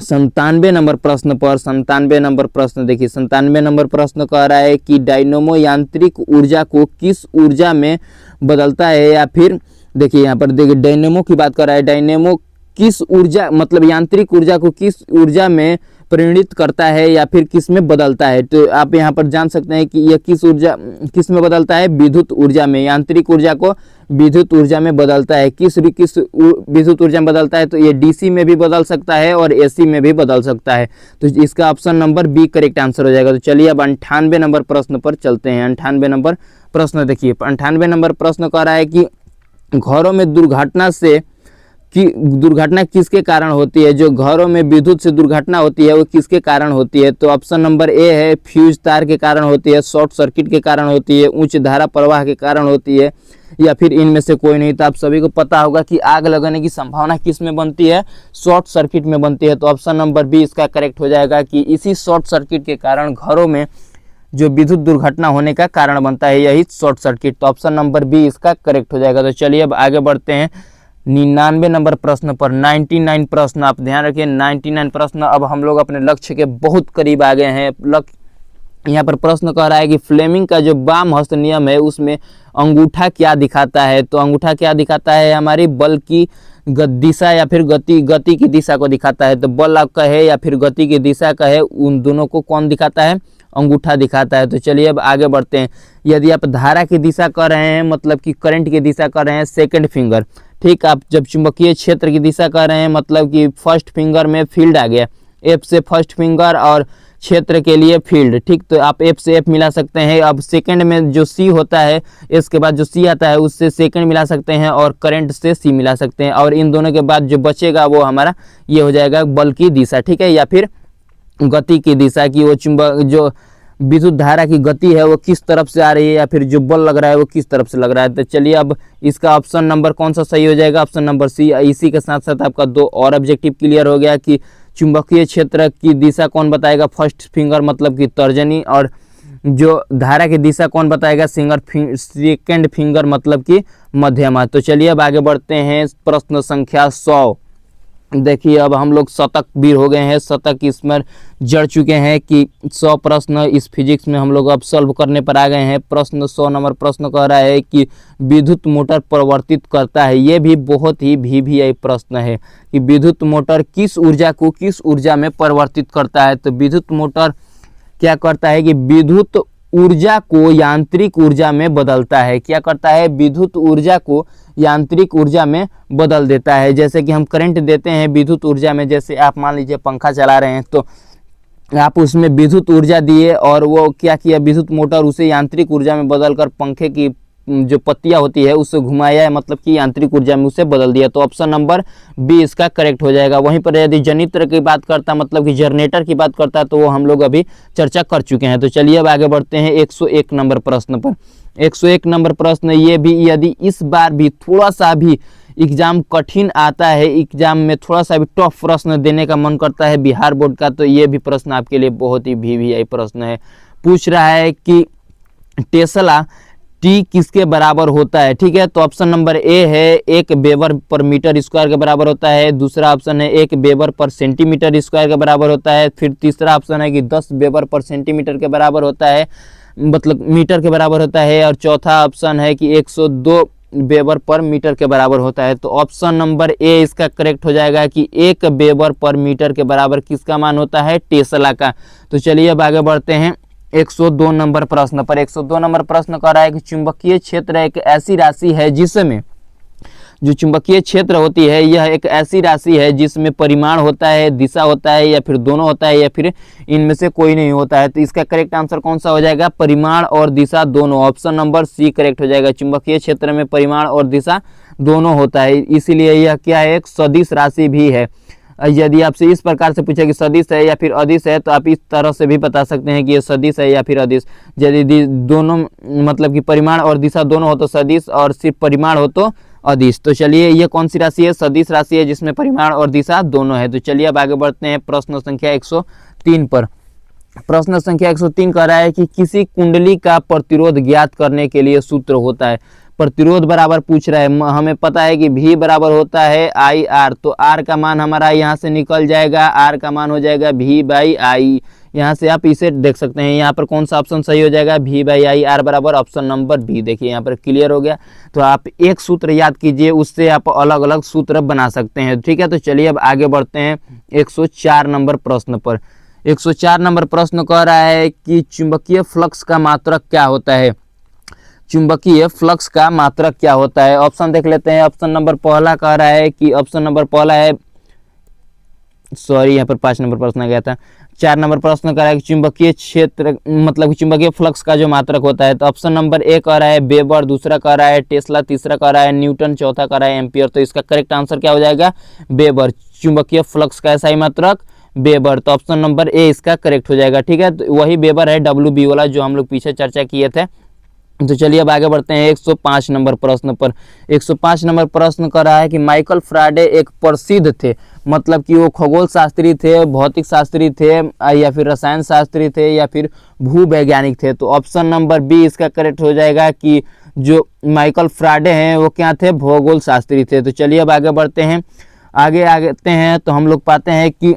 [SPEAKER 1] 97 नंबर प्रश्न पर। 97 नंबर प्रश्न देखिए, 97 नंबर प्रश्न कह रहा है कि डायनेमो यांत्रिक ऊर्जा को किस ऊर्जा में बदलता है, या फिर देखिए यहाँ पर देखिए डायनेमो की बात कर रहा है। डायनेमो किस ऊर्जा मतलब यांत्रिक ऊर्जा को किस ऊर्जा में परिणित करता है या फिर किस में बदलता है। तो आप यहाँ पर जान सकते हैं कि यह किस में बदलता है, विद्युत ऊर्जा में। यांत्रिक ऊर्जा को विद्युत ऊर्जा में बदलता है। किस विद्युत ऊर्जा में बदलता है, तो ये डीसी में भी बदल सकता है और एसी में भी बदल सकता है। तो इसका option number B correct answer हो जाएगा। तो चलिए अब 98 नंबर प्रश्न पर चलते हैं। 98 नंबर प्रश्न देखिए, 98 नंबर प्रश्न कह रहा है कि घरों में दुर्घटना किसके कारण होती है। जो घरों में विद्युत से दुर्घटना होती है वो किसके कारण होती है। तो ऑप्शन नंबर ए है फ्यूज तार के कारण होती है, शॉर्ट सर्किट के कारण होती है, उच्च धारा प्रवाह के कारण होती है, या फिर इनमें से कोई नहीं। तो आप सभी को पता होगा कि आग लगने की संभावना किस में बनती है, शॉर्ट सर्किट में बनती है। तो ऑप्शन नंबर बी इसका करेक्ट हो जाएगा कि इसी शॉर्ट सर्किट के कारण घरों में जो विद्युत दुर्घटना होने का कारण बनता है, यही शॉर्ट सर्किट। तो ऑप्शन नंबर बी इसका करेक्ट हो जाएगा। तो चलिए अब आगे बढ़ते हैं 99 नंबर प्रश्न पर। 99 प्रश्न, आप ध्यान रखिए 99 प्रश्न। अब हम लोग अपने लक्ष्य के बहुत करीब आ गए हैं। यहाँ पर प्रश्न कह रहा है कि फ्लेमिंग का जो वाम हस्त नियम है उसमें अंगूठा क्या दिखाता है। तो अंगूठा क्या दिखाता है, हमारी बल की दिशा या फिर गति की दिशा को दिखाता है। तो बल आपका है या फिर गति की दिशा का है, उन दोनों को कौन दिखाता है, अंगूठा दिखाता है। तो चलिए अब आगे बढ़ते हैं। यदि आप धारा की दिशा कर रहे हैं, मतलब कि करंट की दिशा कर रहे हैं, सेकंड फिंगर, ठीक। आप जब चुंबकीय क्षेत्र की दिशा कर रहे हैं, मतलब कि फर्स्ट फिंगर में फील्ड आ गया, एफ से फर्स्ट फिंगर और क्षेत्र के लिए फील्ड, ठीक। तो आप एफ से एफ मिला सकते हैं। अब सेकंड में जो सी होता है, इसके बाद जो सी आता है उससे सेकंड मिला सकते हैं, और करंट से सी मिला सकते हैं, और इन दोनों के बाद जो बचेगा वो हमारा ये हो जाएगा बल की दिशा, ठीक है, या फिर गति की दिशा की वो चुंबक जो विद्युत धारा की गति है वो किस तरफ से आ रही है या फिर जो बल लग रहा है वो किस तरफ से लग रहा है। तो चलिए अब इसका ऑप्शन नंबर कौन सा सही हो जाएगा, ऑप्शन नंबर सी। इसी के साथ साथ आपका 2 और ऑब्जेक्टिव क्लियर हो गया कि चुंबकीय क्षेत्र की दिशा कौन बताएगा, फर्स्ट फिंगर मतलब कि तर्जनी, और जो धारा की दिशा कौन बताएगा, सेकंड फिंगर मतलब कि मध्यमा। तो चलिए अब आगे बढ़ते हैं प्रश्न संख्या 100। देखिए अब हम लोग शतक वीर हो गए हैं, शतक इसमें जड़ चुके हैं कि 100 प्रश्न इस फिजिक्स में हम लोग अब सॉल्व करने पर आ गए हैं। प्रश्न 100 नंबर प्रश्न कह रहा है कि विद्युत मोटर परिवर्तित करता है। ये भी बहुत ही VVI प्रश्न है कि विद्युत मोटर किस ऊर्जा को किस ऊर्जा में परिवर्तित करता है। तो विद्युत मोटर क्या करता है कि विद्युत ऊर्जा को यांत्रिक ऊर्जा में बदलता है। क्या करता है, विद्युत ऊर्जा को यांत्रिक ऊर्जा में बदल देता है। जैसे कि हम करंट देते हैं विद्युत ऊर्जा में, जैसे आप मान लीजिए पंखा चला रहे हैं तो आप उसमें विद्युत ऊर्जा दिए और वो क्या किया, विद्युत मोटर उसे यांत्रिक ऊर्जा में बदलकर पंखे की जो पत्तियां होती है उससे घुमाया है, मतलब कि यांत्रिक ऊर्जा में उसे बदल दिया। तो ऑप्शन नंबर बी इसका करेक्ट हो जाएगा। वहीं पर यदि जनित्र की बात करता, मतलब कि जनरेटर की बात करता, तो वो हम लोग अभी चर्चा कर चुके हैं। तो चलिए अब आगे बढ़ते हैं 101 नंबर प्रश्न पर। 101 नंबर प्रश्न ये भी, यदि इस बार भी थोड़ा सा भी एग्जाम कठिन आता है, एग्जाम में थोड़ा सा भी टफ प्रश्न देने का मन करता है बिहार बोर्ड का, तो ये भी प्रश्न आपके लिए बहुत ही VVI प्रश्न है। पूछ रहा है कि टेस्ला टी किसके बराबर होता है। ठीक है, तो ऑप्शन नंबर ए है 1 वेबर पर मीटर स्क्वायर के बराबर होता है। दूसरा ऑप्शन है 1 वेबर पर सेंटीमीटर स्क्वायर के बराबर होता है। फिर तीसरा ऑप्शन है कि 10 वेबर पर सेंटीमीटर के बराबर होता है, मतलब मीटर के बराबर होता है। और चौथा ऑप्शन है कि 102 वेबर पर मीटर के बराबर होता है। तो ऑप्शन नंबर ए इसका करेक्ट हो जाएगा कि 1 वेबर पर मीटर के बराबर किसका मान होता है, टेस्ला का। तो चलिए अब आगे बढ़ते हैं 102 नंबर प्रश्न पर। 102 नंबर प्रश्न कह रहा है कि चुंबकीय क्षेत्र एक ऐसी राशि है जिसमें, जो चुंबकीय क्षेत्र होती है यह एक ऐसी राशि है जिसमें परिमाण होता है, दिशा होता है, या फिर दोनों होता है, या फिर इनमें से कोई नहीं होता है। तो इसका करेक्ट आंसर कौन सा हो जाएगा, परिमाण और दिशा दोनों। ऑप्शन नंबर सी करेक्ट हो जाएगा। चुंबकीय क्षेत्र में परिमाण और दिशा दोनों होता है, इसीलिए यह क्या है, एक सदिश राशि भी है। यदि आपसे इस प्रकार से पूछे कि सदिश है या फिर अदिश है, तो आप इस तरह से भी बता सकते हैं कि ये सदिश है या फिर अदिश। यदि दोनों मतलब कि परिमाण और दिशा दोनों हो तो सदिश, और सिर्फ परिमाण हो तो अदिश। तो चलिए ये कौन सी राशि है, सदिश राशि है जिसमें परिमाण और दिशा दोनों है। तो चलिए अब आगे बढ़ते हैं प्रश्न संख्या 103 पर। प्रश्न संख्या 103 कह रहा है कि किसी कुंडली का प्रतिरोध ज्ञात करने के लिए सूत्र होता है। प्रतिरोध बराबर पूछ रहा है, हमें पता है कि V बराबर होता है IR, तो R का मान हमारा यहाँ से निकल जाएगा, R का मान हो जाएगा V/I। यहाँ से आप इसे देख सकते हैं, यहाँ पर कौन सा ऑप्शन सही हो जाएगा, V/I, R बराबर ऑप्शन नंबर बी। देखिए यहाँ पर क्लियर हो गया। तो आप एक सूत्र याद कीजिए, उससे आप अलग अलग सूत्र बना सकते हैं। ठीक है, तो चलिए अब आगे बढ़ते हैं 104 नंबर प्रश्न पर। 104 नंबर प्रश्न कह रहा है कि चुंबकीय फ्लक्स का मात्रक क्या होता है। चुंबकीय फ्लक्स का मात्रक क्या होता है, ऑप्शन देख लेते हैं। ऑप्शन नंबर पहला कह रहा है कि ऑप्शन नंबर पहला है, सॉरी यहाँ पर 5 नंबर प्रश्न आ गया था। 4 नंबर प्रश्न कह रहा है कि चुंबकीय क्षेत्र मतलब चुंबकीय फ्लक्स का जो मात्रक होता है। तो ऑप्शन नंबर ए कह रहा है वेबर, दूसरा कह रहा है टेस्ला, तीसरा कह रहा है न्यूटन, चौथा कह रहा है एम्पियर। तो इसका करेक्ट आंसर क्या हो जाएगा, वेबर। चुंबकीय फ्लक्स का सही मात्रक वेबर। तो ऑप्शन नंबर ए इसका करेक्ट हो जाएगा। ठीक है, तो वही वेबर है WB वाला जो हम लोग पीछे चर्चा किए थे। तो चलिए अब आगे बढ़ते हैं 105 नंबर प्रश्न पर। 105 नंबर प्रश्न कर रहा है कि माइकल फ्राडे एक प्रसिद्ध थे, मतलब कि वो खगोल शास्त्री थे, भौतिक शास्त्री थे, या फिर रसायन शास्त्री थे, या फिर भूवैज्ञानिक थे। तो ऑप्शन नंबर बी इसका करेक्ट हो जाएगा कि जो माइकल फ्राडे हैं वो क्या थे, भूगोल शास्त्री थे। तो चलिए अब आगे बढ़ते हैं, आगे आते हैं तो हम लोग पाते हैं कि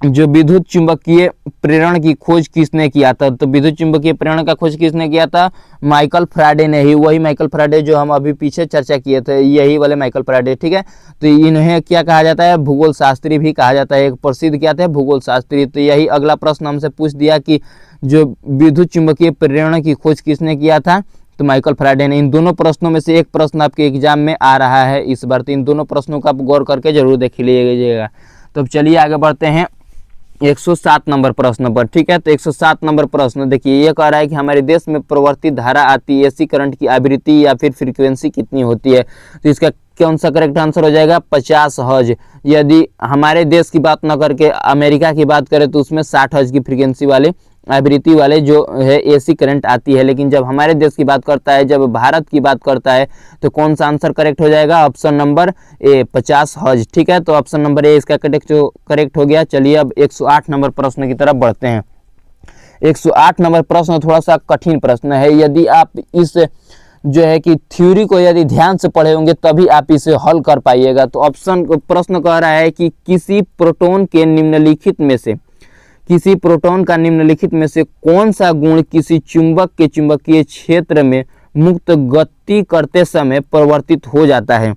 [SPEAKER 1] जो विद्युत चुंबकीय प्रेरण की खोज किसने किया था। तो विद्युत चुंबकीय प्रेरण का खोज किसने किया था, माइकल फ्राडे ने ही। वही माइकल फ्राडे जो हम अभी पीछे चर्चा किए थे, यही वाले माइकल फ्राडे। ठीक है, तो इन्हें क्या कहा जाता है, भूगोल शास्त्री भी कहा जाता है। एक प्रसिद्ध क्या थे, भूगोल शास्त्री। तो यही अगला प्रश्न हमसे पूछ दिया कि जो विद्युत चुंबकीय प्रेरण की खोज किसने किया था, तो माइकल फ्राडे ने। इन दोनों प्रश्नों में से एक प्रश्न आपके एग्जाम में आ रहा है इस बार, तो इन दोनों प्रश्नों का आप गौर करके जरूर देख लीजिएगा। तो चलिए आगे बढ़ते हैं 107 नंबर प्रश्न पर। ठीक है, तो 107 नंबर प्रश्न देखिए, ये कह रहा है कि हमारे देश में प्रवर्तित धारा आती एसी करंट की आवृत्ति या फिर फ्रीक्वेंसी कितनी होती है। तो इसका कौन सा करेक्ट आंसर हो जाएगा 50 हर्ट्ज। यदि हमारे देश की बात ना करके अमेरिका की बात करें तो उसमें 60 हर्ट्ज की फ्रीक्वेंसी वाले आवृत्ति वाले जो है एसी करंट आती है, लेकिन जब हमारे देश की बात करता है, जब भारत की बात करता है तो कौन सा आंसर करेक्ट हो जाएगा, ऑप्शन नंबर ए 50 हर्ट्ज। ठीक है, तो ऑप्शन नंबर ए इसका करेक्ट हो गया। चलिए अब 108 नंबर प्रश्न की तरफ बढ़ते हैं। 108 नंबर प्रश्न थोड़ा सा कठिन प्रश्न है। यदि आप इस जो है कि थ्योरी को यदि ध्यान से पढ़े होंगे तभी आप इसे हल कर पाइएगा। तो ऑप्शन प्रश्न कह रहा है कि किसी प्रोटॉन का निम्नलिखित में से कौन सा गुण किसी चुंबक के चुंबकीय क्षेत्र में मुक्त गति करते समय परिवर्तित हो जाता है।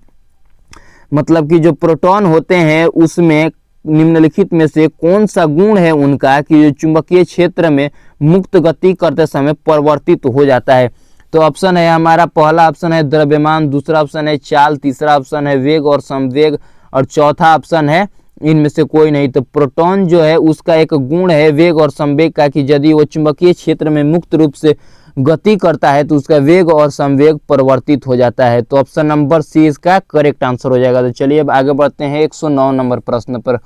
[SPEAKER 1] मतलब कि जो प्रोटॉन होते हैं उसमें निम्नलिखित में से कौन सा गुण है उनका कि जो चुंबकीय क्षेत्र में मुक्त गति करते समय परिवर्तित हो जाता है। तो ऑप्शन है हमारा, पहला ऑप्शन है द्रव्यमान, दूसरा ऑप्शन है चाल, तीसरा ऑप्शन है वेग और समवेग और चौथा ऑप्शन है इनमें से कोई नहीं। तो प्रोटॉन जो है उसका एक गुण है वेग और समवेग का कि यदि वो चुंबकीय क्षेत्र में मुक्त रूप से गति करता है तो उसका वेग और समवेग परिवर्तित हो जाता है। तो ऑप्शन नंबर सी इसका करेक्ट आंसर हो जाएगा। तो चलिए अब आगे बढ़ते हैं 109 नंबर प्रश्न पर।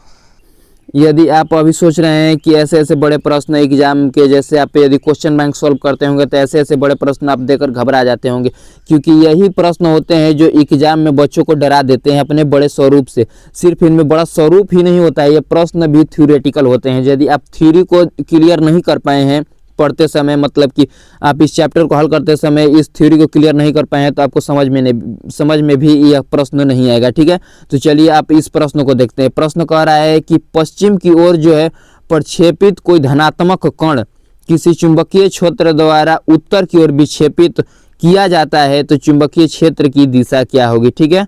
[SPEAKER 1] यदि आप अभी सोच रहे हैं कि ऐसे ऐसे बड़े प्रश्न एग्जाम के जैसे आप यदि क्वेश्चन बैंक सॉल्व करते होंगे तो ऐसे ऐसे बड़े प्रश्न आप देकर घबरा जाते होंगे, क्योंकि यही प्रश्न होते हैं जो एग्जाम में बच्चों को डरा देते हैं अपने बड़े स्वरूप से। सिर्फ इनमें बड़ा स्वरूप ही नहीं होता है, ये प्रश्न भी थ्योरेटिकल होते हैं। यदि आप थ्योरी को क्लियर नहीं कर पाए हैं पढ़ते समय, मतलब कि आप इस चैप्टर को हल करते समय इस थ्योरी को क्लियर नहीं कर पाए हैं तो आपको समझ में भी यह प्रश्न नहीं आएगा। ठीक है, तो चलिए आप इस प्रश्न को देखते हैं। प्रश्न कह रहा है कि पश्चिम की ओर जो है प्रक्षेपित कोई धनात्मक कण किसी चुंबकीय क्षेत्र द्वारा उत्तर की ओर विक्षेपित किया जाता है तो चुंबकीय क्षेत्र की दिशा क्या होगी। ठीक है,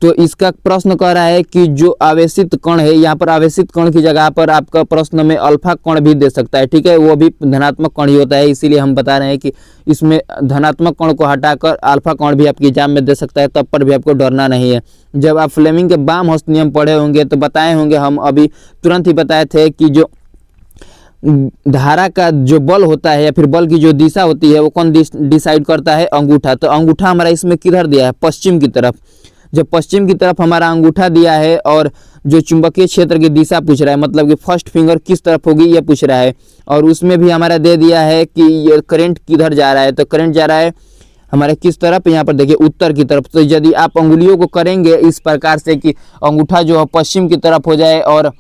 [SPEAKER 1] तो इसका प्रश्न कह रहा है कि जो आवेशित कण है, यहाँ पर आवेशित कण की जगह पर आपका प्रश्न में अल्फा कण भी दे सकता है। ठीक है, वो भी धनात्मक कण ही होता है, इसीलिए हम बता रहे हैं कि इसमें धनात्मक कण को हटाकर अल्फा कण भी आपके एग्जाम में दे सकता है, तब पर भी आपको डरना नहीं है। जब आप फ्लेमिंग के बामहर्स्ट नियम पढ़े होंगे तो बताए होंगे, हम अभी तुरंत ही बताए थे कि जो धारा का जो बल होता है या फिर बल की जो दिशा होती है वो कौन डिसाइड करता है, अंगूठा। तो अंगूठा हमारा इसमें किधर दिया है, पश्चिम की तरफ। जब पश्चिम की तरफ हमारा अंगूठा दिया है और जो चुंबकीय क्षेत्र की दिशा पूछ रहा है, मतलब कि फर्स्ट फिंगर किस तरफ होगी ये पूछ रहा है, और उसमें भी हमारा दे दिया है कि ये करंट किधर जा रहा है। तो करंट जा रहा है हमारे किस तरफ, यहाँ पर देखिए उत्तर की तरफ। तो यदि आप अंगुलियों को करेंगे इस प्रकार से कि अंगूठा जो है पश्चिम की तरफ हो जाए और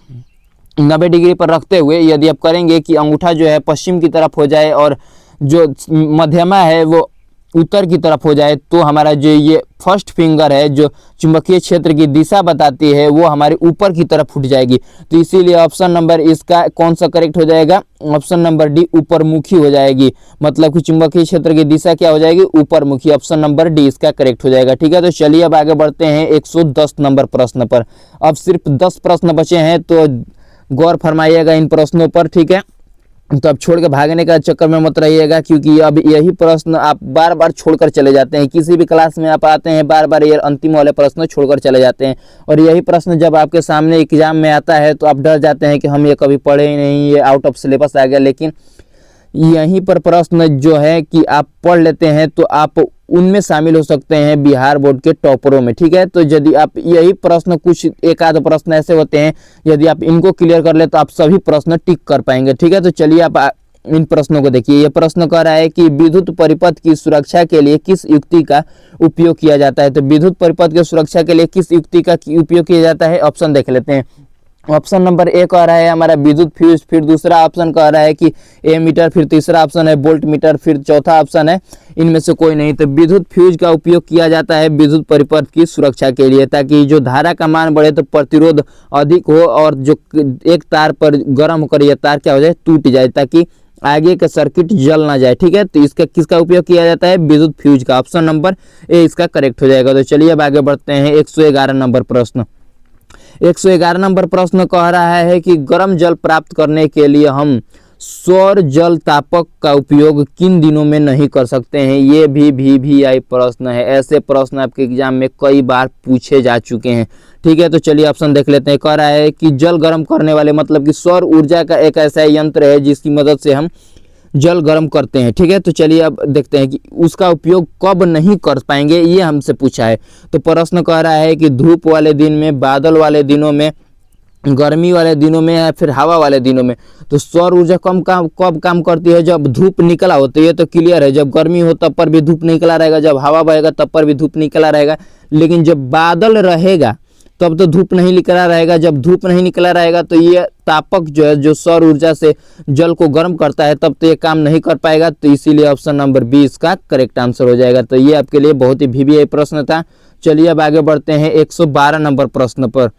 [SPEAKER 1] 90 डिग्री पर रखते हुए यदि आप करेंगे कि अंगूठा जो है पश्चिम की तरफ हो जाए और जो मध्यमा है वो उत्तर की तरफ हो जाए, तो हमारा जो ये फर्स्ट फिंगर है जो चुंबकीय क्षेत्र की दिशा बताती है वो हमारे ऊपर की तरफ उठ जाएगी। तो इसीलिए ऑप्शन नंबर इसका कौन सा करेक्ट हो जाएगा, ऑप्शन नंबर डी ऊपरमुखी हो जाएगी। मतलब कि चुंबकीय क्षेत्र की दिशा क्या हो जाएगी, ऊपरमुखी। ऑप्शन नंबर डी इसका करेक्ट हो जाएगा। ठीक है, तो चलिए अब आगे बढ़ते हैं 110 नंबर प्रश्न पर। अब सिर्फ 10 प्रश्न बचे हैं तो गौर फरमाइएगा इन प्रश्नों पर। ठीक है, तो अब छोड़ के भागने का चक्कर में मत रहिएगा, क्योंकि अब यही प्रश्न आप बार बार छोड़कर चले जाते हैं। किसी भी क्लास में आप आते हैं बार बार ये अंतिम वाले प्रश्न छोड़कर चले जाते हैं, और यही प्रश्न जब आपके सामने एग्जाम में आता है तो आप डर जाते हैं कि हम ये कभी पढ़े ही नहीं, ये आउट ऑफ सिलेबस आ गया। लेकिन यहीं पर प्रश्न जो है कि आप पढ़ लेते हैं तो आप उनमें शामिल हो सकते हैं बिहार बोर्ड के टॉपरों में। ठीक है, तो यदि आप यही प्रश्न कुछ एक आध प्रश्न ऐसे होते हैं, यदि आप इनको क्लियर कर ले तो आप सभी प्रश्न टिक कर पाएंगे। ठीक है, तो चलिए आप इन प्रश्नों को देखिए। ये प्रश्न कह रहा है कि विद्युत परिपथ की सुरक्षा के लिए किस युक्ति का उपयोग किया जाता है। तो विद्युत परिपथ की सुरक्षा के लिए किस युक्ति का उपयोग किया जाता है, ऑप्शन देख लेते हैं। ऑप्शन नंबर ए कह रहा है हमारा विद्युत फ्यूज, फिर दूसरा ऑप्शन कह रहा है कि एमीटर, फिर तीसरा ऑप्शन है वोल्ट मीटर, फिर चौथा ऑप्शन है इनमें से कोई नहीं। तो विद्युत फ्यूज का उपयोग किया जाता है विद्युत परिपथ की सुरक्षा के लिए, ताकि जो धारा का मान बढ़े तो प्रतिरोध अधिक हो और जो एक तार पर गर्म होकर यह तार क्या हो जाए, टूट जाए, ताकि आगे का सर्किट जल ना जाए। ठीक है, तो इसका किसका उपयोग किया जाता है, विद्युत फ्यूज का। ऑप्शन नंबर ए इसका करेक्ट हो जाएगा। तो चलिए अब आगे बढ़ते हैं 111 नंबर प्रश्न। 111 नंबर प्रश्न कह रहा है कि गर्म जल प्राप्त करने के लिए हम सौर जल तापक का उपयोग किन दिनों में नहीं कर सकते हैं। ये भी VVI प्रश्न है, ऐसे प्रश्न आपके एग्जाम में कई बार पूछे जा चुके हैं। ठीक है, तो चलिए ऑप्शन देख लेते हैं। कह रहा है कि जल गर्म करने वाले, मतलब कि सौर ऊर्जा का एक ऐसा यंत्र है जिसकी मदद से हम जल गर्म करते हैं। ठीक है, तो चलिए अब देखते हैं कि उसका उपयोग कब नहीं कर पाएंगे, ये हमसे पूछा है। तो प्रश्न कह रहा है कि धूप वाले दिन में, बादल वाले दिनों में, गर्मी वाले दिनों में या फिर हवा वाले दिनों में। तो सौर ऊर्जा कब काम करती है? जब धूप निकला हो, तो ये तो क्लियर है। जब गर्मी हो तब पर भी धूप निकला रहेगा, जब हवा बहेगा तब पर भी धूप निकला रहेगा। लेकिन जब बादल रहेगा तब तो धूप नहीं निकला रहेगा। जब धूप नहीं निकला रहेगा तो ये तापक जो है, जो सौर ऊर्जा से जल को गर्म करता है, तब तो ये काम नहीं कर पाएगा। तो इसीलिए ऑप्शन नंबर बी इसका करेक्ट आंसर हो जाएगा। तो ये आपके लिए बहुत ही VVI प्रश्न था। चलिए अब आगे बढ़ते हैं 112 नंबर प्रश्न पर।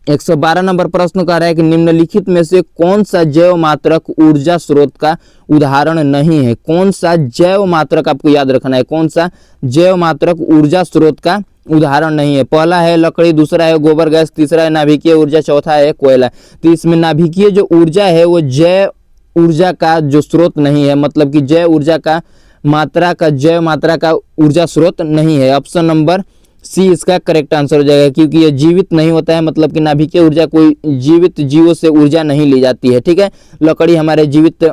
[SPEAKER 1] 112 नंबर प्रश्न कह रहा है कि निम्नलिखित में से कौन सा जैव मात्रक ऊर्जा स्रोत का उदाहरण नहीं है? कौन सा जैव मात्रक, आपको याद रखना है, कौन सा जैव मात्रक ऊर्जा स्रोत का उदाहरण नहीं है? पहला है लकड़ी, दूसरा है गोबर गैस, तीसरा है नाभिकीय ऊर्जा, चौथा है कोयला। तो इसमें नाभिकीय जो ऊर्जा है वो जैव ऊर्जा का जो स्रोत नहीं है, मतलब कि जैव ऊर्जा का जैव मात्रा का ऊर्जा स्रोत नहीं है। ऑप्शन नंबर सी इसका करेक्ट आंसर हो जाएगा, क्योंकि ये जीवित नहीं होता है, मतलब कि नाभिकीय ऊर्जा कोई जीवित जीवों से ऊर्जा नहीं ली जाती है। ठीक है, लकड़ी हमारे जीवित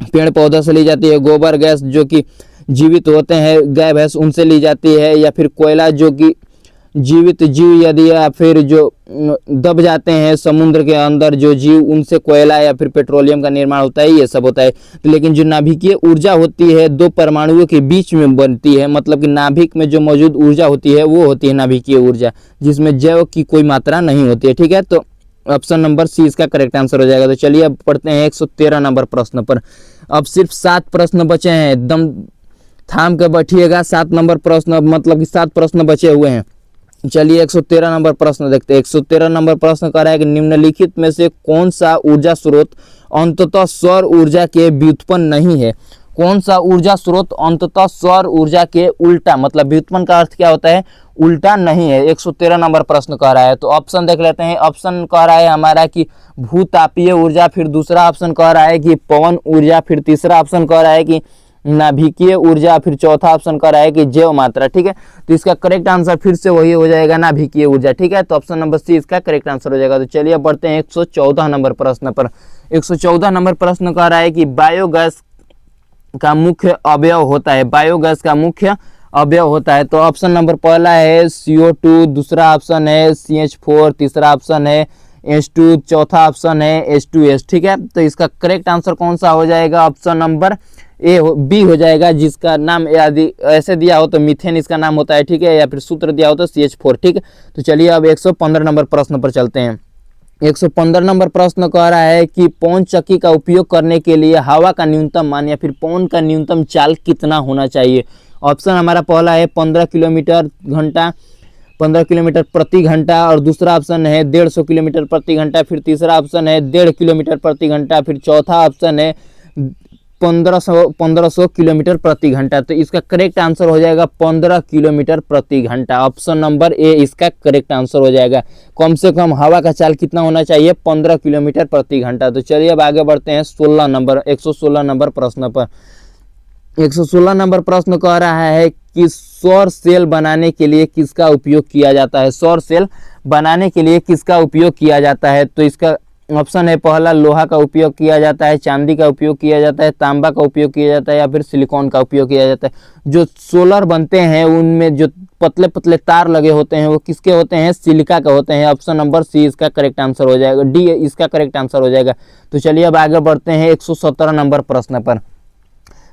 [SPEAKER 1] पेड़ पौधों से ली जाती है, गोबर गैस जो कि जीवित होते हैं गाय भैंस उनसे ली जाती है, या फिर कोयला जो कि जीवित जीव यदि या फिर जो दब जाते हैं समुद्र के अंदर जो जीव, उनसे कोयला या फिर पेट्रोलियम का निर्माण होता है, ये सब होता है। तो लेकिन जो नाभिकीय ऊर्जा होती है दो परमाणुओं के बीच में बनती है, मतलब कि नाभिक में जो मौजूद ऊर्जा होती है वो होती है नाभिकीय ऊर्जा, जिसमें जैव की कोई मात्रा नहीं होती है। ठीक है, तो ऑप्शन नंबर सी इसका करेक्ट आंसर हो जाएगा। तो चलिए अब पढ़ते हैं 113 नंबर प्रश्न पर। अब सिर्फ 7 प्रश्न बचे हैं, एकदम थाम के बैठिएगा। 7 नंबर प्रश्न, मतलब कि 7 प्रश्न बचे हुए हैं। चलिए 113 नंबर प्रश्न देखते हैं। 113 नंबर प्रश्न कह रहा है कि निम्नलिखित में से कौन सा ऊर्जा स्रोत अंततः सौर ऊर्जा के व्युत्पन्न नहीं है? कौन सा ऊर्जा स्रोत अंततः सौर ऊर्जा के उल्टा, मतलब व्युत्पन्न का अर्थ क्या होता है? उल्टा नहीं है। 113 नंबर प्रश्न कह रहा है, तो ऑप्शन देख लेते हैं। ऑप्शन कह रहा है हमारा कि भूतापीय ऊर्जा, फिर दूसरा ऑप्शन कह रहा है कि पवन ऊर्जा, फिर तीसरा ऑप्शन कह रहा है कि नाभिकीय ऊर्जा, फिर चौथा ऑप्शन कह रहा है कि जैव मात्रा। ठीक है, तो इसका करेक्ट आंसर फिर से वही हो जाएगा, नाभिकीय ऊर्जा। ठीक है, तो ऑप्शन नंबर सी इसका करेक्ट आंसर हो जाएगा। तो चलिए बढ़ते हैं 114 नंबर प्रश्न पर। 114 नंबर प्रश्न कह रहा है कि बायोगैस का मुख्य अवयव होता है, बायोगैस का मुख्य अवयव होता है। तो ऑप्शन नंबर पहला है CO2, दूसरा ऑप्शन है CH4, तीसरा ऑप्शन है H2, चौथा ऑप्शन है H2S। ठीक है, तो इसका करेक्ट आंसर कौन सा हो जाएगा? ऑप्शन नंबर बी हो जाएगा, जिसका नाम यदि ऐसे दिया हो तो मीथेन इसका नाम होता है। ठीक है, या फिर सूत्र दिया हो तो CH4। ठीक है, तो चलिए अब 115 नंबर प्रश्न पर चलते हैं। 115 नंबर प्रश्न कह रहा है कि पवन चक्की का उपयोग करने के लिए हवा का न्यूनतम मान या फिर पवन का न्यूनतम चाल कितना होना चाहिए? ऑप्शन हमारा पहला है 15 किलोमीटर प्रति घंटा, और दूसरा ऑप्शन है 150 किलोमीटर प्रति घंटा, फिर तीसरा ऑप्शन है 1.5 किलोमीटर प्रति घंटा, फिर चौथा ऑप्शन है 1500 किलोमीटर प्रति घंटा। तो इसका करेक्ट आंसर हो जाएगा 15 किलोमीटर प्रति घंटा। ऑप्शन नंबर ए इसका करेक्ट आंसर हो जाएगा। कम से कम हवा का चाल कितना होना चाहिए? 15 किलोमीटर प्रति घंटा। तो चलिए अब आगे बढ़ते हैं 116 नंबर प्रश्न पर। 116 नंबर प्रश्न कह रहा है कि सौर सेल बनाने के लिए किसका उपयोग किया जाता है? सौर सेल बनाने के लिए किसका उपयोग किया जाता है? तो इसका ऑप्शन है पहला लोहा का उपयोग किया जाता है, चांदी का उपयोग किया जाता है, तांबा का उपयोग किया जाता है, या फिर सिलिकॉन का उपयोग किया जाता है। जो सोलर बनते हैं उनमें जो पतले पतले तार लगे होते हैं वो किसके होते हैं? सिलिका का होते हैं। ऑप्शन नंबर सी इसका करेक्ट आंसर हो जाएगा, डी इसका करेक्ट आंसर हो जाएगा। तो चलिए अब आगे बढ़ते हैं 117 नंबर प्रश्न पर।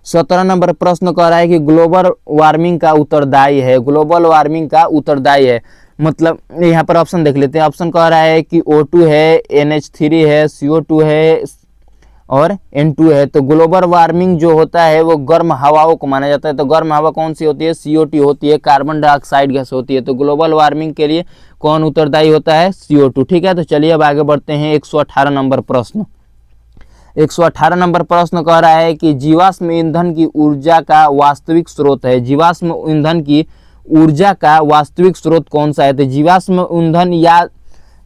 [SPEAKER 1] 17 नंबर प्रश्न कह रहा है कि ग्लोबल वार्मिंग का उत्तरदायी है, ग्लोबल वार्मिंग का उत्तरदायी है, मतलब यहाँ पर ऑप्शन देख लेते हैं। ऑप्शन कह रहा है कि O2 है, NH3 है, CO2 है और N2 है। तो ग्लोबल वार्मिंग जो होता है वो गर्म हवाओं को माना जाता है। तो गर्म हवा कौन सी होती है? CO2 होती है, कार्बन डाइऑक्साइड गैस होती है। तो ग्लोबल वार्मिंग के लिए कौन उत्तरदायी होता है? CO2। ठीक है, तो चलिए अब आगे बढ़ते हैं 118 नंबर प्रश्न। 118 नंबर प्रश्न कह रहा है कि जीवाश्म ईंधन की ऊर्जा का वास्तविक स्रोत है, जीवाश्म ईंधन की ऊर्जा का वास्तविक स्रोत कौन सा है? तो जीवाश्म ईंधन या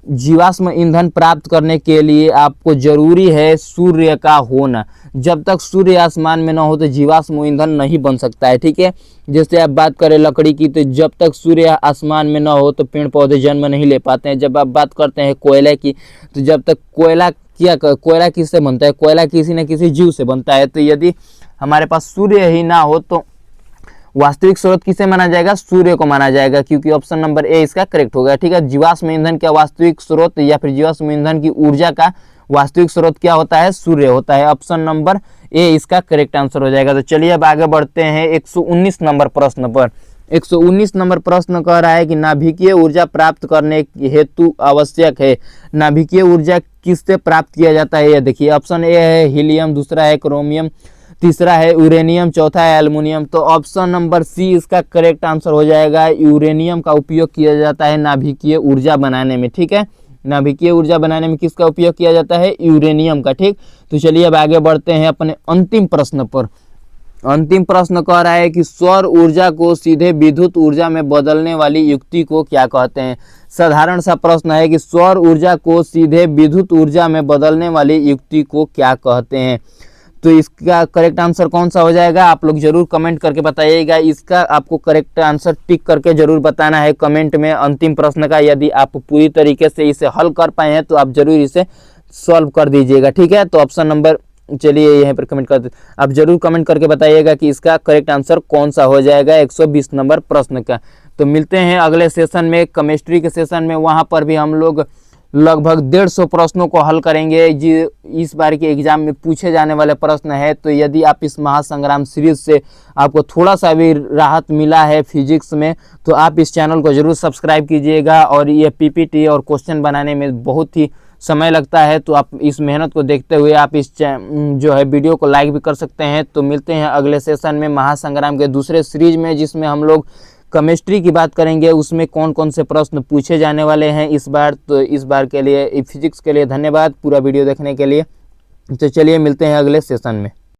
[SPEAKER 1] जीवाश्म ईंधन प्राप्त करने के लिए आपको जरूरी है सूर्य का होना। जब तक सूर्य आसमान में ना हो तो जीवाश्म ईंधन नहीं बन सकता है। ठीक है, जैसे आप बात करें लकड़ी की, तो जब तक सूर्य आसमान में ना हो तो पेड़ पौधे जन्म नहीं ले पाते हैं। जब आप बात करते हैं कोयले की, तो जब तक कोयला कोयला किससे बनता है? कोयला किसी न किसी जीव से बनता है। तो यदि हमारे पास सूर्य ही ना हो तो वास्तविक स्रोत किसे माना जाएगा? सूर्य को माना जाएगा, क्योंकि ऑप्शन नंबर ए इसका करेक्ट हो गया। ठीक है, जीवाश्म ईंधन का वास्तविक स्रोत या फिर जीवाश्म ईंधन की ऊर्जा का वास्तविक स्रोत क्या होता है? सूर्य होता है। ऑप्शन नंबर ए इसका करेक्ट आंसर हो जाएगा। तो चलिए अब आगे बढ़ते हैं 119 नंबर प्रश्न पर। 119 नंबर प्रश्न कह रहा है कि नाभिकीय ऊर्जा प्राप्त करने हेतु आवश्यक है। नाभिकीय ऊर्जा किससे प्राप्त किया जाता है? ये देखिए, ऑप्शन ए है हीलियम, दूसरा है क्रोमियम, तीसरा है यूरेनियम, चौथा है एल्युमिनियम। तो ऑप्शन नंबर सी इसका करेक्ट आंसर हो जाएगा। यूरेनियम का उपयोग किया जाता है नाभिकीय ऊर्जा बनाने में। ठीक है, नाभिकीय ऊर्जा बनाने में किसका उपयोग किया जाता है? यूरेनियम का। ठीक, तो चलिए अब आगे बढ़ते हैं अपने अंतिम प्रश्न पर। अंतिम प्रश्न कह रहा है कि सौर ऊर्जा को सीधे विद्युत ऊर्जा में बदलने वाली युक्ति को क्या कहते हैं? साधारण सा प्रश्न है कि सौर ऊर्जा को सीधे विद्युत ऊर्जा में बदलने वाली युक्ति को क्या कहते हैं? तो इसका करेक्ट आंसर कौन सा हो जाएगा? आप लोग जरूर कमेंट करके बताइएगा। इसका आपको करेक्ट आंसर टिक करके जरूर बताना है कमेंट में अंतिम प्रश्न का। यदि आप पूरी तरीके से इसे हल कर पाए हैं तो आप जरूर इसे सॉल्व कर दीजिएगा। ठीक है, तो ऑप्शन नंबर, चलिए यहाँ पर कमेंट कर, आप जरूर कमेंट करके बताइएगा कि इसका करेक्ट आंसर कौन सा हो जाएगा 120 नंबर प्रश्न का। तो मिलते हैं अगले सेशन में, केमिस्ट्री के सेशन में। वहाँ पर भी हम लोग लगभग 150 प्रश्नों को हल करेंगे। जी, इस बार के एग्जाम में पूछे जाने वाले प्रश्न है। तो यदि आप इस महासंग्राम सीरीज से आपको थोड़ा सा भी राहत मिला है फिजिक्स में, तो आप इस चैनल को जरूर सब्सक्राइब कीजिएगा। और ये पीपीटी और क्वेश्चन बनाने में बहुत ही समय लगता है, तो आप इस मेहनत को देखते हुए आप इस जो है वीडियो को लाइक भी कर सकते हैं। तो मिलते हैं अगले सेशन में महासंग्राम के दूसरे सीरीज में, जिसमें हम लोग केमिस्ट्री की बात करेंगे। उसमें कौन कौन से प्रश्न पूछे जाने वाले हैं इस बार। तो इस बार के लिए फिजिक्स के लिए धन्यवाद पूरा वीडियो देखने के लिए। तो चलिए मिलते हैं अगले सेशन में।